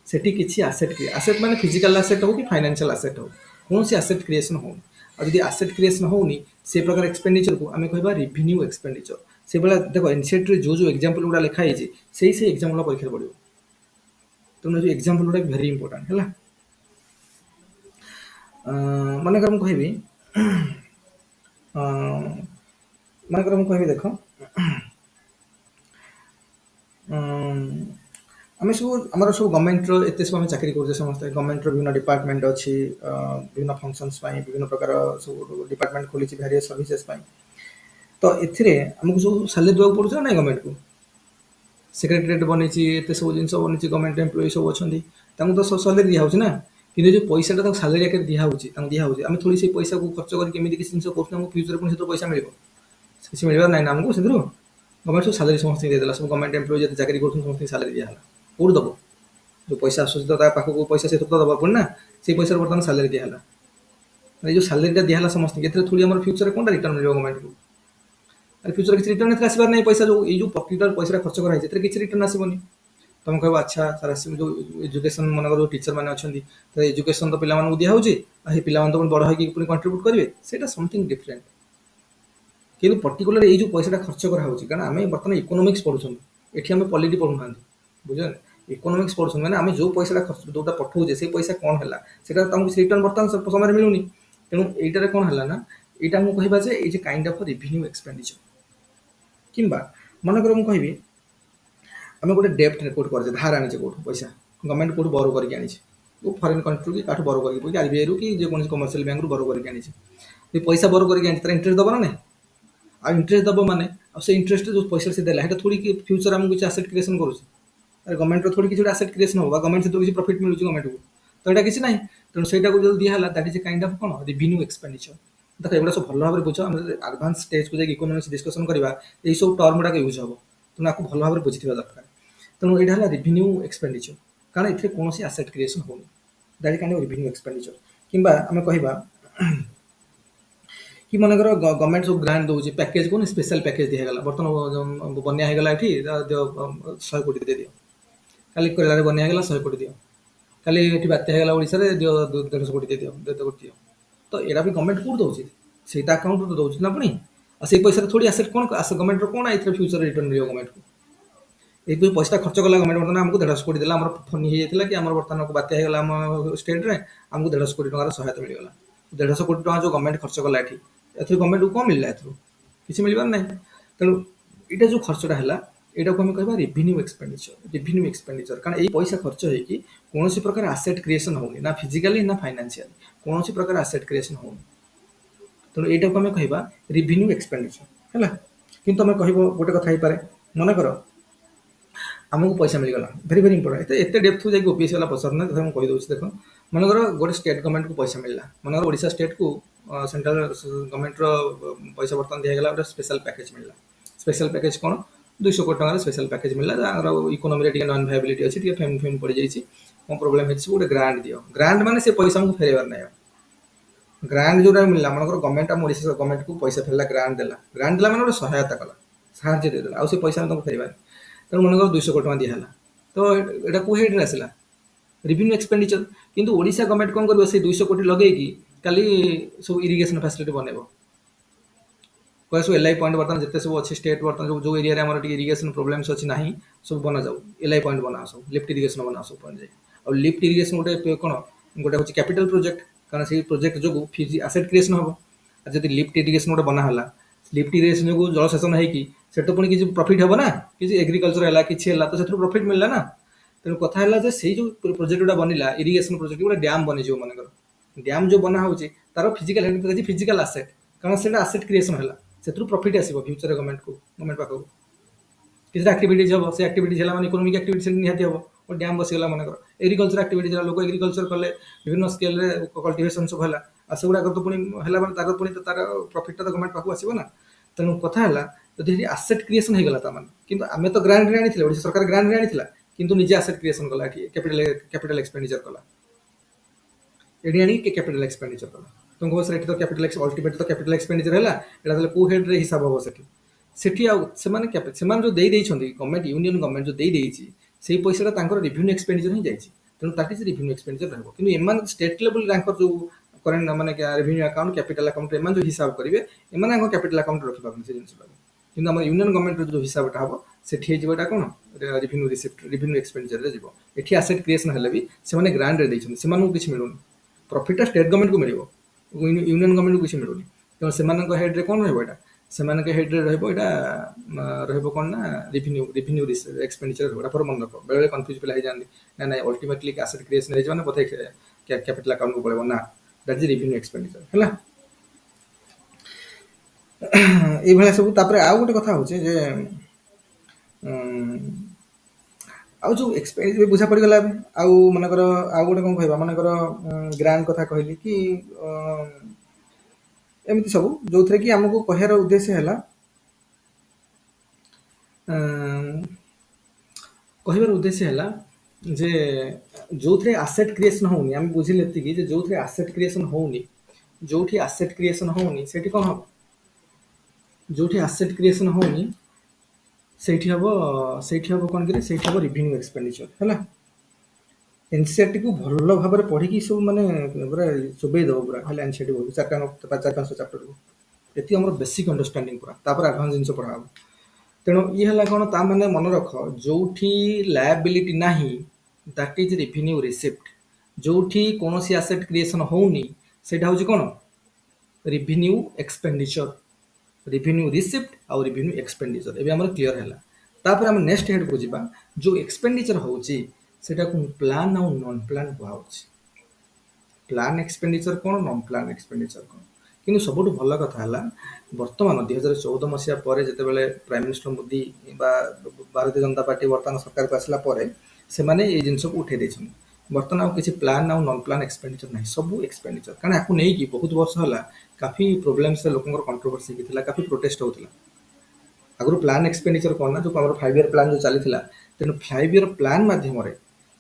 सेठी किछि एसेट माने फिजिकल एसेट हो कि फाइनेंशियल एसेट हो कौन सी एसेट क्रिएशन होनी और यदि एसेट क्रिएशन होनी से प्रकार एक्सपेंडिचर को आमे कहबा रेवेन्यू एक्सपेंडिचर से बेला देखो एनसीईआरटी रे जो एग्जांपल गुडा लिखा हिची सेही से एग्जांपल परीक्षा पड़िबो तुम जो एग्जांपल गुडा वेरी इंपोर्टेंट हैला माने कर हम कहबी माने कर हम कहबी देखो आम सब आम सब गवर्नमेंट एत सब आम चाकरी कर समस्त गवर्नमेंट विभिन्न डिपार्टमेंट अच्छी विभिन्न फंक्शंस विभिन्न प्रकार सब डिपार्टमेंट खोली वेरियस सर्विसेस तो एमको सब सालेरी देवा पड़े ना गवर्नमेंट को सेक्रेटेरिएट बनी एत सब जिन बनी गवर्नमेंट एम्प्लॉई सब अच्छा तो सब सालेरी दिखाई ना कि जो पैसा सालेरी आकार दिखाई दिखाई आम थोड़ी से पैसा को खर्च करके जिन कर फ्यूचर पुणी पैसा मिल किसी मिलवार ना आमको से गवर्नमेंट सब सालेरी समस्त देदेला सब गवर्नमेंट एम्प्लॉई जो चाकरी कर समस्त सालेरी दिखाला कौट दब जो पैसा आसूस तो पाखक पैसा से तो दबा पड़े ना से पैसा बर्तमान सालेरी दिखाला जो सालेरीटा दिखाला समस्त थोड़ी आम फ्यूचर कौन रिटर्न मिल गवर्नमेंट को अरे फ्यूचर किसी रिटर्न आसबार नहीं पैसा जो ये पर्टिकुलर पैसा खर्च कराई किसी रिटर्न आसबनी तुम कह अच्छा सर जो एजुकेशन मन जो टीचर मैंने अच्छा तो एजुकेशन तो पिला दिखाऊे पिला तो बड़ होगी कंट्रीब्यूट करेंगे से समथिंग डिफरेंट कि पर्टिकुलर ये जो पैसा खर्च कराऊँ कारण आम बर्तमान इकोनोमिक्स पढ़ुं ये आम पॉलिटी पढ़ुना बुझे इकोनोमिक्स पढ़ुं मैंने आम जो पैसा खर्च जोटा पठाऊे से पैसा कौन है से रिटर्न बर्तमान समय मिलूनी तेणु यहीटार कौन है ना यहाँ मुझे कहवा ये काइंड ऑफ रेवेन्यू एक्सपेंडिचर किंबा मनकर मुझे कहबी आम गोटे डेप्ट कोट कर धार आनी कौट पैसा गवर्नमेंट कौट बोरो करके आनी फरेन कंट्री की काठ बोरो करके आरबीआई रु कि जेको कमर्शियल बैंक रु बोरो करके आनी पैसा बोरो करके आनी इंटरेस्ट दब ना नहीं आ इंटरेस्ट दब माने से इंटरेस्ट जो पैसा से देला थोड़ी कि फ्यूचर आमको किसी एसेट क्रिएशन करुँच अरे गवर्नमेंट थोड़ी किसी एसेट क्रिएशन होगा गवर्नमेंट से तो किसी प्रॉफिट मिलूँ गवर्नमेंट को तो यहाँ किसी ना तेणु से जो दिहला दैट इज काइंड ऑफ कौन रेवेन्यू एक्सपेंडिचर देख एगुड़ा सब भल भाव बुझ आडभांस स्टेज को इकोनोमिक्स डिस्कसन करवा यही सब टर्म गुड़ाक यूज हम तेणु आपको भल भाव बुझी दरकार तेणु यहाँ है रेवेन्यू एक्सपेंडिचर कारण ये कौन एसेट क्रिएशन होनी that is kind of revenue expenditure किंबा आम कहवा कि मनकर गवर्नमेंट सब ग्रांट दूसरी पैकेज कौन स्पेशल पैकेज दिगला बर्तमान बनिया होगा ये 100 कोटी दे दियो काली केरला बनिया होगा 100 कोटी दियो काली ये बात्या होगा ओडिशा रे दियो 150 कोटी दे दियो 150 कोटी दियो तो यहाँ भी गवर्नमेंट कौट दूसरी से अकाउंट तो दूसरी ना पुणी से पैसा थोड़ी एसेट कौन गवर्नमेंट कौन आई फ्यूचर रिटर्न मिले गवर्नमेंट को ये पैसा खर्च कला गवर्नमेंट बर्तमान आमको 150 कोटी देला फनी हो जाता कि बर्तमान बात्या होगा आम स्टेट में आमको 150 कोटी टकर सहायता मिलगला 150 कोटी टका जो गवर्नमेंट खर्च कला ये गवर्नमेंट को कौन मिलला किसी मिलबार ना तेणु यहाँ जो खर्चटा है यहाँ को आम कह रेवेन्यू एक्सपेंडिचर कारण ये पैसा खर्च होगी कौन प्रकार एसेट क्रिएशन होनी ना फिजिकली ना फाइनेंशियल कौन प्रकार एसेट क्रिएशन होनी तेणु यहाँ को आम कह रेवेन्यू एक्सपेंडिचर है कि आम कह गोटे कथा हो पाए मनकर आमको पैसा मिलगला भेरी भेरी इंपोर्टेंट एत डेप्थ जाए ओपीएससी वाला पचार ना मुझे कहीदे देख मनकर गोटे स्टेट गवर्नमेंट को पैसा मिलला मनकर ओडिशा स्टेट को सेंट्रल गवर्नमेंट पैसा बर्तमान दिगला गोटे स्पेशल पैकेज मिलला स्पेशल पैकेज कौन 200 कोटी टकर स्पेशल पैकेज मिलला इकोनोमी रे नॉन वायबिलिटी अच्छी फेम फेम पड़ जाइए कौन प्रोब्लेम है गोटे ग्रांट दियो ग्रांट माने से पैसा हमको फेरबार ना ग्रांट जो मिलला मन गवर्नमेंट आम ओडिशा गवर्नमेंट को पैसा फेरला ग्रांट देला माने गोटे सहायता कला साहाଯ୍य देदेला आउ से पैसा तुमको फेरबार तेणु मन 200 कोटी टका दिहला तो एटा को हेड आसला रेवेन्यू एक्सपेंडिचर किंतु ओडिशा गवर्नमेंट कौन कर 200 कोटी लगे काली सब इरिगेशन फैसिलिटी बनइब कह सब एल आई पॉइंट बर्तमान जिते सब अच्छी स्टेट बर्तमान जो एरिया आम इरिगेशन प्रोब्लेम्स अच्छी ना सब बना जाऊ एल आई पॉइंट बना सब लिफ्ट इरिगेशन बना सब पॉइंट जाए और लिफ्ट इरिगेशन गोटे कौन गोटे हूँ कैपिटल प्रोजेक्ट कारण से प्रोजेक्ट जो फिजी आसेट क्रिएशन हम और जब लिफ्ट इरिगेशन गोटे बनाला लिफ्ट इरिगेशन जो जलसेचन होती तो पुणी किसी प्रॉफिट हम ना किसी एग्रीकल्चर है किसी है तो से प्रॉफिट मिलला ना तेणु कथा है से जो प्रोजेक्ट गुड़ा बनला इरिगेशन प्रोजेक्ट गोटे डैम बनी मनकर डैम जो बना होची तार फिजिकल फिजिकल आसेट कारण से आसेट क्रिएशन है से प्रॉफिट आसो फ्यूचर गवर्नमेंट पाखक किसी एक्टिविटीज हम से एक्टिविटीज है इकोनोमिक एक्टिविटीज निहाती हम और डैम बसीगला मनकर एग्रीकल्चर एक्टिविटीज लोक एग्रीकल्चर कले विभिन्न स्केल कल्टिवेशन सब है से गुड़ाक तो पुणी है तार पुणी तो तार प्रॉफिट तो गवर्नमेंट पाखक आसो ना तेणु कथा है जदि आसेट क्रिएशन होगा कि आम तो ग्रांट रे आनी ओडिशा सरकार ग्रांट रे आनी किंतु निजे आसेट क्रिएशन कला कैपिटल एक्सपेंडिचर कला एडी आनी कैपिटल एक्सपेंडिचर कला तुमको बस तो कैपिटल अल्टीमेट तो कैपिटल एक्सपेंडिचर है यहाँ को हेड रे हिसाब हम सेठी जो गवर्नमेंट यूनियन गवर्नमेंट जो देती से पैसा रेवेन्यू एक्सपेंडिचर ही जाइए तेणु दैट इज रेवेन्यू एक्सपेंडिचर रहा कि एम स्टेट लेवल जो करेन्ट माने रेवेन्यू अकाउंट कैपिटल अकाउंट एम जो हिसाब करेंगे एम कैपिटल अकाउंट रखिपारे से जिन कि आम यूनियन गवर्नमेंट जो हिसाबटा हम सेठी कौन रेवेन्यू रिसिप्ट रेवेन्यू एक्सपेंडिचर जीव एटी आसेट क्रिएशन है भी से ग्रांट रे देते किसी मिलूनी प्रॉफिट स्टेट गवर्नमेंट को मिल यूनियन गवर्नमेंट को किसी मिलूनी तेणु से हेड रे कौन रहा से हेड रे कौन ना रेवेन्यू रेवेन्यू एक्सपेंडिचर फॉर मन रख बेले कन्फ्यूज पे जाती ना अल्टीमेटली आसेट क्रिएशन है बोधे कैपिटल अकाउंट को पड़े ना दैट इज रेवेन्यू एक्सपेंडिचर है ये सब तापर आउ गोटे कथा होचे जे आउ जो एक्सपेंडिचर बुझा पड़गला आउ मनकर आउ गोटे कौन कहवा मनकर ग्रांट कथा कहली कि एमती सब जो थे कि आमको कहार उद्देश्य है कहबार उद्देश्य है जे जो थे आसेट क्रिएशन होनी आम बुझिले कि जो थे आसेट क्रिएशन होनी जो आसेट क्रिएशन होनी से कौन हम जो आसेट क्रिएशन होनी से हम कौन करें हम रेवेन्यू एक्सपेंडिचर है एनसीईआरटी को भल भाव में पढ़ी सब माने पूरा चोबई दब पूरा खाली एनसीईआरटी चार 500 चैप्टर को ये आम बेसिक अंडरस्टैंडिंग पूरा तापर एडवांस जिन पढ़ा तेणु ये है कौन ता माने मन रख जो लायबिलिटी ना दैट इज रेवेन्यू रिसिप्ट जो कौन आसेट क्रिएशन होनी से हूँ कौन रेवेन्यू एक्सपेंडिचर रेवेन्यू रिसिप्ट आउ रेवेन्यू एक्सपेंडिचर ये आम क्लीयर है तापर आम नेक्स्ट हेड को जीवा जो एक्सपेंडिचर होची सेटा को प्लान आउ नॉन प्लान कहुँ प्लान एक्सपेंडिचर कौन नॉन प्लान एक्सपेंडिचर कौन कि सब भल कथा है बर्तमान 2014 मसीहा पर जिते prime minister Modi Bharatiya Janata party बर्तमान सरकार को आसला से ये जिन को उठे देते बर्तमान किसी प्लान आउ नॉन प्लान एक्सपेंडिचर ना सब एक्सपेंडिचर कारण आपको नहीं बहुत वर्ष है काफी प्रोब्लेम्स लोक कंट्रोवर्सी की काफी प्रोटेस्ट होता आगु प्लान एक्सपेंडिचर कौन ना जो 5 ईयर प्लान जो चली तेणु 5 ईयर प्लान मध्यम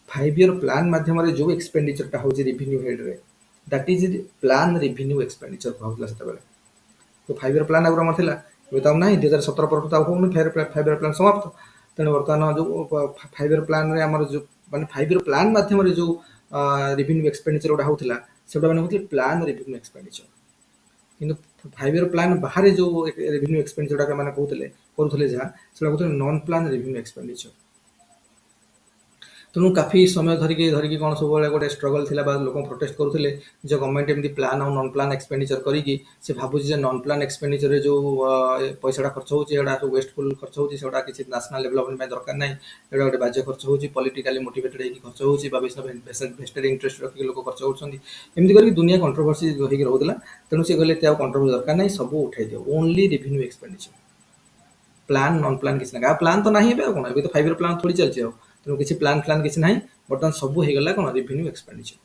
5 ईयर प्लान मध्यम जो एक्सपेंडिचरटा हूँ रेवेन्यू हेड रे that is plan revenue expenditure कहला से तो 5 ईयर प्लान आगुरी आम था ना 2017 पर तो हो 5 ईयर प्लान समाप्त तेणु बर्तमान जो 5 ईयर प्लान रे आमर जो माने 5 ईयर प्लान मध्यम जो रेवेन्यू एक्सपेंडिचर गुड़ा होता से माने प्लान रेवेन्यू एक्सपेंडिचर किंतु 5 ईयर प्लान बाहर जो रेवेन्यू एक्सपेंडिचर गुड़ा मैंने कहते करुले जहाँ से कहते नॉन प्लान रेवेन्यू एक्सपेंडिचर तेणु काफी समय धरिकी कौन सब गोटे स्ट्रगल थी लोक प्रोटेस्ट करुले जो गवर्नमेंट एमती प्लान और नॉन प्लान एक्सपेंडिचर करी से भावुँ नॉन प्लान एक्सपेंडिचर जो पैसा खर्च हो वेस्टफुल खर्च हो किसी नेशनल डेवलपमेंट दरकार ना ये गोटे बाज्य खर्च हो पॉलिटिकली मोटिवेटेड खर्च हो वेस्टेड इंटरेस्ट रखिक लोक खर्च होमती करके दुनिया कंट्रोवर्सी होगी रोला तेणु से कहले कंट्रोवर्सी दरकार ना सब उठाई दियो only revenue expenditure plan non plan किसी ना प्लान तो ना कौन अभी तो 5 ईयर प्लान थोड़ी चलती है तेणु किसी प्लान प्लान किसी ना बर्तमान सब होगा कौन रेवेन्यू एक्सपेंडिचर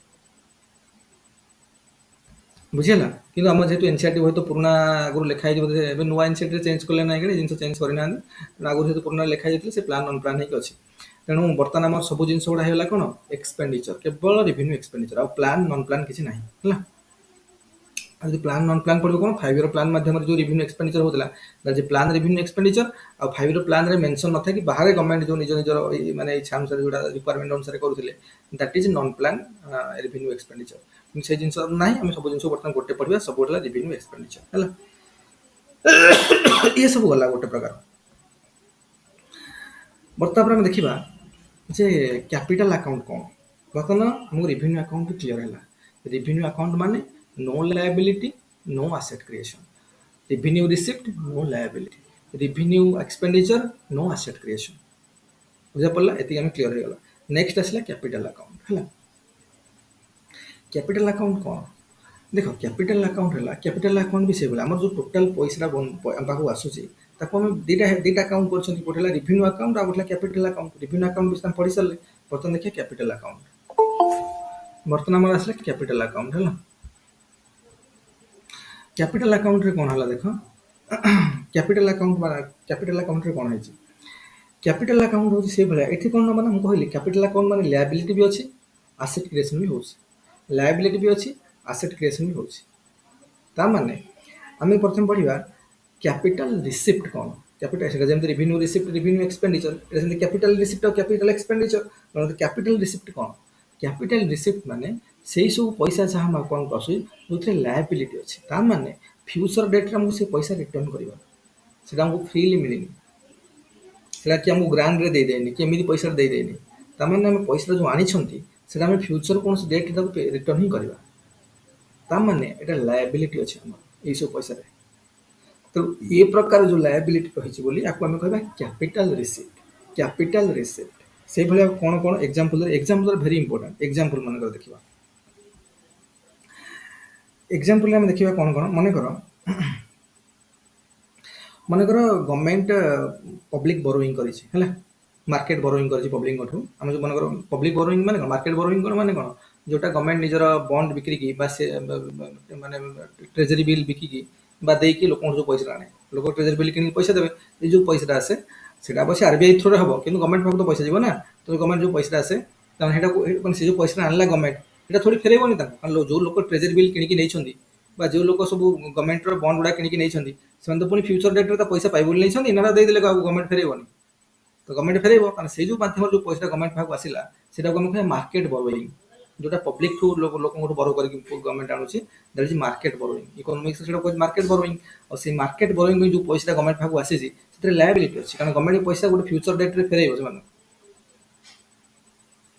ବୁଝିହେଲା? କିନ୍ତୁ ଆମର ଯେହେତୁ ଏନସିଆରଟି ବହି ତ ପୁରୁଣା ଆଗରୁ ଲେଖା ହେଇଛି ବୋଧେ ଏବେ ନୂଆ ଏନସିଆରଟିରେ ଚେଞ୍ଜ କଲେ ନାହିଁ କି ଜିନିଷ ଚେଞ୍ଜ କରିନାହାନ୍ତି। ତେଣୁ ଆଗରୁ ଯେହେତୁ ପୁରୁଣା ଲେଖା ହେଇଯାଇଥିଲା ସେ ପ୍ଲାନ୍ ଅନପ୍ଲାନ୍ ହେଇକି ଅଛି। ତେଣୁ ବର୍ତ୍ତମାନ ଆମର ସବୁ ଜିନିଷ ଗୁଡ଼ା ହେଇଗଲା କ'ଣ ଏକ୍ସପେଣ୍ଡିଚର କେବଳ ରେଭିନ୍ୟୁ ଏକ୍ସପେଣ୍ଡିଚର ଆଉ ପ୍ଲାନ୍ ନନ୍ ପ୍ଲାନ୍ କିଛି ନାହିଁ ହେଲା। ଆଉ ଯଦି ପ୍ଲାନ୍ ନନ୍ ପ୍ଲାନ୍ ପଡ଼ିବ କ'ଣ 5 ଇୟର ପ୍ଲାନ୍ ମାଧ୍ୟମରେ ଯେଉଁ ରେଭିନ୍ୟୁ ଏକ୍ସପେଣ୍ଡିଚର ହେଉଥିଲା ଯେ ପ୍ଲାନ୍ ରେଭିନ୍ୟୁ ଏକ୍ସପେଣ୍ଡିଚର ଆଉ 5 ଇୟର ପ୍ଲାନ୍ରେ ମେନସନ୍ ନଥାଏ କି ବାହାରେ ଗଭର୍ଣ୍ଣମେଣ୍ଟ ଯେଉଁ ନିଜର ମାନେ ଇଚ୍ଛା ଅନୁସାରେ ଯେଉଁଟା ରିକ୍ୱାରମେଣ୍ଟ ଅନୁସାରେ କରୁଥିଲେ that is non plan revenue expenditure. କିନ୍ତୁ ସେ ଜିନିଷ ନାହିଁ ଆମେ ସବୁ ଜିନିଷ ବର୍ତ୍ତମାନ ଗୋଟେ ପଢ଼ିବା ସବୁ ହେଲା ରେଭିନ୍ୟୁ ଏକ୍ସପେଣ୍ଡିଚର ହେଲା। ଇଏ ସବୁ ଗଲା ଗୋଟେ ପ୍ରକାର। ବର୍ତ୍ତମାନ ଆମେ ଦେଖିବା ଯେ କ୍ୟାପିଟାଲ ଆକାଉଣ୍ଟ କ'ଣ। ବର୍ତ୍ତମାନ ଆମକୁ ରେଭିନ୍ୟୁ ଆକାଉଣ୍ଟ କ୍ଲିୟର ହେଲା। ରେଭିନ୍ୟୁ ଆକାଉଣ୍ଟ ମାନେ no liability, no asset creation. Revenue receipt, no liability. Revenue expenditure, no asset creation. ବୁଝା ପଡ଼ିଲା? ଏତିକି ଆମେ କ୍ଲିୟର ହେଇଗଲା। ନେକ୍ସଟ ଆସିଲା କ୍ୟାପିଟାଲ ଆକାଉଣ୍ଟ ହେଲା। କ୍ୟାପିଟାଲ ଆକାଉଣ୍ଟ କ'ଣ? ଦେଖ କ୍ୟାପିଟାଲ ଆକାଉଣ୍ଟ ହେଲା କ୍ୟାପିଟାଲ ଆକାଉଣ୍ଟ ବି ସେଇଭଳିଆ ଆମର ଯେଉଁ ଟୋଟାଲ ପଇସାଟା ଆମ ପାଖକୁ ଆସୁଛି ତାକୁ ଆମେ ଦୁଇଟା ଆକାଉଣ୍ଟ କରିଛନ୍ତି। ଗୋଟେ ହେଲା ରିଭିନ୍ୟୁ ଆକାଉଣ୍ଟ ଆଉ ଗୋଟେ ହେଲା କ୍ୟାପିଟାଲ ଆକାଉଣ୍ଟ। ରିଭିନ୍ୟୁ ଆକାଉଣ୍ଟ ବି ଆମେ ପଢ଼ି ସାରିଲେ। ବର୍ତ୍ତମାନ ଦେଖିବା କ୍ୟାପିଟାଲ ଆକାଉଣ୍ଟ। ବର୍ତ୍ତମାନ ଆମର ଆସିଲା କ୍ୟାପିଟାଲ ଆକାଉଣ୍ଟ ହେଲା। କ୍ୟାପିଟାଲ ଆକାଉଣ୍ଟରେ କ'ଣ ହେଲା ଦେଖ କ୍ୟାପିଟାଲ ଆକାଉଣ୍ଟରେ କ'ଣ ହେଇଛି କ୍ୟାପିଟାଲ ଆକାଉଣ୍ଟ ହେଉଛି ସେଇଭଳିଆ ଏଠି କ'ଣ ମାନେ ମୁଁ କହିଲି କ୍ୟାପିଟାଲ ଆକାଉଣ୍ଟ ମାନେ ଲାୟାବିଲିଟି ବି ଅଛି ଆସେଟ୍ କ୍ରିଏସନ୍ ବି ହେଉଛି। ଲାୟାବିଲିଟି ବି ଅଛି ଆସେଟ୍ କ୍ରିଏସନ୍ ବି ହେଉଛି। ତାମାନେ ଆମେ ପ୍ରଥମେ ପଢ଼ିବା କ୍ୟାପିଟାଲ ରିସିପ୍ଟ କ'ଣ। କ୍ୟାପିଟାଲ ସେଇଟା ଯେମିତି ରିଭିନ୍ୟୁ ରିସିପ୍ଟ ରିଭିନ୍ୟୁ ଏକ୍ସପେଣ୍ଡିଚର ଏଟା ସେମିତି କ୍ୟାପିଟାଲ ରିସିପ୍ଟ ଆଉ କ୍ୟାପିଟାଲ ଏକ୍ସପେଣ୍ଡିଚର। କ୍ୟାପିଟାଲ ରିସିପ୍ଟ କ'ଣ? କ୍ୟାପିଟାଲ ରିସିପ୍ଟ ମାନେ ସେଇ ସବୁ ପଇସା ଯାହା ଆମ ଆକାଉଣ୍ଟକୁ ଆସୁଛି ଯେଉଁଥିରେ ଲାୟାବିଲିଟି ଅଛି। ତାମାନେ ଫ୍ୟୁଚର ଡେଟ୍ରେ ଆମକୁ ସେ ପଇସା ରିଟର୍ନ କରିବା ସେଇଟା ଆମକୁ ଫ୍ରିଲି ମିଳିନି। ସେଇଟା କି ଆମକୁ ଗ୍ରାଣ୍ଡରେ ଦେଇଦେଇନି କି ଏମିତି ପଇସାଟା ଦେଇଦେଇନି। ତାମାନେ ଆମେ ପଇସାଟା ଯେଉଁ ଆଣିଛନ୍ତି ସେଇଟା ଆମେ ଫ୍ୟୁଚର କୌଣସି ଡେଟ୍ରେ ତାକୁ ରିଟର୍ନ ହିଁ କରିବା। ତାମାନେ ଏଇଟା ଲାୟାବିଲିଟି ଅଛି ଆମର ଏଇସବୁ ପଇସାରେ। ତେଣୁ ଏ ପ୍ରକାର ଯେଉଁ ଲାୟାବିଲିଟି ରହିଛି ବୋଲି ଆକୁ ଆମେ କହିବା କ୍ୟାପିଟାଲ ରିସିପ୍ଟ। କ୍ୟାପିଟାଲ ରିସିପ୍ଟ ସେଇଭଳିଆ କ'ଣ କ'ଣ ଏକ୍ଜାମ୍ପଲ୍ ଭେରି ଇମ୍ପୋର୍ଟାଣ୍ଟ। ଏକ୍ଜାମ୍ପଲ୍ ମନେକର ଦେଖିବା। ଏକ୍ଜାମ୍ପଲ୍ରେ ଆମେ ଦେଖିବା କ'ଣ କ'ଣ ମନେକର ଗଭର୍ଣ୍ଣମେଣ୍ଟ ପବ୍ଲିକ୍ ବୋରୋଇଂ କରିଛି ହେଲା। ମାର୍କେଟ ବୋରୋଇଂ କରିଛି ପବ୍ଲିକଙ୍କଠୁ। ଆମେ ଯେଉଁ ମନେକର ପବ୍ଲିକ୍ ବୋରୋଇଂ ମାନେ କ'ଣ ମାର୍କେଟ ବୋରୋଇଂ କ'ଣ ମାନେ କ'ଣ ଯେଉଁଟା ଗଭର୍ଣ୍ଣମେଣ୍ଟ ନିଜର ବଣ୍ଡ ବିକ୍ରିକି ବା ସେ ମାନେ ଟ୍ରେଜେରୀ ବିଲ୍ ବିକିକି ବା ଦେଇକି ଲୋକଙ୍କୁ ଯେଉଁ ପଇସାଟା ଆଣେ ଲୋକ ଟ୍ରେଜେରୀ ବିଲ୍ କିଣିକି ପଇସା ଦେବେ। ଏ ଯେଉଁ ପଇସାଟା ଆସେ ସେଇଟା ଅବশ্যଇ ଆରବିଆଇ ଥ୍ରୋରେ ହେବ କିନ୍ତୁ ଗଭର୍ଣ୍ଣମେଣ୍ଟ ପାଖକୁ ତ ପଇସା ଯିବ ନା। ତ ଗଭର୍ଣ୍ଣମେଣ୍ଟ ଯେଉଁ ପଇସାଟା ଆସେ ତାମାନେ ସେଇଟାକୁ ମାନେ ସେ ଯେଉଁ ପଇସାଟା ଆଣିଲା ଗଭର୍ଣ୍ଣମେଣ୍ଟ ସେଇଟା ଥୋଡ଼ି ଫେରେଇବନି ତାଙ୍କୁ। କାରଣ ଯେଉଁ ଲୋକ ଟ୍ରେଜେରୀ ବିଲ୍ କିଣିକି ନେଇଛନ୍ତି ବା ଯେଉଁ ଲୋକ ସବୁ ଗଭର୍ଣ୍ଣମେଣ୍ଟର ବଣ୍ଡ ଗୁଡ଼ା କିଣିକି ନେଇଛନ୍ତି ସେମାନେ ତ ପୁଣି ଫ୍ୟୁଚର ଡେଟ୍ରେ ତା ପଇସା ପାଇବେ ବୋଲି ନେଇଛନ୍ତି ନା ଦେଇଦେଲେ କାହାକୁ ଗଭର୍ଣ୍ଣମେଣ୍ଟ ଫେରେଇବନି। ତ ଗଭର୍ଣ୍ଣମେଣ୍ଟ ଫେରେଇବ କାରଣ ସେଇ ଯେଉଁ ମାଧ୍ୟମରେ ଯେଉଁ ପଇସାଟା ଗଭର୍ଣ୍ଣମେଣ୍ଟ ପାଖକୁ ଆସିଲା ସେଇଟାକୁ ଆମେ କହିବା ମାର୍କେଟ ବୋରୋଇଂ। ଯେଉଁଟା ପବ୍ଲିକ୍ ଠୁ ଲୋକଙ୍କଠୁ ବରୋ କରିକି ଗଭର୍ଣ୍ଣମେଣ୍ଟ ଆଣୁଛି ଦ୍ୟାଟ୍ ଇଜ୍ ମାର୍କେଟ ବୋରୋଇଂ। ଇକୋନୋମିକ୍ସ ସେଇଟା କହୁଛି ମାର୍କେଟ ବୋରୋଇଂ। ଆଉ ସେଇ ମାର୍କେଟ ବୋରୋଇଂ ପାଇଁ ଯେଉଁ ପଇସାଟା ଗଭର୍ଣ୍ଣମେଣ୍ଟ ପାଖକୁ ଆସିଛି ସେଥିରେ ଲାୟାବିଲିଟି ଅଛି କାରଣ ଗଭର୍ଣ୍ଣମେଣ୍ଟ ପଇସା ଗୋଟେ ଫ୍ୟୁଚର ଡେଟ୍ରେ ଫେରେଇବ ସେମାନଙ୍କୁ।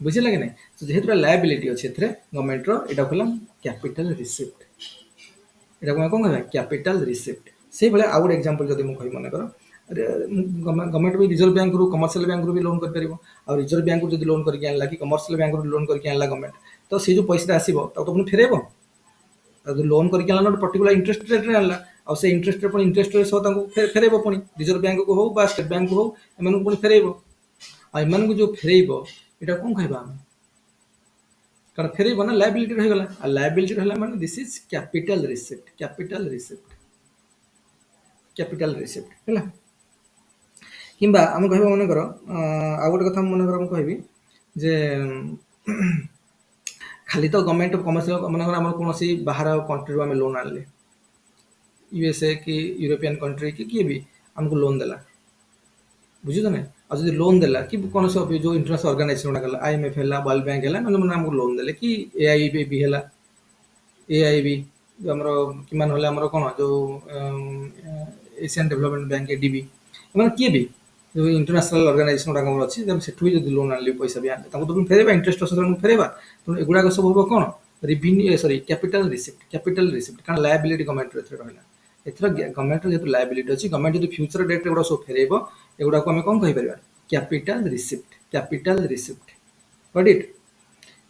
ବୁଝିଲା କି ନାହିଁ? ଯେହେତୁ ଲାୟାବିଲିଟି ଅଛି ଏଥିରେ ଗଭର୍ଣ୍ଣମେଣ୍ଟର ଏଇଟା ହେଲା କ୍ୟାପିଟାଲ ରିସିପ୍ଟ। ଏଟାକୁ ଆମେ କ'ଣ କହିବା କ୍ୟାପିଟାଲ ରିସିପ୍ଟ। ସେଇଭଳିଆ ଆଉ ଗୋଟେ ଏକ୍ଜାମ୍ପଲ୍ ଯଦି ମୁଁ କହିବି ମନେକର ଗଭର୍ଣ୍ଣମେଣ୍ଟ ବି ରିଜର୍ଭ ବ୍ୟାଙ୍କରୁ କମର୍ସିଆଲ ବ୍ୟାଙ୍କରୁ ବି ଲୋନ୍ କରିପାରିବ। ଆଉ ରିଜର୍ଭ ବ୍ୟାଙ୍କରୁ ଯଦି ଲୋନ୍ କରିକି ଆଣିଲା କି କମର୍ସିଆଲ ବ୍ୟାଙ୍କରୁ ଲୋନ୍ କରିକି ଆଣିଲା ଗଭର୍ଣ୍ଣମେଣ୍ଟ ତ ସେ ଯେଉଁ ପଇସାଟା ଆସିବ ତାକୁ ତ ପୁଣି ଫେରେଇବ। ଆଉ ଯଦି ଲୋନ୍ କରିକି ଆଣିଲା ଗୋଟେ ପର୍ଟିକୁଲାର ଇଣ୍ଟରେଷ୍ଟ ରେଟ୍ରେ ଆଣିଲା ଆଉ ସେ ଇଣ୍ଟରେଷ୍ଟ ପୁଣି ଇଣ୍ଟରେଷ୍ଟ ରେଟ୍ ସହ ତାଙ୍କୁ ଫେରେଇବ ପୁଣି ରିଜର୍ଭ ବ୍ୟାଙ୍କକୁ ହଉ ବା ଷ୍ଟେଟ୍ ବ୍ୟାଙ୍କକୁ ହଉ ଏମାନଙ୍କୁ ପୁଣି ଫେରେଇବ। ଆଉ ଏମାନଙ୍କୁ ଯେଉଁ ଫେରେଇବ ଏଇଟା କ'ଣ କହିବା ଆମେ କାରଣ ଫେରେଇବ ନା ଲାୟାବିଲିଟି ରହିଗଲା। ଆଉ ଲାୟାବିଲିଟି ରହିଲା ମାନେ this is capital receipt. Capital receipt capital receipt ହେଲା। କିମ୍ବା ଆମେ କହିବା ମନେକର ଆଉ ଗୋଟେ କଥା ମନେକର ମୁଁ କହିବି ଯେ ଖାଲି ତ ଗଭର୍ଣ୍ଣମେଣ୍ଟ କମର୍ସିଆଲ ମନେକର ଆମର କୌଣସି ବାହାର କଣ୍ଟ୍ରିରୁ ଆମେ ଲୋନ୍ ଆଣିଲେ ୟୁଏସ୍ଏ କି ୟୁରୋପିଆନ୍ କଣ୍ଟ୍ରି କି କିଏ ବି ଆମକୁ ଲୋନ୍ ଦେଲା ବୁଝୁଛ ନା। ଆଉ ଯଦି ଲୋନ୍ ଦେଲା କି କୌଣସି ଯେଉଁ ଇଣ୍ଟରନ୍ୟାସନାଲ ଅର୍ଗାନାଇଜେସନ ଗୁଡ଼ାକ ହେଲା IMF ହେଲା ୱାର୍ଲଡ ବ୍ୟାଙ୍କ ହେଲା ମାନେ ଆମକୁ ଲୋନ୍ ଦେଲେ କି AIIB ହେଲା AIB ଆମର କିମ୍ବା ନହେଲେ ଆମର କ'ଣ ଯେଉଁ ଏସିଆନ୍ ଡେଭଲପମେଣ୍ଟ ବ୍ୟାଙ୍କ ADB ଏମାନେ କିଏ ବି ଯେଉଁ ଇଣ୍ଟରନ୍ୟାସନାଲ ଅର୍ଗାନାଇଜେସନ ଗୁଡ଼ାକ ଆମର ଅଛି ସେଠୁ ବି ଯଦି ଲୋନ୍ ଆଣିଲେ ପଇସା ବି ଆଣିଲେ ତାଙ୍କୁ ତ ପୁଣି ଫେରେଇବା ଇଣ୍ଟରେଷ୍ଟ ସହିତ ଫେରେଇବା। ତେଣୁ ଏଗୁଡ଼ାକ ସବୁ ହେବ କ'ଣ revenue capital receipt. Capital receipt କାରଣ ଲାୟାବିଲିଟି ଗଭର୍ଣ୍ଣମେଣ୍ଟର ଏଥିରେ ରହିଲା। ଏଥର ଗଭର୍ଣ୍ଣମେଣ୍ଟର ଯେହେତୁ ଲାୟାବିଲିଟି ଅଛି ଗଭର୍ଣ୍ଣମେଣ୍ଟ ଯଦି ଫ୍ୟୁଚର ଡେଟ୍ରେ ଏଗୁଡ଼ା ସବୁ ଫେରେଇବ ଏଗୁଡ଼ାକୁ ଆମେ କ'ଣ କହିପାରିବା capital receipt. Capital receipt got it.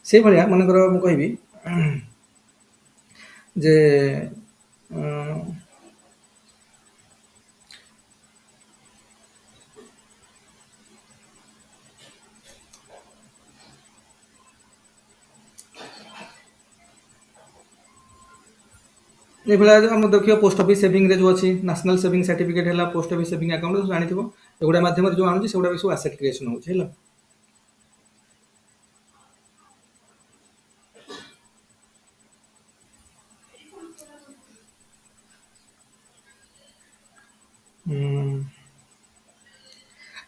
ସେଇଭଳିଆ ମନେକର ମୁଁ କହିବି ଯେ ଏଇଭଳିଆ ଆମର ଦେଖିବ ପୋଷ୍ଟ ଅଫିସ୍ ସେଭିଂରେ ଯେଉଁ ଅଛି ନ୍ୟାସନାଲ୍ ସେଭିଂ ସାର୍ଟିଫିକେଟ୍ ହେଲା ପୋଷ୍ଟ ଅଫିସ୍ ସେଭିଂ ଆକାଉଣ୍ଟ ଜାଣିଥିବ ଏଗୁଡ଼ା ମାଧ୍ୟମରେ ଯେଉଁ ଆଣୁଛି ସେଗୁଡ଼ା ବି ସବୁ ଆସେଟ୍ କ୍ରିଏସନ୍ ହେଉଛି ହେଲା।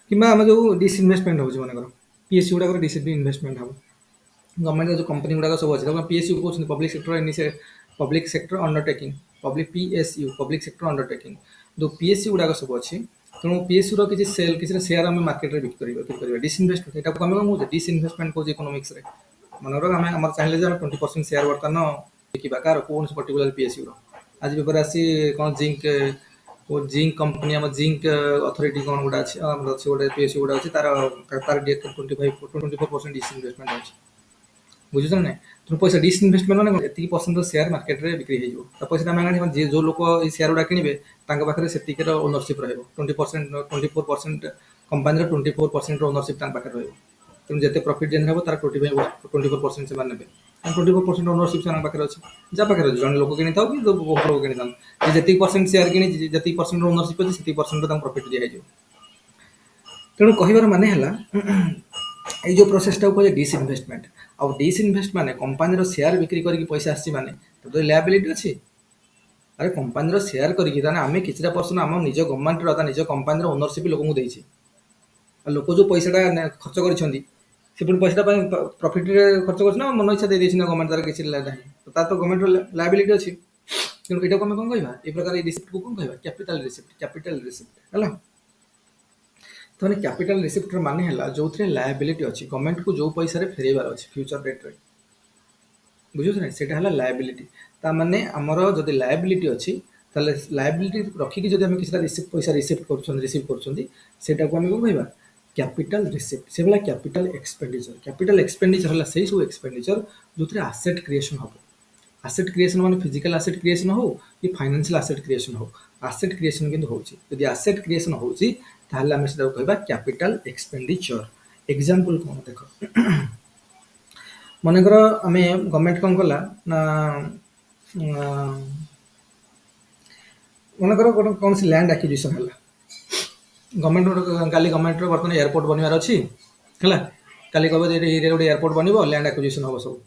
କିମ୍ବା ଆମେ ଯେଉଁ ଡିସ୍ଇନଭେଷ୍ଟମେଣ୍ଟ ହେଉଛି ମନେକର ପିଏସ୍ସି ଗୁଡ଼ାକର ଡିସ୍ଇନଭେଷ୍ଟମେଣ୍ଟ ହେବ ଗଭର୍ଣ୍ଣମେଣ୍ଟ ଯେଉଁ କମ୍ପାନୀ ଗୁଡ଼ାକ ସବୁ ଅଛି ତାକୁ ପିଏସ୍ୟୁ କହୁଛନ୍ତି public sector undertaking public sector undertaking ଯେଉଁ ପିଏସ୍ୟୁ ଗୁଡ଼ାକ ସବୁ ଅଛି ତେଣୁ ପିଏସ୍ୟୁର କିଛି କିଛିଟା ସେୟାର ଆମେ ମାର୍କେଟରେ ବିକ୍ରି କରିବା ଡିସ୍ଇନଭେଷ୍ଟମେଣ୍ଟ ଏଟାକୁ ଆମେ କ'ଣ କହୁଛେ ଡିସ୍ଇନଭେଷ୍ଟମେଣ୍ଟ କହୁଛେ ଇକୋନୋମିକ୍ସରେ। ମନେକର ଆମେ ଆମର ଚାହିଁଲେ ଯେ ଆମେ 20% ସେୟାର ବର୍ତ୍ତମାନ ବିକିବା କାହାର କୌଣସି ପର୍ଟିକୁଲାର ପିଏସ୍ୟୁର ଆଜି ପେପର ଆସି କ'ଣ ଜିଙ୍କ କମ୍ପାନୀ ଆମ ଜିଙ୍କ ଅଥରିଟି କ'ଣ ଗୋଟେ ଅଛି ଆମର ଅଛି ଗୋଟେ ପିଏସ୍ୟୁ ଗୋଟେ ଅଛି ତାର 24% ଡିସ୍ଇନଭେଷ୍ଟମେଣ୍ଟ ଅଛି ବୁଝୁଛ ନା ନାଇଁ। ତେଣୁ ପଇସା ଡିସ୍ଇନଭେଷ୍ଟମେଣ୍ଟ ମାନେ ଏତିକି ପରସେଣ୍ଟ ସେୟାର ମାର୍କେଟରେ ବିକ୍ରି ହେଇଯିବ ତା ପଇସାଟା ଆମେ ଆଣିବା ଯିଏ ଯେଉଁ ଲୋକ ଏଇ ସେୟାର ଗୁଡ଼ା କିଣିବେ ତାଙ୍କ ପାଖରେ ସେତିକିର ଓନରସିପ୍ ରହିବ 24% କମ୍ପାନୀର 24% ଓନରସିପ୍ ତାଙ୍କ ପାଖରେ ରହିବ। ତେଣୁ ଯେତେ ପ୍ରଫିଟ୍ ଜେନେରେଟ୍ ହେବ ତାର 24% ସେମାନେ ନେବେ 24% ଓନରସିପ୍ ସେମାନଙ୍କ ପାଖରେ ଅଛି ଯାହା ପାଖରେ ଅଛି ଜଣେ ଲୋକ କିଣିଥାଉ କି ବହୁତ ଲୋକ କିଣିଥାଉ ଯେ ଯେତିକି ପରସେଣ୍ଟ ସେୟାର କିଣିଛି ଯେତିକି ପରସେଣ୍ଟ ଓନରସିପ୍ ଅଛି ସେତିକି ପରସେଣ୍ଟ ତାଙ୍କୁ ପ୍ରଫିଟ୍ ଦିଆହେଇଯିବ। ତେଣୁ କହିବାର ମାନେ ହେଲା ଏଇ ଯେଉଁ ପ୍ରୋସେସଟାକୁ କୁହାଯାଏ ଡିସ୍ଇନଭେଷ୍ଟମେଣ୍ଟ। ଆଉ ଡିସ୍ଇନଭେଷ୍ଟ ମାନେ କମ୍ପାନୀର ସେୟାର ବିକ୍ରି କରିକି ପଇସା ଆସିଛି ମାନେ ତ ଲାୟାବିଲିଟି ଅଛି। ଆରେ କମ୍ପାନୀର ସେୟାର କରିକି ତାହେଲେ ଆମେ କିଛିଟା ପରସେଣ୍ଟ ଆମ ନିଜ ଗଭର୍ଣ୍ଣମେଣ୍ଟର ତା ନିଜ କମ୍ପାନୀର ଓନରସିପ୍ ଲୋକଙ୍କୁ ଦେଇଛି ଆଉ ଲୋକ ଯେଉଁ ପଇସାଟା ଖର୍ଚ୍ଚ କରିଛନ୍ତି ସେ ପୁଣି ପଇସାଟା ପାଇଁ ପ୍ରଫିଟ୍ରେ ଖର୍ଚ୍ଚ କରୁଛି ନା ମନ ଇଚ୍ଛା ଦେଇଦେଇଛି ନା ଗଭର୍ଣ୍ଣମେଣ୍ଟ ତାର କିଛି ନାହିଁ ତାର ତ ଗଭର୍ଣ୍ଣମେଣ୍ଟର ଲାୟାବିଲିଟି ଅଛି। ତେଣୁ ଏଇଟାକୁ ଆମେ କ'ଣ କହିବା ଏଇ ପ୍ରକାର ଏଇ ରିସିପ୍ଟକୁ କ'ଣ କହିବା କ୍ୟାପିଟାଲ ରିସିପ୍ଟ ହେଲା। ତାହେଲେ କ୍ୟାପିଟାଲ ରିସିପ୍ଟର ମାନେ ହେଲା ଯେଉଁଥିରେ ଲାୟାବିଲିଟି ଅଛି ଗଭର୍ଣ୍ଣମେଣ୍ଟକୁ ଯେଉଁ ପଇସାରେ ଫେରାଇବାର ଅଛି ଫ୍ୟୁଚର ଡେଟ୍ରେ ବୁଝୁଛ ନା ସେଇଟା ହେଲା ଲାୟାବିଲିଟି। ତା ମାନେ ଆମର ଯଦି ଲାୟାବିଲିଟି ଅଛି ତାହେଲେ ଲାୟାବିଲିଟି ରଖିକି ଯଦି ଆମେ କିଛିଟା ପଇସା ରିସିଭ୍ କରୁଛନ୍ତି ସେଇଟାକୁ ଆମେ କ'ଣ କହିବା କ୍ୟାପିଟାଲ ରିସିପ୍ଟ। ସେଭଳିଆ କ୍ୟାପିଟାଲ ଏକ୍ସପେଣ୍ଡିଚର ହେଲା ସେଇ ସବୁ ଏକ୍ସପେଣ୍ଡିଚର ଯେଉଁଥିରେ ଆସେଟ୍ କ୍ରିଏସନ୍ ହେବ। ଆସେଟ୍ କ୍ରିଏସନ୍ ମାନେ ଫିଜିକାଲ ଆସେଟ୍ କ୍ରିଏସନ୍ ହଉ କି ଫାଇନାନ୍ସିଆଲ ଆସେଟ୍ କ୍ରିଏସନ୍ ହଉ ଆସେଟ୍ କ୍ରିଏସନ୍ କିନ୍ତୁ ହେଉଛି ଯଦି ଆସେଟ୍ କ୍ରିଏସନ୍ ହେଉଛି ତାହେଲେ ଆମେ ସେଟାକୁ କହିବା କ୍ୟାପିଟାଲ ଏକ୍ସପେଣ୍ଡିଚର। ଏକ୍ଜାମ୍ପଲ୍ କ'ଣ ଦେଖ ମନେକର ଆମେ ଗଭର୍ଣ୍ଣମେଣ୍ଟ କ'ଣ କଲା ନା ମନେକର ଗୋଟେ କୌଣସି ଲ୍ୟାଣ୍ଡ ଆକ୍ୱିଜିସନ୍ ହେଲା କାଲି ଗଭର୍ଣ୍ଣମେଣ୍ଟର ବର୍ତ୍ତମାନ ଏୟାରପୋର୍ଟ ବନିବାର ଅଛି ହେଲା କାଲି କହିବ ଯେ ଏରିଆରେ ଗୋଟେ ଏୟାରପୋର୍ଟ ବନିବ ଲ୍ୟାଣ୍ଡ ଆକ୍ୱିଜିସନ୍ ହେବ ସବୁ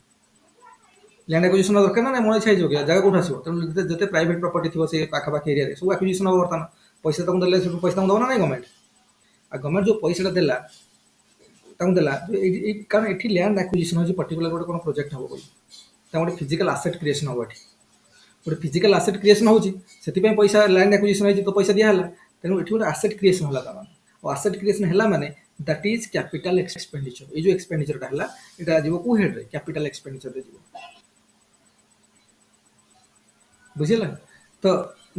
ଲ୍ୟାଣ୍ଡ ଆକ୍ୱିଜିସନ୍ ଦରକାର ନା ମନ ଇଚ୍ଛା ହେଇଯିବ କି ଜାଗା କୋଉଠୁ ଆସିବ ତେଣୁ ଯେତେ ପ୍ରାଇଭେଟ୍ ପ୍ରପର୍ଟି ଥିବ ସେ ପାଖାପାଖି ଏରିଆରେ ସବୁ ଆକ୍ୱିଜିସନ୍ ହେବ ବର୍ତ୍ତମାନ ପଇସା ତାଙ୍କୁ ଦେଲେ ସବୁ ପଇସା ତାଙ୍କୁ ଦେବ ନା ନାହିଁ ଗଭର୍ଣ୍ଣମେଣ୍ଟ ଆଉ ଗଭର୍ଣ୍ଣମେଣ୍ଟ ଯେଉଁ ପଇସାଟା ଦେଲା ତାଙ୍କୁ ଦେଲା କାରଣ ଏଠି ଲ୍ୟାଣ୍ଡ ଆକ୍ୱିଜିସନ୍ ହେଉଛି ପର୍ଟିକୁଲାର ଗୋଟେ କ'ଣ ପ୍ରୋଜେକ୍ଟ ହେବ ବୋଲି ତା ଗୋଟେ ଫିଜିକାଲ ଆସେଟ୍ କ୍ରିଏସନ୍ ହେବ ଏଠି ଗୋଟେ ଫିଜିକାଲ ଆସେଟ୍ କ୍ରିଏସନ୍ ହେଉଛି ସେଥିପାଇଁ ପଇସା ଲ୍ୟାଣ୍ଡ ଆକ୍ୱିଜିସନ୍ ହେଇଛି ତ ପଇସା ଦିଆହେଲା ତେଣୁ ଏଠି ଗୋଟେ ଆସେଟ୍ କ୍ରିଏସନ୍ ହେଲା ତା ମାନେ ଆଉ ଆସେଟ୍ କ୍ରିଏସନ୍ ହେଲା ମାନେ ଦ୍ୟାଟ୍ ଇଜ୍ କ୍ୟାପିଟାଲ ଏକ୍ସପେଣ୍ଡିଚର। ଏଇ ଯେଉଁ ଏକ୍ସପେଣ୍ଡିଚରଟା ହେଲା ଏଇଟା ଯିବ କେଉଁ ହେଡ଼୍ରେ କ୍ୟାପିଟାଲ ଏକ୍ସପେଣ୍ଡିଚରରେ ଯିବ ବୁଝିଲା। ତ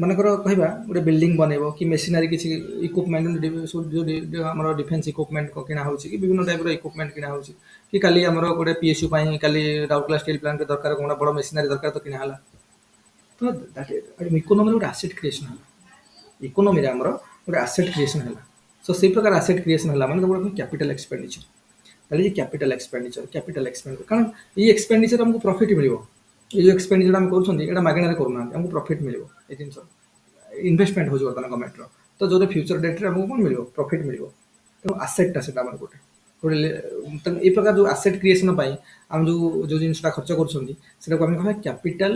ମନେକର କହିବା ଗୋଟେ ବିଲ୍ଡିଂ ବନେଇବ କି ମେସିନାରୀ କିଛି ଇକ୍ୱିପମେଣ୍ଟ ଯେଉଁ ଆମର ଡିଫେନ୍ସ ଇକ୍ୱିପମେଣ୍ଟ କିଣା ହେଉଛି କି ବିଭିନ୍ନ ଟାଇପ୍ର ଇକ୍ୱିପମେଣ୍ଟ କିଣା ହେଉଛି କି କାଲି ଆମର ଗୋଟେ ପିଏସ୍ୟୁ ପାଇଁ କାଲି ରାଉରକେଲା ଷ୍ଟିଲ୍ ପ୍ଲାଣ୍ଟରେ ଦରକାର କ'ଣ ବଡ଼ ମେସିନାରୀ ଦରକାର ତ କିଣା ହେଲା ତ ଇକୋନୋମିରେ ଗୋଟେ ଆସେଟ୍ କ୍ରିଏସନ୍ ହେଲା ଇକୋନୋମିରେ ଆମର ଗୋଟେ ଆସେଟ୍ କ୍ରିଏସନ୍ ହେଲା ସୋ ସେଇ ପ୍ରକାର ଆସେଟ୍ କ୍ରିଏସନ୍ ହେଲା ମାନେ ଗୋଟେ କ୍ୟାପିଟାଲ ଏକ୍ସପେଣ୍ଡିଚର ତାହେଲେ କ୍ୟାପିଟାଲ ଏକ୍ସପେଣ୍ଡିଚର କାରଣ ଏଇ ଏକ୍ସପେଣ୍ଡିଚର ଆମକୁ ପ୍ରଫିଟ୍ ମିଳିବ ଏଇ ଯେଉଁ ଏକ୍ସପେଣ୍ଡିଚର ଆମେ କରୁଛନ୍ତି ଏଇଟା ମାଗଣାରେ କରୁନାହାନ୍ତି ଆମକୁ ପ୍ରଫିଟ୍ ମିଳିବ ଏଇ ଜିନିଷ ଇନଭେଷ୍ଟମେଣ୍ଟ ହେଉଛି ବର୍ତ୍ତମାନ ଗଭର୍ଣ୍ଣମେଣ୍ଟର ତ ଯେଉଁଟା ଫ୍ୟୁଚର ଡେଟ୍ରେ ଆମକୁ କ'ଣ ମିଳିବ ପ୍ରଫିଟ୍ ମିଳିବ ତେଣୁ ଆସେଟ୍ଟା ସେଇଟା ଆମର ଗୋଟେ ତେଣୁ ଏଇ ପ୍ରକାର ଯେଉଁ ଆସେଟ୍ କ୍ରିଏସନ୍ ପାଇଁ ଆମେ ଯେଉଁ ଜିନିଷଟା ଖର୍ଚ୍ଚ କରୁଛନ୍ତି ସେଟାକୁ ଆମେ କହିବା କ୍ୟାପିଟାଲ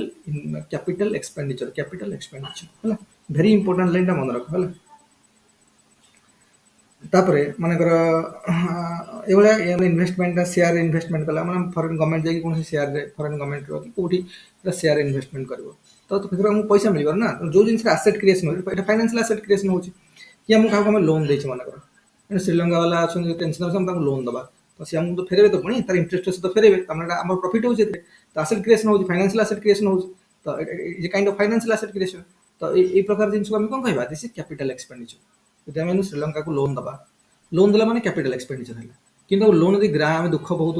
ଏକ୍ସପେଣ୍ଡିଚର ହେଲା ଭେରି ଇମ୍ପୋର୍ଟାଣ୍ଟ ଲାଇନ୍ଟା ମନେ ରଖ ହେଲା। ତାପରେ ମନେକର ଏଇଭଳିଆ ଇନଭେଷ୍ଟମେଣ୍ଟଟା ସେୟାର ଇନଭେଷ୍ଟମେଣ୍ଟ କଲା ମାନେ ଫରେନ୍ ଗଭର୍ଣ୍ଣମେଣ୍ଟ ଯାଇକି କୌଣସି ସେୟାରରେ ଫରେନ୍ ଗଭର୍ଣ୍ଣମେଣ୍ଟର କି କେଉଁଠି ସେୟାର ଇନଭେଷ୍ଟମେଣ୍ଟ କରିବ ତ ସେଥିରୁ ଆମକୁ ପଇସା ମିଳିବ ନା ଯେଉଁ ଜିନିଷରେ ଆସେଟ୍ କ୍ରିଏସନ୍ ହେଉଛି ଏଇଟା ଫାଇନାନ୍ସିଆଲ ଆସେଟ୍ କ୍ରିଏସନ୍ ହେଉଛି କି ଆମକୁ କାହାକୁ ଆମେ ଲୋନ୍ ଦେଇଛୁ ମନେକର ଶ୍ରୀଲଙ୍କା ବାଲା ଅଛନ୍ତି ଟେନସନ୍ ଅଛି ଆମେ ତାଙ୍କୁ ଲୋନ୍ ଦେବା ତ ସେ ଆମକୁ ତ ଫେରେଇବେ ତ ପୁଣି ତାର ଇଣ୍ଟରେଷ୍ଟ ସହିତ ଫେରେଇବେ ତାମାନେ ଆମର ପ୍ରଫିଟ୍ ହେଉଛି ଏଥିରେ ତ ଆସେଟ୍ କ୍ରିଏସନ୍ ହେଉଛି ଫାଇନାନ୍ସିଆଲ ଆସେଟ୍ କ୍ରିଏସନ୍ ହେଉଛି ତ a kind of financial asset creation ତ ଏଇ ପ୍ରକାର ଜିନିଷକୁ ଆମେ କ'ଣ କହିବା ଦିସ୍ ଇଜ୍ କ୍ୟାପିଟାଲ ଏକ୍ସପେଣ୍ଡିଚର। ଯଦି ଆମେ ଶ୍ରୀଲଙ୍କାକୁ ଲୋନ୍ ଦେଲା ମାନେ କ୍ୟାପିଟାଲ ଏକ୍ସପେଣ୍ଡିଚର ହେଲା କିନ୍ତୁ ଲୋନ୍ ଯଦି ଆମେ ଦୁଃଖ ବହୁତ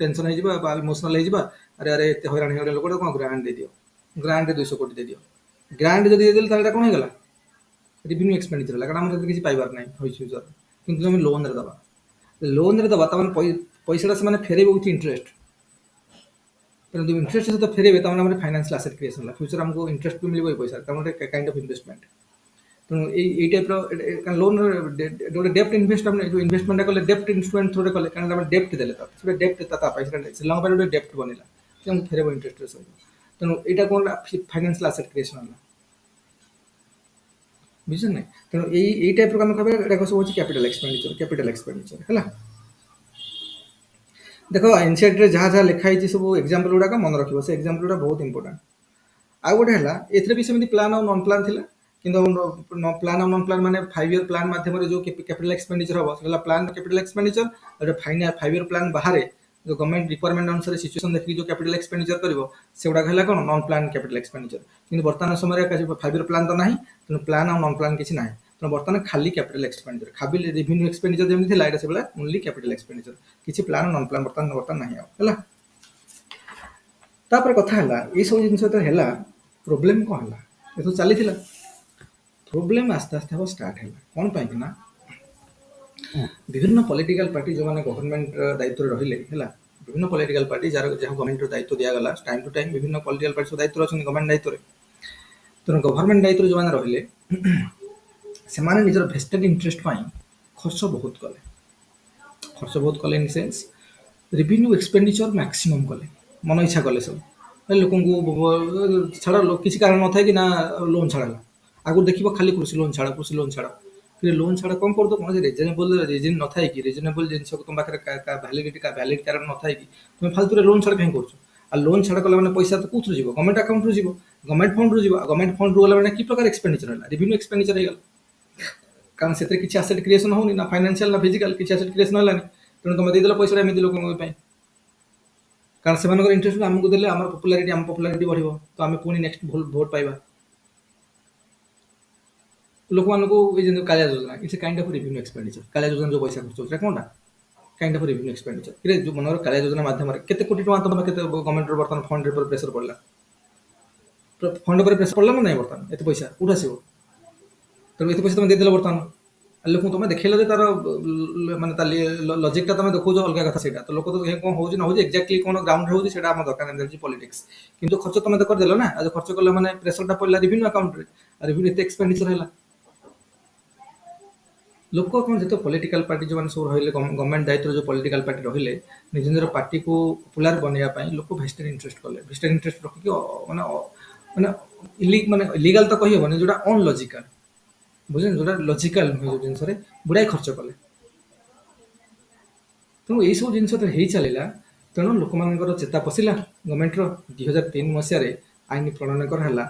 ଟେନସନ୍ ହେଇଯିବା ବା ଇମୋସନାଲ ହେଇଯିବା ଆରେ ଏତେ ହଇରାଣ ହେଇଗଲେ ଲୋକଟା କ'ଣ ଗ୍ରାଣ୍ଟ ଦେଇଦିଅ ଗ୍ରାଣ୍ଟରେ 200 କୋଟି ଦେଇଦିଅ ଗ୍ରାଣ୍ଟ ଯଦି ଦେଇଦେଲେ ତାହେଲେ ଏଇଟା କ'ଣ ହେଇଗଲା ରେଭିନ୍ୟୁ ଏକ୍ସପେଣ୍ଡିଚର ହେଲା କାରଣ ଆମର ଯଦି କିଛି ପାଇବାର ନାହିଁ ଫ୍ୟୁଚର କିନ୍ତୁ ଆମେ ଲୋନ୍ରେ ଦେବା ତାମାନେ ପଇସାଟା ସେମାନେ ଫେରେଇବେ ୱିଥ୍ ଇଣ୍ଟରେଷ୍ଟ ତେଣୁ ଯଦି ଇଣ୍ଟରେଷ୍ଟ ସହିତ ଫେରେଇବେ ତାମାନେ ଆମର ଫାଇନାନ୍ସିଆଲ ଆସେଟ୍ କ୍ରିଏସନ୍ ହେଲା। ଫ୍ୟୁଚର ଆମକୁ ଇଣ୍ଟରେଷ୍ଟ ବି ମିଳିବ ଏଇ ପଇସା, ତାମାନେ ଗୋଟେ କାଇଣ୍ଡ ଅଫ୍ ଇନଭେଷ୍ଟମେଣ୍ଟ। ତେଣୁ ଏଇ ଟାଇପ୍ର ଲୋନ୍ ଗୋଟେ ଡେପ୍ଟ ଇନଭେଷ୍ଟ ଆପଣ ଯେଉଁ ଇନଭେଷ୍ଟମେଣ୍ଟ କଲେ ଡେପ୍ଟ ଇନଷ୍ଟ୍ରୁମେଣ୍ଟ ଥ୍ରୁରେ କଲେ, କାରଣ ଆମେ ଡେପ୍ଟ ଦେଲେ ତ ସେଟା ଡେପ୍ଟ ତା ପାଇଁ ସେଟା ଶ୍ରୀଲଙ୍କା ପାଇଁ ଗୋଟେ ଡେପ୍ଟ ବନିଲା ଯେ ଆମକୁ ଫେରେଇବ ଇଣ୍ଟରେଷ୍ଟ ସହିତ। ତେଣୁ ଏଇଟା କ'ଣ ଫାଇନାନ୍ସିଆଲ ଆସେଟ୍ କ୍ରିଏସନ୍ ହେଲା, ବୁଝୁଛନ୍ତି ନାଇଁ? ତେଣୁ ଏଇ ଟାଇପ୍ର ଆମେ କହିବା ଏଇଟା ସବୁ ହେଉଛି କ୍ୟାପିଟାଲ ଏକ୍ସପେଣ୍ଡିଚର ହେଲା। ଦେଖ ଏନସିଆରଟିରେ ଯାହା ଯାହା ଲେଖା ହେଇଛି ସବୁ ଏକ୍ଜାମ୍ପଲ ଗୁଡ଼ାକ ମନେ ରଖିବ, ସେ ଏକ୍ଜାମ୍ପଲ ଗୁଡ଼ା ବହୁତ ଇମ୍ପୋର୍ଟାଣ୍ଟ। ଆଉ ଗୋଟେ ହେଲା ଏଥିରେ ବି ସେମିତି ପ୍ଲାନ୍ ଆଉ ନନ୍ ପ୍ଲାନ୍ ଥିଲା, କିନ୍ତୁ ପ୍ଲାନ୍ ଆଉ ନନ୍ ପ୍ଲାନ୍ ମାନେ 5 ଇୟର ପ୍ଲାନ୍ ମାଧ୍ୟମରେ ଯେଉଁ କ୍ୟାପିଟାଲ ଏକ୍ସପେଣ୍ଡିଚର ହେବ ସେଟା ହେଲା ପ୍ଲାନ୍ କ୍ୟାପିଟାଲ ଏକ୍ସପେଣ୍ଡିଚର। ଆଉ 5 ଇୟର ପ୍ଲାନ୍ ବାହାରେ ଯେଉଁ ଗଭର୍ଣ୍ଣମେଣ୍ଟ ରିକ୍ୱାରମେଣ୍ଟ ଅନୁସାରେ ସିଚୁଏସନ୍ ଦେଖିକି ଯେଉଁ କ୍ୟାପିଟାଲ ଏକ୍ସପେଣ୍ଡିଚର କରିବ ସେଗୁଡ଼ାକ ହେଲା କ'ଣ ନନ୍ ପ୍ଲାନ୍ କ୍ୟାପିଟାଲ ଏକ୍ସପେଣ୍ଡିଚର। କିନ୍ତୁ ବର୍ତ୍ତମାନ ସମୟରେ 5 ଇୟର ପ୍ଲାନ୍ ତ ନାହିଁ, ତେଣୁ ପ୍ଲାନ୍ ଆଉ ନନ୍ ପ୍ଲାନ୍ କିଛି ନାହିଁ। ତେଣୁ ବର୍ତ୍ତମାନ ଖାଲି କ୍ୟାପିଟାଲ ଏକ୍ସପେଣ୍ଡିଚର, ଖାଲି ରେଭିନ୍ୟୁ ଏକ୍ସପେଣ୍ଡିଚର ଯେମିତି ଥିଲା ଏଇଟା ସେଭଳିଆ ଓନ୍ଲି କ୍ୟାପିଟାଲ ଏକ୍ସପେଣ୍ଡିଚର, କିଛି ପ୍ଲାନ୍ ନନ୍ ପ୍ଲାନ୍ ବର୍ତ୍ତମାନ ନାହିଁ ଆଉ ହେଲା। ତାପରେ କଥା ହେଲା ଏଇସବୁ ଜିନିଷ ଯେତେବେଳେ ହେଲା ପ୍ରୋବ୍ଲେମ୍ କ'ଣ ହେଲା, ଏସବୁ ଚାଲିଥିଲା, ପ୍ରୋବ୍ଲେମ୍ ଆସ୍ତେ ଆସ୍ତେ ହେବ ଷ୍ଟାର୍ଟ ହେଲା। କ'ଣ ପାଇଁକି ନା ବିଭିନ୍ନ ପଲିଟିକାଲ ପାର୍ଟି ଯେଉଁମାନେ ଗଭର୍ଣ୍ଣମେଣ୍ଟ ଦାୟିତ୍ୱରେ ରହିଲେ ହେଲା, ବିଭିନ୍ନ ପଲିଟିକାଲ ପାର୍ଟି ଯାହା ଗଭର୍ଣ୍ଣମେଣ୍ଟର ଦାୟିତ୍ୱ ଦିଆଗଲା ଟାଇମ୍ ଟୁ ଟାଇମ୍, ବିଭିନ୍ନ ପଲିଟିକାଲ ପାର୍ଟି ସବୁ ଦାୟିତ୍ୱରେ ଅଛନ୍ତି ଗଭର୍ଣ୍ଣମେଣ୍ଟ ଦାୟିତ୍ୱରେ। ତେଣୁ ଗଭର୍ଣ୍ଣମେଣ୍ଟ ଦାୟିତ୍ୱରେ ଯେଉଁମାନେ ରହିଲେ ସେମାନେ ନିଜର ଭେଷ୍ଟେଡ୍ ଇଣ୍ଟରେଷ୍ଟ ପାଇଁ ଖର୍ଚ୍ଚ ବହୁତ କଲେ in sense revenue expenditure maximum କଲେ, ମନ ଇଚ୍ଛା କଲେ ସବୁ। ଲୋକଙ୍କୁ ଛାଡ଼ କିଛି କାରଣ ନଥାଏ କି ନା ଲୋନ୍ ଛାଡ଼, ଆଗରୁ ଦେଖିବ ଖାଲି କୃଷି ଲୋନ୍ ଛାଡ଼ କିନ୍ତୁ ଲୋନ୍ ଛାଡ଼ କ'ଣ କରୁଥିବ, କୌଣସି ରିଜନ୍ ନଥାଏ କି, ରିଜନେବଲ୍ ଜିନିଷକୁ ତୁମ ପାଖରେ ଭ୍ୟାଲିଡ୍ କାରଣ ନଥାଏ କି ତୁମେ ଫାଲତୁରେ ଲୋନ୍ ଛାଡ଼ କାହିଁ କରୁଛ? ଆଉ ଲୋନ୍ ଛାଡ଼ କଲା ମାନେ ପଇସା ତ କୋଉଥିରୁ ଯିବ, ଗଭର୍ଣ୍ଣମେଣ୍ଟ ଆକାଉଣ୍ଟରୁ ଯିବ, ଗଭର୍ଣ୍ଣମେଣ୍ଟ ଫଣ୍ଡରୁ ଯିବ। ଆଉ ଗଭର୍ଣ୍ଣମେଣ୍ଟ ଫଣ୍ଡରୁ ଗଲା ମାନେ କି ପ୍ରକାର ଏକ୍ସପେଣ୍ଡିଚର ହେଲା, ରେଭିନ୍ୟୁ ଏକ୍ସପେଣ୍ଡିଚର ହେଇଗଲା, କାରଣ ସେଥିରେ କିଛି ଆସେଟ୍ କ୍ରିଏସନ୍ ହେଉନି, ନା ଫାଇନାନ୍ସିଆଲ ନା ଫିଜିକାଲ କିଛି ଆସେଟ୍ କ୍ରିଏସନ୍ ହେଲାନି। ତେଣୁ ତୁମେ ଦେଇଦେଲ ପଇସାଟା ଏମିତି ଲୋକଙ୍କ ପାଇଁ, କାରଣ ସେମାନଙ୍କର ଇଣ୍ଟରେଷ୍ଟ ଆମକୁ ଦେଲେ ଆମ ପପୁଲାରିଟି ବଢ଼ିବ, ତ ଆମେ ପୁଣି ନେକ୍ସଟ ଭୋଟ ପାଇବା। ଲୋକମାନଙ୍କୁ ଏଇ ଯେମିତି କାଳିଆ ଯୋଜନା it's kind of revenue expenditure. Kalia ଯୋଜନା ଯେଉଁ ପଇସା ଖର୍ଚ୍ଚ ହେଉଛି କ'ଣଟା କାଇଣ୍ଡ ଅଫ୍ ରେଭିନ୍ୟୁ ଏକ୍ସପେଣ୍ଡିଚର। ଯେଉଁ ମନେକର କାଳିଆ ଯୋଜନା ମାଧ୍ୟମରେ କେତେ କୋଟି ଟଙ୍କା ତୁମେ କେତେ ଗଭର୍ଣ୍ଣମେଣ୍ଟର ବର୍ତ୍ତମାନ ଫଣ୍ଡ ଉପରେ ପ୍ରେସର ପଡ଼ିଲା, ଫଣ୍ଡ ଉପରେ ପ୍ରେସର ପଡ଼ିଲା ନା ନାହିଁ? ବର୍ତ୍ତମାନ ଏତେ ପଇସା କୋଉଠୁ ଆସିବ? ତେଣୁ ଏତେ ପଇସା ତୁମେ ଦେଇଦେଲ ବର୍ତ୍ତମାନ, ଲୋକଙ୍କୁ ତୁମେ ଦେଖେଇଲ ଯେ ତାର ମାନେ ତା ଲଜିକଟା ତୁମେ ଦେଖାଉଛ ଅଲଗା କଥା ସେଇଟା, ତ ଲୋକ ତ କ'ଣ ହେଉଛି ନ ହେଉଛି ଏକ୍ଜାକ୍ଟଲି କ'ଣ ଗ୍ରାଉଣ୍ଡରେ ହେଉଛି ସେଇଟା ଆମ ଦରକାର ନାହିଁ, ପଲିଟିକ୍ସ। କିନ୍ତୁ ଖର୍ଚ୍ଚ ତୁମେ ତ କରିଦେଲ ନା, ଆଉ ଖର୍ଚ୍ଚ କଲେ ମାନେ ପ୍ରେସରଟା ପଡ଼ିଲା ରେଭିନ୍ୟୁ ଆକାଉଣ୍ଟରେ, ଆଉ ରେଭିନ୍ୟୁ ଏତେ ଏକ୍ସପେଣ୍ଡିଚର ହେଲା। ଲୋକ କ'ଣ ଯେତେ ପଲିଟିକାଲ ପାର୍ଟି ଯେଉଁମାନେ ସବୁ ରହିଲେ ଗଭର୍ଣ୍ଣମେଣ୍ଟ ଦାୟିତ୍ୱରେ ଯେଉଁ ପଲିଟିକାଲ ପାର୍ଟି ରହିଲେ ନିଜ ନିଜର ପାର୍ଟିକୁ ପପୁଲାର ବନେଇବା ପାଇଁ ଲୋକ ଭେଷ୍ଟେଡ୍ ଇଣ୍ଟରେଷ୍ଟ କଲେ। ଭେଷ୍ଟେଡ୍ ଇଣ୍ଟରେଷ୍ଟ ରଖିକି ମାନେ ମାନେ ଇଲିଗାଲ ତ କହିହେବନି, ଯେଉଁଟା ଅନଲଜିକାଲ, ବୁଝୁଛନ୍ତି, ଯେଉଁଟା ଲଜିକାଲ ନୁହେଁ, ଯେଉଁ ଜିନିଷରେ ଗୁଡ଼ାଏ ଖର୍ଚ୍ଚ କଲେ। ତେଣୁ ଏଇସବୁ ଜିନିଷ ତ ହେଇ ଚାଲିଲା, ତେଣୁ ଲୋକମାନଙ୍କର ଚେତା ପଶିଲା। ଗଭର୍ଣ୍ଣମେଣ୍ଟର 2003 ମସିହାରେ ଆଇନ ପ୍ରଣୟନ କରାହେଲା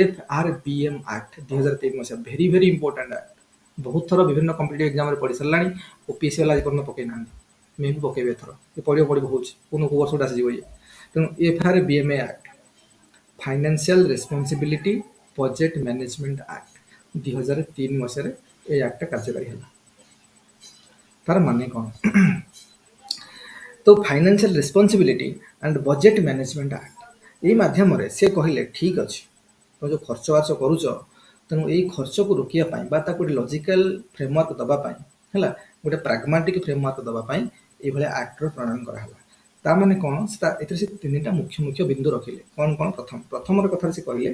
FRBM ଆକ୍ଟ 2003 ମସିହା, ଭେରି ଭେରି ଇମ୍ପୋର୍ଟାଣ୍ଟ ଆକ୍ଟ। ବହୁତ ଥର ବିଭିନ୍ନ କମ୍ପିଟିଟିଭ୍ ଏକ୍ଜାମରେ ପଢ଼ି ସାରିଲାଣି, ଓପିଏସସି ବାଲା ଆଜି ପର୍ଯ୍ୟନ୍ତ ପକେଇ ନାହାନ୍ତି, ମେ ବି ପକେଇବେ ଏଥର, ପଡ଼ିବ ହେଉଛି କୋଉ ବର୍ଷ ଗୋଟେ ଆସିଯିବ ଇଏ। ତେଣୁ FRBMA act, financial responsibility budget management act 2003 ମସିହାରେ এই ଆକ୍ଟଟା କାର୍ଯ୍ୟକାରୀ ହେଲା। ତାର ମାନେ କ'ଣ? ତ financial responsibility and budget management act ଏଇ ମାଧ୍ୟମରେ ସେ କହିଲେ ଠିକ୍ ଅଛି ତୁମେ ଯେଉଁ ଖର୍ଚ୍ଚ ବାର୍ଚ୍ଚ କରୁଛ, ତେଣୁ ଏଇ ଖର୍ଚ୍ଚକୁ ରୋକିବା ପାଇଁ ବା ତାକୁ ଗୋଟେ ଲଜିକାଲ ଫ୍ରେମୱାର୍କ ଦେବା ପାଇଁ ହେଲା, ଗୋଟେ ପ୍ରାଗ୍ମାଟିକ୍ ଫ୍ରେମୱାର୍କ ଦେବା ପାଇଁ ଏଇଭଳିଆ ଆକ୍ଟର ପ୍ରଣୟନ କରାହେଲା। ତା ମାନେ କ'ଣ, ଏଥିରେ ସେ ତିନିଟା ମୁଖ୍ୟ ବିନ୍ଦୁ ରଖିଲେ। କ'ଣ? ପ୍ରଥମର କଥାରେ ସେ କହିଲେ,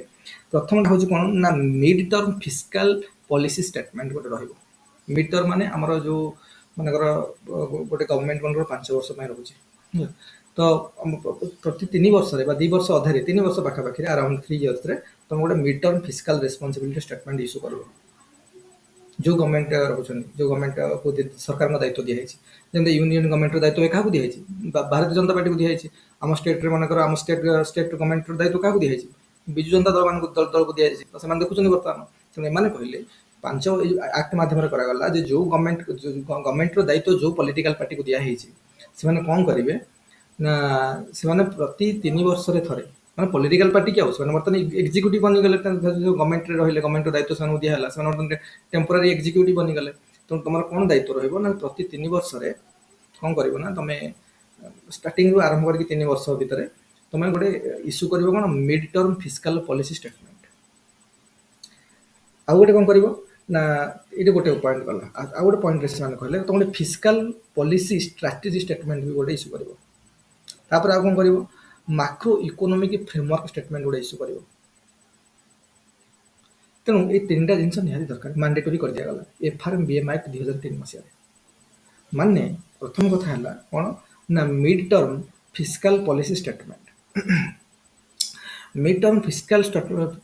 ପ୍ରଥମଟା ହେଉଛି କ'ଣ ନା mid term fiscal policy statement ଗୋଟେ ରହିବ। ମିଡ୍ ଟର୍ମ ମାନେ ଆମର ଯେଉଁ ମନେକର ଗୋଟେ ଗଭର୍ଣ୍ଣମେଣ୍ଟ ମନେକର 5 ବର୍ଷ ପାଇଁ ରହୁଛି, ତ ପ୍ରତି 3 ବର୍ଷରେ ବା 2 ବର୍ଷ ଅଧରେ 3 ବର୍ଷ ପାଖାପାଖିରେ ଆରାଉଣ୍ଡ 3 ଇୟର୍ସରେ ତୁମେ ଗୋଟେ mid term fiscal responsibility statement issue କରିବ। ଯେଉଁ ଗଭର୍ଣ୍ଣମେଣ୍ଟ ରହୁଛନ୍ତି, ଯେଉଁ ଗଭର୍ଣ୍ଣମେଣ୍ଟକୁ ସରକାରଙ୍କ ଦାୟିତ୍ୱ ଦିଆହେଇଛି, ଯେମିତି ୟୁନିୟନ ଗଭର୍ଣ୍ଣମେଣ୍ଟର ଦାୟିତ୍ୱ କାହାକୁ ଦିଆହେଇଛି? ଭାରତୀୟ ଜନତା ପାର୍ଟିକୁ ଦିଆହେଇଛି। ଆମ ଷ୍ଟେଟ୍ରେ ମନେକର ଆମ ଷ୍ଟେଟ୍ ଗଭର୍ଣ୍ଣମେଣ୍ଟର ଦାୟିତ୍ୱ କାହାକୁ ଦିଆହେଇଛି? ବିଜୁ ଜନତା ଦଳକୁ ଦିଆଯାଇଛି। ତ ସେମାନେ ଦେଖୁଛନ୍ତି ବର୍ତ୍ତମାନ। ତେଣୁ ଏମାନେ କହିଲେ ଏଇ ଆକ୍ଟ ମାଧ୍ୟମରେ କରାଗଲା ଯେ ଯେଉଁ ଗଭର୍ଣ୍ଣମେଣ୍ଟର ଦାୟିତ୍ୱ ଯେଉଁ ପଲିଟିକାଲ ପାର୍ଟିକୁ ଦିଆହେଇଛି, ସେମାନେ କ'ଣ କରିବେ ନା ସେମାନେ ପ୍ରତି 3 ବର୍ଷରେ ଥରେ, ମାନେ ପଲିଟିକାଲ ପାର୍ଟି କି ଆଉ ସେମାନେ ବର୍ତ୍ତମାନ ଏକ୍ଜିକ୍ୟୁଟିଭ ବନିଗଲେ, ଗଭର୍ଣ୍ଣମେଣ୍ଟରେ ରହିଲେ, ଗଭର୍ଣ୍ଣମେଣ୍ଟର ଦାୟିତ୍ୱ ସେମାନଙ୍କୁ ଦିଆହେଲା, ସେମାନେ ବର୍ତ୍ତମାନ ଟେମ୍ପୋରାରୀ ଏକ୍ଜିକ୍ୟୁଟିଭ ବନିଗଲେ। ତେଣୁ ତୁମର କ'ଣ ଦାୟିତ୍ୱ ରହିବ ନା ପ୍ରତି 3 ବର୍ଷରେ କ'ଣ କରିବ ନା ତୁମେ ଷ୍ଟାର୍ଟିଂରୁ ଆରମ୍ଭ କରିକି 3 ବର୍ଷ ଭିତରେ ତୁମେ ଗୋଟେ ଇସ୍ୟୁ କରିବ କ'ଣ mid term fiscal policy statement. ଆଉ ଗୋଟେ କ'ଣ କରିବ ନା ଏଇଟା ଗୋଟେ ପଏଣ୍ଟ ଗଲା। ଆଉ ଗୋଟେ ପଏଣ୍ଟରେ ସେମାନେ କହିଲେ ତୁମେ ଗୋଟେ ଫିସ୍କାଲ ପଲିସି ଷ୍ଟ୍ରାଟେଜି ଷ୍ଟେଟମେଣ୍ଟ ବି ଗୋଟେ ଇସ୍ୟୁ କରିବ। ତାପରେ ଆଉ କ'ଣ କରିବ ମାକ୍ରୋ ଇକୋନୋମିକ୍ ଫ୍ରେମୱାର୍କ ଷ୍ଟେଟମେଣ୍ଟ ଗୁଡ଼ା ଇସ୍ୟୁ କରିବ। ତେଣୁ ଏଇ ତିନିଟା ଜିନିଷ ନିହାତି ଦରକାର, ମାଣ୍ଡେଟୋରି କରିଦିଆଗଲା FRBM ଆକ୍ଟ 2003 ମସିହାରେ। ମାନେ ପ୍ରଥମ କଥା ହେଲା କ'ଣ ନା mid term fiscal policy statement. Mid term fiscal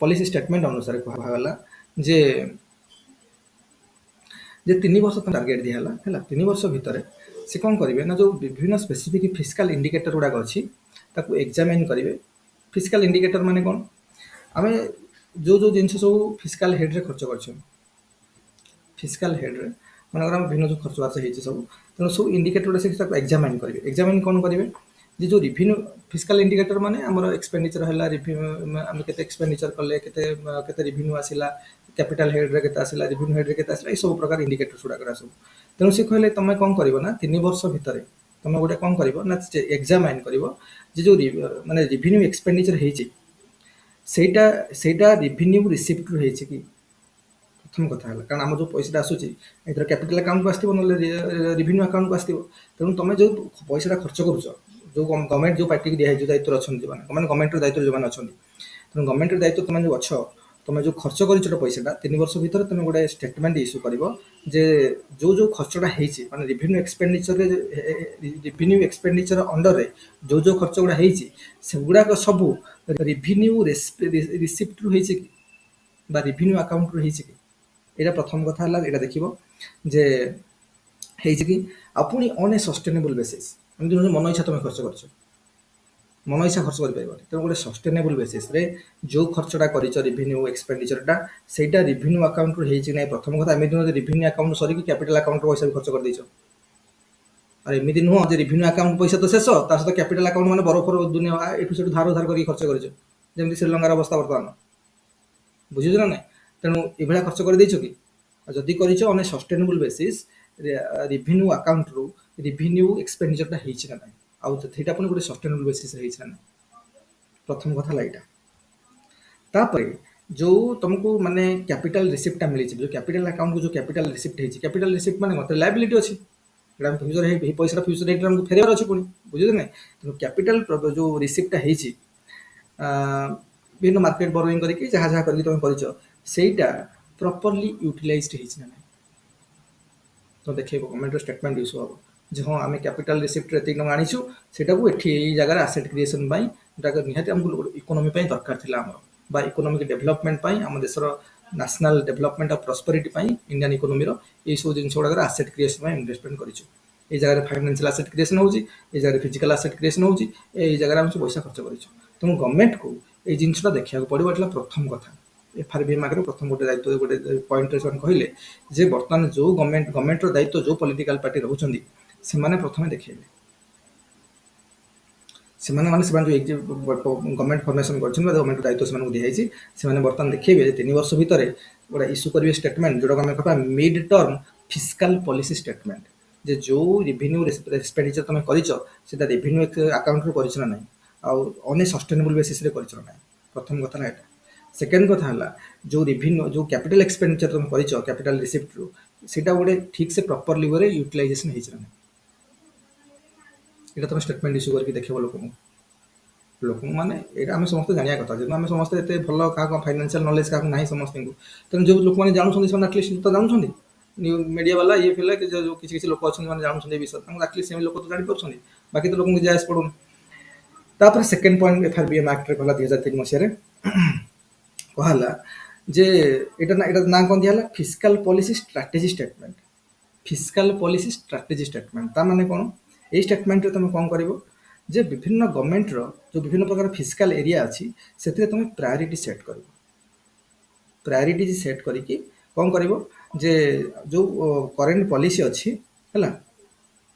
policy statement ଅନୁସାରେ କୁହାଗଲା ଯେ 3 ବର୍ଷ ଟାର୍ଗେଟ ଦିଆହେଲା ହେଲା। 3 ବର୍ଷ ଭିତରେ ସେ କ'ଣ କରିବେ ନା ଯେଉଁ ବିଭିନ୍ନ ସ୍ପେସିଫିକ୍ ଫିସ୍କାଲ ଇଣ୍ଡିକେଟର ଗୁଡ଼ାକ ଅଛି ତାକୁ ଏକ୍ଜାମିନ୍ କରିବେ। ଫିସ୍କାଲ ଇଣ୍ଡିକେଟର ମାନେ କ'ଣ, ଆମେ ଯେଉଁ ଜିନିଷ ସବୁ ଫିସ୍କାଲ ହେଡ୍ରେ ଖର୍ଚ୍ଚ କରିଛନ୍ତି, ଫିସ୍କାଲ ହେଡ୍ରେ ମନେକର ଆମେ ବିଭିନ୍ନ ଯେଉଁ ଖର୍ଚ୍ଚ ବାର୍ଚ୍ଚ ହେଇଛି ସବୁ, ତେଣୁ ସବୁ ଇଣ୍ଡିକେଟର ଗୁଡ଼ା ସେ ତାକୁ ଏକ୍ଜାମାଇନ୍ କରିବେ। ଏକ୍ଜାମିନ୍ କ'ଣ କରିବେ ଯେ ଯେଉଁ ରିଭିନ୍ୟୁ ଫିସ୍କାଲ ଇଣ୍ଡିକେଟର ମାନେ ଆମର ଏକ୍ସପେଣ୍ଡିଚର ହେଲା, ଆମେ କେତେ ଏକ୍ସପେଣ୍ଡିଚର କଲେ, କେତେ ରିଭିନ୍ୟୁ ଆସିଲା, କ୍ୟାପିଟାଲ ହେଡ୍ରେ କେତେ ଆସିଲା, ରିଭିନ୍ୟୁ ହେଡ୍ରେ କେତେ ଆସିଲା, ଏସବୁ ପ୍ରକାର ଇଣ୍ଡିକେଟର ଗୁଡ଼ାକ ସବୁ। ତେଣୁ ସେ କହିଲେ ତମେ କ'ଣ କରିବ ନା 3 ବର୍ଷ ଭିତରେ ତମେ ଗୋଟେ କ'ଣ କରିବ ନା ଏକ୍ଜାମାଇନ୍ କରିବ ଯେ ଯେଉଁ ମାନେ ରିଭିନ୍ୟୁ ଏକ୍ସପେଣ୍ଡିଚର ହେଇଛି ସେଇଟା ରିଭିନ୍ୟୁ ରିସିପ୍ଟରୁ ହେଇଛି କି। ପ୍ରଥମ କଥା ହେଲା କାରଣ ଆମର ଯେଉଁ ପଇସାଟା ଆସୁଛି ଏଥିରେ କ୍ୟାପିଟାଲ ଆକାଉଣ୍ଟକୁ ଆସିଥିବ, ନହେଲେ ରିଭିନ୍ୟୁ ଆକାଉଣ୍ଟକୁ ଆସିଥିବ। ତେଣୁ ତମେ ଯେଉଁ ପଇସାଟା ଖର୍ଚ୍ଚ କରୁଛ, ଯେଉଁ ଗଭର୍ଣ୍ଣମେଣ୍ଟ ଯେଉଁ ପାର୍ଟିକୁ ଦିଆହେଇଛି, ଯେଉଁ ଦାୟିତ୍ୱରେ ଅଛନ୍ତି ଯେଉଁମାନେ ଗଭର୍ଣ୍ଣମେଣ୍ଟର ଦାୟିତ୍ୱରେ ଯେଉଁମାନେ ଅଛନ୍ତି, ତେଣୁ ଗଭର୍ଣ୍ଣମେଣ୍ଟର ଦାୟିତ୍ୱ ତମେ ଯେଉଁ ଅଛ, ତମେ ଯେଉଁ ଖର୍ଚ୍ଚ କରିଛ ପଇସାଟା 3 ବର୍ଷ ଭିତରେ ତମେ ଗୋଟେ ଷ୍ଟେଟମେଣ୍ଟ ଇସ୍ୟୁ କରିବ ଯେ ଯେଉଁ ଖର୍ଚ୍ଚଟା ହେଇଛି, ମାନେ ରିଭିନ୍ୟୁ ଏକ୍ସପେଣ୍ଡିଚର ଅଣ୍ଡରରେ ଯେଉଁ ଖର୍ଚ୍ଚ ଗୁଡ଼ା ହେଇଛି ସେଗୁଡ଼ାକ ସବୁ ରିଭିନ୍ୟୁ ରିସିପ୍ଟରୁ ହେଇଛି କି ବା ରିଭିନ୍ୟୁ ଆକାଉଣ୍ଟରୁ ହେଇଛି କି। ଏଇଟା ପ୍ରଥମ କଥା ହେଲା, ଏଇଟା ଦେଖିବ ଯେ ହେଇଛି କି। ଆଉ ପୁଣି ଅନ୍ ଏ ସଷ୍ଟେନେବଲ୍ ବେସିସ୍, ଏମିତି ନୁହେଁ ମନ ଇଚ୍ଛା ତମେ ଖର୍ଚ୍ଚ କରିଛ, ମନ ଇଚ୍ଛା ଖର୍ଚ୍ଚ କରିପାରିବନି। ତେଣୁ ଗୋଟେ ସଷ୍ଟେନେବଲ୍ ବେସିସ୍ରେ ଯେଉଁ ଖର୍ଚ୍ଚଟା କରିଛ ରିଭିନ୍ୟୁ ଏକ୍ସପେଣ୍ଡିଚରଟା ସେଇଟା ରିଭିନ୍ୟୁ ଆକାଉଣ୍ଟରୁ ହେଇଛି ନାହିଁ। ପ୍ରଥମ କଥା ଏମିତି ନୁହେଁ ଯେ ରିଭିନ୍ୟୁ ଆକାଉଣ୍ଟ ସରିକି କ୍ୟାପିଟାଲ ଆକାଉଣ୍ଟ ପଇସା ବି ଖର୍ଚ୍ଚ କରିଦେଇଛ। ଆଉ ଏମିତି ନୁହଁ ଯେ ରିଭିନ୍ୟୁ ଆକାଉଣ୍ଟ ପଇସା ତ ଶେଷ, ତା ସହିତ କ୍ୟାପିଟାଲ ଆକାଉଣ୍ଟ ମାନେ ବରଫ ଦୁନିଆ ଏଠୁ ସେଠୁ ଧାର କରିକି ଖର୍ଚ୍ଚ କରିଛ, ଯେମିତି ଶ୍ରୀଲଙ୍କାର ଅବସ୍ଥା ବର୍ତ୍ତମାନ। ବୁଝୁଛ ନା ନାହିଁ? ତେଣୁ ଏଭଳିଆ ଖର୍ଚ୍ଚ କରିଦେଇଛ କି? ଆଉ ଯଦି କରିଛ on a sustainable basis revenue ଆକାଉଣ୍ଟରୁ ରିଭିନ୍ୟୁ ଏକ୍ସପେଣ୍ଡିଚରଟା ହେଇଛି ନା ନାହିଁ, ଆଉ ସେଇଟା ପୁଣି ଗୋଟେ ସଷ୍ଟେନେବଲ୍ ବେସିସ୍ରେ ହେଇଛି ନା ନାହିଁ। ପ୍ରଥମ କଥା ହେଲା ଏଇଟା। ତାପରେ ଯେଉଁ ତୁମକୁ ମାନେ କ୍ୟାପିଟାଲ ରିସିପ୍ଟଟା ମିଳିଛି, ଯେଉଁ କ୍ୟାପିଟାଲ ଆକାଉଣ୍ଟକୁ ଯେଉଁ କ୍ୟାପିଟାଲ ରିସିପ୍ଟ ହେଇଛି, କ୍ୟାପିଟାଲ ରିସିପ୍ଟ ମାନେ ମୋତେ ଲାଇବିଲିଟି ଅଛି, ଏଇଟା ଫ୍ୟୁଚର ଏଇ ପଇସାଟା ଫ୍ୟୁଚର ଡେଟ୍ରେ ଆମକୁ ଫେରିବାର ଅଛି ପୁଣି। ବୁଝୁଛ ନାହିଁ? ତେଣୁ କ୍ୟାପିଟାଲ ଯେଉଁ ରିସିପ୍ଟଟା ହେଇଛି ବିଭିନ୍ନ ମାର୍କେଟ ବରୋଇଂ କରିକି ଯାହା କରିକି ତୁମେ କରିଛ ସେଇଟା ପ୍ରପରଲି ୟୁଟିଲାଇଜଡ୍ ହେଇଛି ନା ନାହିଁ। ତ ଦେଖେଇବ, ଗଭର୍ଣ୍ଣମେଣ୍ଟର ଷ୍ଟେଟମେଣ୍ଟ ଇସ୍ୟୁ ହେବ ଯେ ହଁ ଆମେ କ୍ୟାପିଟାଲ ରିସିପ୍ଟରେ ଏତିକି ଟଙ୍କା ଆଣିଛୁ, ସେଇଟାକୁ ଏଠି ଏଇ ଜାଗାରେ ଆସେଟ୍ କ୍ରିଏସନ୍ ପାଇଁ ଯେଉଁଟା ନିହାତି ଆମକୁ ଇକୋନୋମି ପାଇଁ ଦରକାର ଥିଲା ଆମର, ବା ଇକୋନୋମିକ୍ ଡେଭଲପମେଣ୍ଟ ପାଇଁ, ଆମ ଦେଶର ନ୍ୟାସନାଲ ଡେଭଲପମେଣ୍ଟ ଆଉ ପ୍ରସ୍ପରିଟି ପାଇଁ, ଇଣ୍ଡିଆନ୍ ଇକୋନୋମିର ଏଇସବୁ ଜିନିଷ ଗୁଡ଼ାକରେ ଆସେଟ୍ କ୍ରିଏସନ୍ ପାଇଁ ଇନଭେଷ୍ଟମେଣ୍ଟ କରିଛୁ। ଏଇ ଜାଗାରେ ଫାଇନାନ୍ସିଆଲ ଆସେଟ୍ କ୍ରିଏସନ୍ ହେଉଛି, ଏଇ ଜାଗାରେ ଫିଜିକାଲ ଆସେଟ୍ କ୍ରିଏସନ୍ ହେଉଛି, ଏଇ ଜାଗାରେ ଆମେ ସବୁ ପଇସା ଖର୍ଚ୍ଚ କରିଛୁ। ତେଣୁ ଗଭର୍ଣ୍ଣମେଣ୍ଟକୁ ଏଇ ଜିନିଷଟା ଦେଖିବାକୁ ପଡ଼ିବ। ଏଇଟା ପ୍ରଥମ କଥା। FRBM ଆଗରେ ପ୍ରଥମ ଗୋଟେ ଦାୟିତ୍ୱ ଗୋଟେ ପଏଣ୍ଟରେ ସେମାନେ କହିଲେ ଯେ ବର୍ତ୍ତମାନ ଯେଉଁ ଗଭର୍ଣ୍ଣମେଣ୍ଟର ଦାୟିତ୍ୱ ଯେଉଁ ପଲିଟିକାଲ ପାର୍ଟି ରହୁଛନ୍ତି ସେମାନେ ପ୍ରଥମେ ଦେଖେଇବେ, ସେମାନେ ଯେଉଁ ଗଭର୍ଣ୍ଣମେଣ୍ଟ ଫର୍ମେସନ୍ କରିଛନ୍ତି ବା ଗଭର୍ଣ୍ଣମେଣ୍ଟ ଦାୟିତ୍ୱ ସେମାନଙ୍କୁ ଦିଆଯାଇଛି, ସେମାନେ ବର୍ତ୍ତମାନ ଦେଖେଇବେ ଯେ 3 ବର୍ଷ ଭିତରେ ଗୋଟେ ଇସ୍ୟୁ କରିବେ ଷ୍ଟେଟମେଣ୍ଟ, ଯେଉଁଟାକୁ ଆମେ କହିବା mid term fiscal policy statement. ଯେ ଯେଉଁ ରିଭିନ୍ୟୁ ଏକ୍ସପେଣ୍ଡିଚର ତୁମେ କରିଛ ସେଇଟା ରିଭିନ୍ୟୁ ଆକାଉଣ୍ଟରୁ କରିଛ ନା ନାହିଁ, ଆଉ ଅନ୍ ଏ ସଷ୍ଟେନେବଲ୍ ବେସିସ୍ରେ କରିଛ ନା ନାହିଁ। ପ୍ରଥମ କଥା ହେଲା ଏଇଟା। ସେକେଣ୍ଡ କଥା ହେଲା ଯେଉଁ ରିଭିନ୍ୟୁ ଯେଉଁ କ୍ୟାପିଟାଲ ଏକ୍ସପେଣ୍ଡିଚର ତୁମେ କରିଛ କ୍ୟାପିଟାଲ ରିସିପ୍ଟରୁ, ସେଇଟା ଗୋଟେ ଠିକ୍ ସେ ପ୍ରପରଲି ୱେରେ ୟୁଟିଲାଇଜେସନ୍ ହେଇଛି ନା ନାହିଁ। ଏଇଟା ତୁମେ ଷ୍ଟେଟମେଣ୍ଟ ଇସ୍ୟୁ କରିକି ଦେଖେଇବ ଲୋକଙ୍କୁ ମାନେ ଏଇଟା ଆମେ ସମସ୍ତେ ଜାଣିବା କଥା। ଯେହେତୁ ଆମେ ସମସ୍ତେ ଏତେ ଭଲ କାହାକୁ ଫାଇନାନ୍ସିଆଲ ନଲେଜ କାହାକୁ ନାହିଁ ସମସ୍ତଙ୍କୁ, ତେଣୁ ଯେଉଁ ଲୋକମାନେ ଜାଣୁଛନ୍ତି ସେମାନେ ଆଟଲିଷ୍ଟ ତ ଜାଣୁଛନ୍ତି, ମିଡ଼ିଆ ବାଲା ଇଏ ପିଲା କି ଯେଉଁ କିଛି ଲୋକ ଅଛନ୍ତି ମାନେ ଜାଣୁଛନ୍ତି ଏ ବିଷୟରେ, ତାଙ୍କୁ ଆଟଲିଷ୍ଟ ସେ ଲୋକ ତ ଜାଣିପାରୁଛନ୍ତି, ବାକି ତ ଲୋକଙ୍କୁ ଯାଏସ୍ ପଡ଼ୁନି। ତାପରେ ସେକେଣ୍ଡ ପଏଣ୍ଟ FRBM ଆକ୍ଟରେ କହିଲା 2003 ମସିହାରେ କୁହାହେଲା ଯେ ଏଇଟା ନାଁ କ'ଣ ଦିଆହେଲା, fiscal policy strategy statement. Fiscal policy strategy statement ତା ମାନେ କ'ଣ? ଏଇ ଷ୍ଟେଟମେଣ୍ଟରେ ତୁମେ କ'ଣ କରିବ ଯେ ବିଭିନ୍ନ ଗଭର୍ଣ୍ଣମେଣ୍ଟର ଯେଉଁ ବିଭିନ୍ନ ପ୍ରକାର ଫିସ୍କାଲ ଏରିଆ ଅଛି ସେଥିରେ ତୁମେ ପ୍ରାୟୋରିଟି ସେଟ୍ କରିବ। ପ୍ରାୟୋରିଟି ସେଟ୍ କରିକି କ'ଣ କରିବ ଯେ ଯେଉଁ କରେଣ୍ଟ ପଲିସି ଅଛି ହେଲା,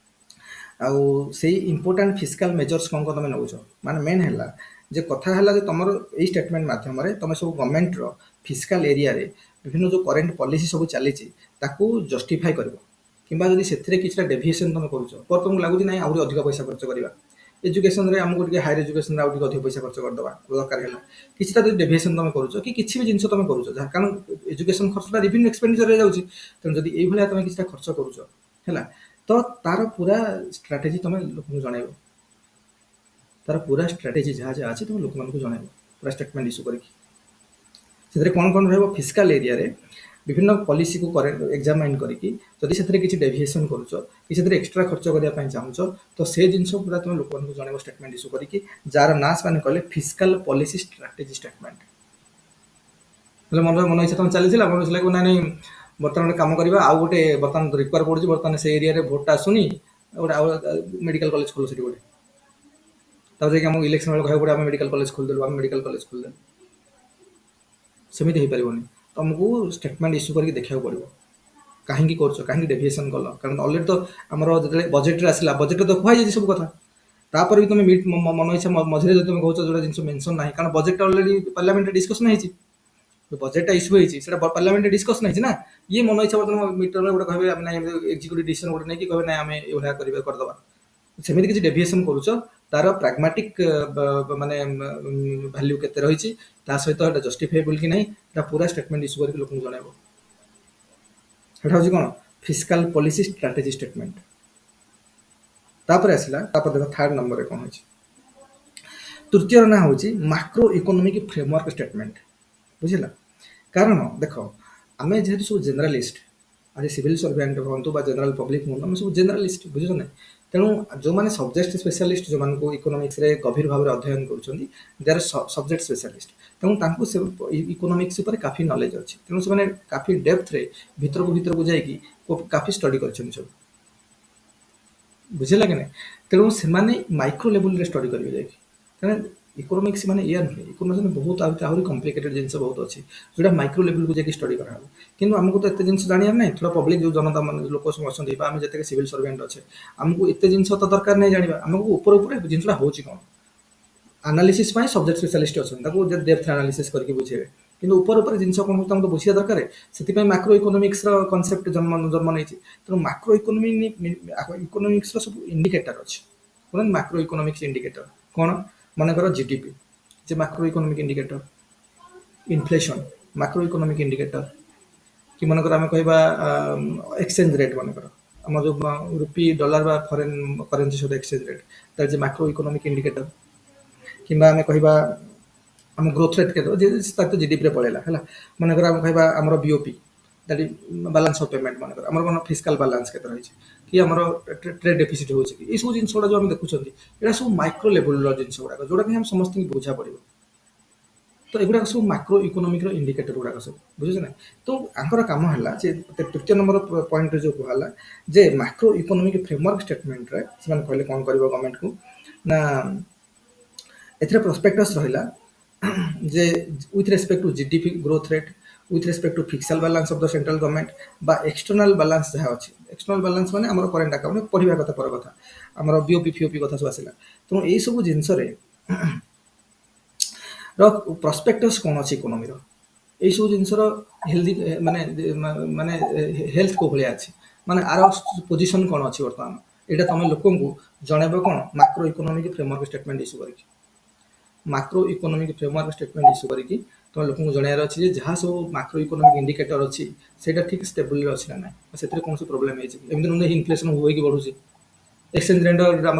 ଆଉ ସେଇ ଇମ୍ପୋର୍ଟାଣ୍ଟ ଫିସ୍କାଲ ମେଜର୍ସ କ'ଣ ତୁମେ ନେଉଛ। ମାନେ ମେନ୍ ହେଲା ଯେ କଥା ହେଲା ଯେ ତୁମର ଏଇ ଷ୍ଟେଟମେଣ୍ଟ ମାଧ୍ୟମରେ ତୁମେ ସବୁ ଗଭର୍ଣ୍ଣମେଣ୍ଟର ଫିସ୍କାଲ ଏରିଆରେ ବିଭିନ୍ନ ଯେଉଁ କରେଣ୍ଟ ପଲିସି ସବୁ ଚାଲିଛି ତାକୁ ଜଷ୍ଟିଫାଇ କରିବ, କିମ୍ବା ଯଦି ସେଥିରେ କିଛିଟା ଡେଭିଏସନ୍ ତୁମେ କରୁଛ, ତୁମକୁ ଲାଗୁଛି ନାହିଁ ଆହୁରି ଅଧିକ ପଇସା ଖର୍ଚ୍ଚ କରିବା, ଏଜୁକେସନରେ ଆମକୁ ଟିକେ ହାୟର ଏଜୁକେସନରେ ଆଉ ଟିକେ ଅଧିକ ପଇସା ଖର୍ଚ୍ଚ କରିଦେବା ଦରକାର ହେଲା, କିଛିଟା ଯଦି ଡେଭିଏସନ୍ ତୁମେ କରୁଛ କି କିଛି ବି ଜିନିଷ ତୁମେ କରୁଛ ଯାହା, କାରଣ ଏଜୁକେସନ୍ ଖର୍ଚ୍ଚଟା ରିଭିନ୍ୟୁ ଏକ୍ସପେଣ୍ଡିଚରରେ ଯାଉଛି। ତେଣୁ ଯଦି ଏଇଭଳିଆ ତୁମେ କିଛିଟା ଖର୍ଚ୍ଚ କରୁଛ ହେଲା, ତ ତାର ପୁରା ଷ୍ଟ୍ରାଟେଜି ତୁମେ ଲୋକଙ୍କୁ ଜଣାଇବ। तार पूरा स्ट्राटेजी जहाँ जहाँ अच्छे तुम लोक मानक जन पूरा स्टेटमेंट इश्यू करके से कौन कौन रहा फिजिकाल एरिया रे विभिन्न पॉलिसी को एग्जामाइन करके जदि से किसी डेविएसन करुच कि एक्सट्रा खर्च करने चाहूच तो से जिन पूरा तुम लोक जन स्टेटमेंट इश्यू करके जार ना मैंने कहले फिजिकाल पॉलिसी स्ट्राटेजी स्टेटमेंट मन मन इच्छा तुम चली मन लगे ना नहीं बर्तमान गोटे कम करवा आउ गोटे बर्तमान रिक्वायर पड़े बर्तमान से एरिया भोट आसुनी गोटे मेडिकल कॉलेज खोलो से गोटे तब जाकि इलेक्शन बेल कह पड़े मेडिकल कॉलेज खोलदेलु आम मेडिकल कॉलेज खोलदेलु सेमती हो पारनि तुमको स्टेटमेंट इश्यू करके देखा पड़ो कहीं कहीं डेविएसन कल कारण अलरेडी तो आमर जो बजेट आसला बजेट तो कहुई सब कथा तापर भी तुम मन इच्छा मझे जो तुम कौच जो जिन मेनसन ना कारण बजेट अलरेडी पार्लियामेंट डिस्कसन होती बजेटा इश्यू होती पार्लियामेंट डिस्कसन होती ना ये मन इच्छा बर्तमान मीटर गोटे कहे एक्जिक्यूटिव डिसीजन गोटे नहीं कहे ना आम यहाँ करदे सेमती किसी डेविएसन करुच तार प्राग्मेटिक माने वैल्यू केते रही सहित जस्टिफाएबल कि नहीं पूरा स्टेटमेंट इश्यू करके लोक जनइब सेटा हूँ कौन फिजिकाल पॉलिसी स्ट्राटेजी स्टेटमेंट तापर आसला देख थर्ड नंबर कौन हो तृतीय ना हूँ माक्रो इकोनॉमिक फ्रेमवर्क स्टेटमेंट बुझला कारण देख आम जेहेतु सब जेनरालिस्ट आज सिविल सर्वेंट हूँ जनरल पब्लिक हूँ आम सब जेनरालिस्ट बुझे ना तेणु जो मैंने सब्जेक्ट स्पेशलिस्ट जो मानक इकोनॉमिक्स रे गभीर भाव अध्ययन कर सब्जेक्ट स्पेशलिस्ट तेणु इकोनॉमिक्स पर काफी नॉलेज अच्छी तेणु से काफी डेप्थ रे भीतर को जाइए काफी स्टडी कर बुझेगा कि ना तेणु से माइक्रो लेवल स्टडी करेंगे जाकि इकोनॉमिक्स माने या नुहे इकोनॉमिक्स में बहुत आहरी कॉम्प्लिकेटेड जिन बहुत अच्छी जोटा माइक्रो लेवल को जाकि स्टडी करा किंतु आमको तो एत जिन जाना ना थोड़ा पब्लिक जो जनता मान लोक सब अच्छा आम जिते सिविल सर्वेंट अच्छे आमको एत जिन तो दरकार नहीं जाना आमको ऊपर जिनसा हूँ कौन एनालिसिस सब्जेक्ट स्पेशलिस्ट अच्छा डेप्थ एनालिसिस करके बुझे कि ऊपर जिन कौन तुमको बुझा दरकार से माक्रो इकोनॉमिक्स कॉन्सेप्ट जन्म नहीं तेणु माक्रो इकोनॉमिक्स सब इंडिकेटर अच्छे माक्रो इकोनॉमिक्स इंडिकेटर कौन मनकर जीडीपी जे macro economic indicator inflation macro economic indicator कि मनकर आम कह एक्सचेंज रेट मनकर आम जो रुपी डॉलर बा फॉरेन करेंसी सहित exchange rate that is macro economic indicator कि आम कह आम ग्रोथ रेट के तो जीडीपी पड़ेगा है मनकर आम कह आम BOP that is balance of payment मनकर आम कौन फिजिकल बैलेंस के रही कि आम ट्रेड डेफिसिट हो सब जिन गुड़ा जो देखुं यहाँ सब माइक्रो लेवल जिन गुड़ाक जोटा कि हम समस्त बुझा पड़ो तो एगुड़ा सब माक्रो इकोनॉमिक इंडिकेटर गुड़ाक सब बुझे ना तो आंकर कम है तृतीय नंबर पॉइंट जो कहला जे माक्रो इकोनॉमिक फ्रेमवर्क स्टेटमेंट रे से कहले कौन कर गवर्नमेंट को ना एथरे प्रोस्पेक्टस रहिला जे with respect to GDP growth rate with respect to fiscal balance of the central government बा एक्सटर्नल बैलेंस जहाँ अच्छी एक्सटर्नल बैलेंस माने हमर करेंट अकाउंट पढ़ा कथा पर कथा हमर बीओपी फीओपी कथा सब आसला तेणु यही सब जिनस प्रोस्पेक्टस कौन अच्छी इकोनॉमी यही सब जिनस हेल्दी माने माने हेल्थ को भाया अच्छी माने आर पोजिशन कौन अच्छी बर्तमान यहाँ तुम लोक जनइब कौन macro economic framework statement issue करके macro economic framework statement issue करके तुम लोक जनइबार अच्छी जहाँ सब माक्रो इकोनॉमिक इंडिकेटर अच्छी से ठीक स्टेबल अच्छी ना ना से कौन प्रोब्लेम होमती इनफ्लेशन हो बढ़ुची एक्सचेंज रेट आम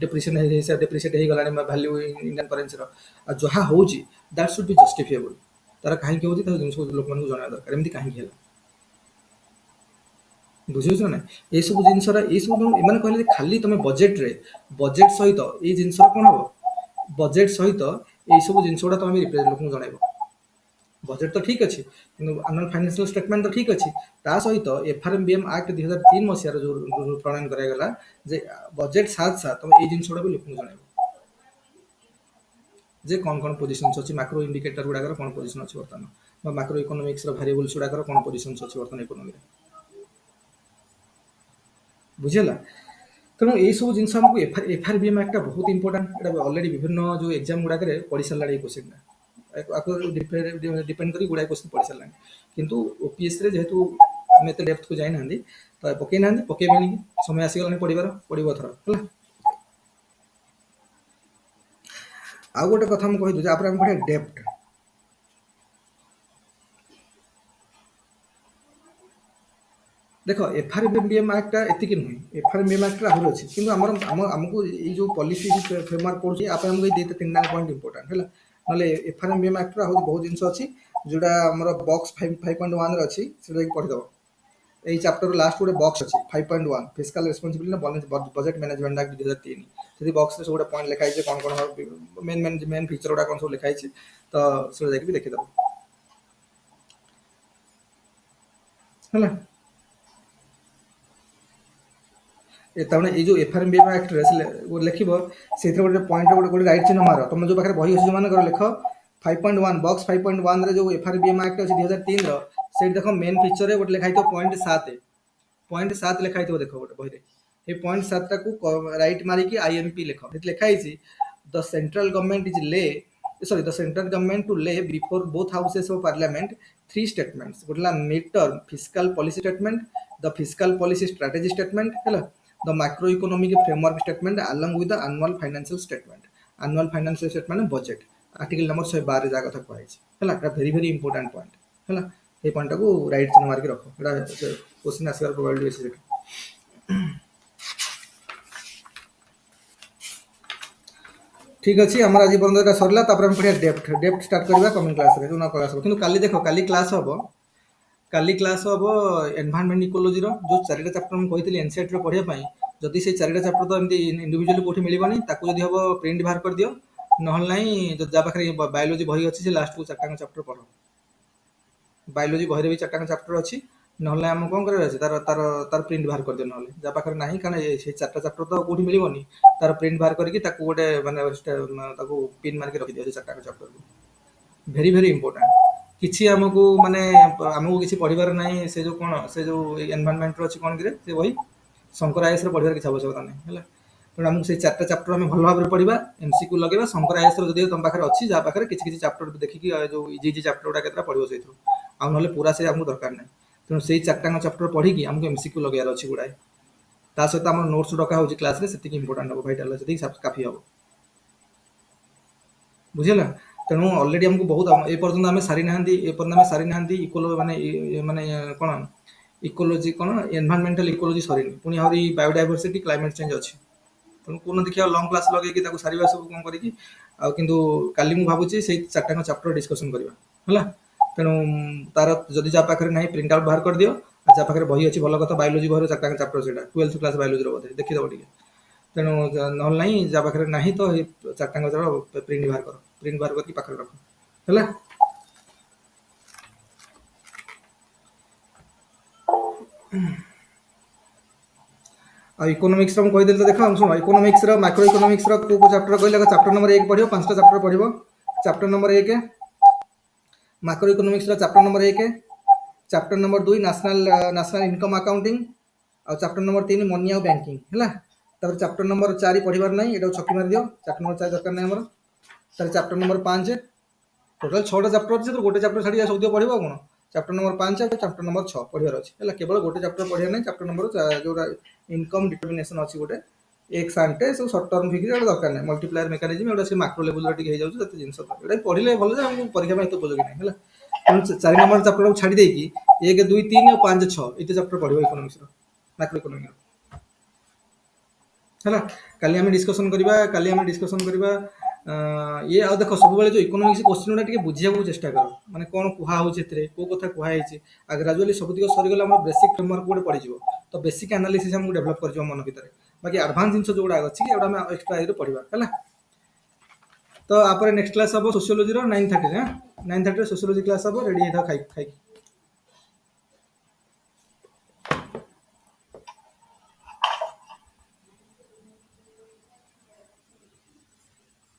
डेप्रिसिएट हो गला भैल्यू इंडियन करेन्सी जहाँ हो दैट शुड बी जस्टिफाएबल तार कहीं होती जिन लोक जनवा दरकार एमती कहीं बुझे ना ये सब जिन सब कहले खाली तुम बजेट सहित ये जिन कौन हम बजेट सहित ये सब जिन गुड़ा तुम लोक जनइब बजेट तो ठीक अच्छे कि फाइनेंशियल स्टेटमेंट तो ठीक अच्छे ता सहित एफआरएमबीएम एक्ट 2003 मसीहार जो प्रणयन करागला जे बजेट साथ साथ तुम ये जिन गुड़ा भी लोक जनइब जे कौन कौन पोजिशन अच्छी माक्रो इंडिकेटर गुड़ाक कौन पोजिशन अच्छी बर्तमान माक्रो इकोनॉमिक्स वेरिएबल्स गुड़ाक कौन पोजिशन अच्छी बर्तमान इकोनॉमी बुझेगा तेणु ये सब जिन आमको एफआरबीएम एक्ट बहुत इंपोर्टेंट ऑलरेडी विभिन्न जो एग्जाम गुड़ाक पढ़ी सारा क्वेश्चन डिपेंड कर गुड़ाए क्वेश्चन पढ़ी सारा किंतु ओपीएस जेहेतु आम एत डेप्थ को जाना तो पकई ना पकईबे समय आसीगला पढ़ार पड़ो थर है आउ गोटे कथा मुझे कहीदे आप पढ़े डेप्थ देख एफआरबीएम एक्टा एतिक नुहे एफआरबीएम एक्ट आहुरी अच्छी कि आमको ये जो पॉलिसी फ्रेमवर्क पड़े आप तीन पॉइंट इंपोर्टाट है ना एफआरबीएम एक्ट बहुत जिन अच्छी जोटा आम बक्स 5.1 अच्छी से पढ़ीद यही चैप्टर लास्ट गोटे बक्स अच्छी 5.1 फिस्काल रेस्पॉन्सिबिलिटी बजेट मैनेजमेंट एक्ट 2003 से बक्स में सब पॉइंट लिखाई कौन कौन मेन फीचर गुड़ा कौन सब लिखाई तो से देखीद है ये जो एफआरबीएम एक्ट लिख से गोटे पॉइंट गोटे राइट चिन्ह मार तुम जो पाखे बही अच्छे जो लिख 5.1 बक्स 5.1 जो एफआरबीएम एक्ट अच्छी 2003 से देख मेन फीचर गोटे लिखाई पॉइंट 7 लिखाई देख गोटे बही ये पॉइंट 7 को राइट मारिकी आईएमपी लिख लिखाई the central government is lay sorry the central government to lay before both houses of parliament 3 statements गोटे mid term fiscal policy statement the fiscal policy strategy statement है the macroeconomic framework statement along with the annual financial statement budget article number 112 जा कथा कहै छै हला एटा very important point हला ए point को right चिन्ह मार के रखो एटा क्वेश्चन आसीबार प्रोबेबिलिटी बेसी ठीक अच्छे आम आज पर्यटन एटा सरला हम पढ़िया डेप्थ स्टार्ट करवा कमिंग क्लास रे जो क्लास हो किंतु काली देखो काली क्लास हम एनवायरनमेंट इकोलॉजी जो 4टा चैप्टर मुझे कही एनसीईआरटी पढ़ाई जदि से 4टा चैप्टर तो एमती इंडिविजुअली कौटी मिलनी ताकू जब हम प्रिंट बाहर कर दियो ना जहाँ पाखे बायोलोजी बही अच्छी से लास्ट को 4टा चैप्टर पढ़ बायोलोजी बही भी 4टा चैप्टर अच्छी ना आम कौन कर तार तार तार प्रिंट बाहर कर दियो ना जहाँ पाखे ना कारण से 4टा चैप्टर तो कौटी मिलनी तार प्रिंट बाहर करके गोटे मानने पिन मारिक रखी दियो 4टा चैप्टर को वेरी इंपोर्टेंट किसी आमको माने आमको किसी पढ़ार ना से जो कौन से जो एनवायरनमेंट अच्छी कौन कि से बही शंकर आईएस पढ़ार किसी आवश्यकता नहीं है तेणु आमको से 4टा चैप्टर आम भल भाव पढ़ा एमसीक्यू लगे शंकर आईएस जब तुम पाखे अच्छी जहाँ पाखे किसी चैप्टर देखिए जो इजी चैप्टर गुड़ा केतटा पढ़ो से आउ ना पूरा से आमको दरकार नहीं तेणु से 4टा चैप्टर पढ़ी आमको एमसीक्यू लगे अच्छी गुड़ाए ता सहित आम नोट्स डका हो क्लास से इंपोर्टाट हम भाइटाल से काफी हम बुझेगा तेणु अलरेडी आमको बहुत ए पर्यटन आम सारी ना सारी ना इकोलो माने कौन इकोलोजी कौन एनवायरनमेंटल इकोलोजी सरी पुणी आहरी बायोडायवर्सिटी क्लाइमेट चेंज अच्छी तेणु कौन देखिए लंग क्लास लगे सारे सब कौन करूँ काली मुझे भावुँ से 4टा चैप्टर डिस्कसन करवा है तेणु तार जदि जहाँ पाखे ना प्रिंट आउट बाहर कर दियो जहाँ पाखे बही अच्छी भल कथा बायोलोजी बही 4टा चैप्टर से 12th क्लास बायोलोजी बोधे देखीद टे तेणु ना जहाँ पाखे ना तो 4टा चैप्टर प्रिंट बाहर करके पाखे रख है इकोनॉमिक्स मुझे कहीदेली तो देखा शुण इकोनॉमिक्स मैक्रो इकोनॉमिक्स को चैप्टर कहले चैप्टर नंबर 1 पढ़ो 5टा चैप्टर पढ़ो chapter number 1 macro economics chapter number 1 chapter number 2 national income accounting और चैप्टर नंबर 3 मनी और बैंकिंग है तापर चैप्टर नंबर 4 पढ़ार ना ये छकी मार दियो चैप्टर नंबर 4 दरकार नहीं तार चैप्टर नंबर 5 टोटाल 6टा चैप्टर अच्छे तो गोटे चैप्टर छाड़ी सब पढ़ो कौन चैप्टर नंबर 5 और चैप्टर नंबर 6 पढ़ार अच्छे है केवल गोटे चैप्टर पढ़ा ना चैप्टर नंबर जो इनकम डिटर्मिनेशन अच्छी गोटे एक्स आंटे सब सर्ट टर्म फिक्र दरकार नहीं मल्टीप्लायर मेकानिज्म एटा से मैक्रो लेवल हो जाए जिन पढ़ले भल आमको परीक्षा में उपयोगी नहीं है तेणु 4 नंबर चैप्टर को छाड़ी देकी 1 2 3 और 5 6 ये चैप्टर पढ़ो इकोनॉमिक्स मैक्रो इकोनॉमिक्स है काली आम डिस्कसन करवा ये आ देख सब जो इकोनॉमिक्स क्वेश्चन गुड़ा बुझा चेष्टा कर माने कौन कहुचे कौ कथा कहुई ग्राजुअली सब दिग सरीगला बेसिक फ्रेमवर्क गोटे पड़ो तो बेसिक एनालिसिस हमको डेभलप कर मन भर बाकी एडवांस जिन जो अच्छी एक्सट्रा पढ़ा है तो आप नेक्स्ट क्लास हम सोशियोलॉजी 9:30 9:30 सोशियोलॉजी क्लास हम रेडी खाई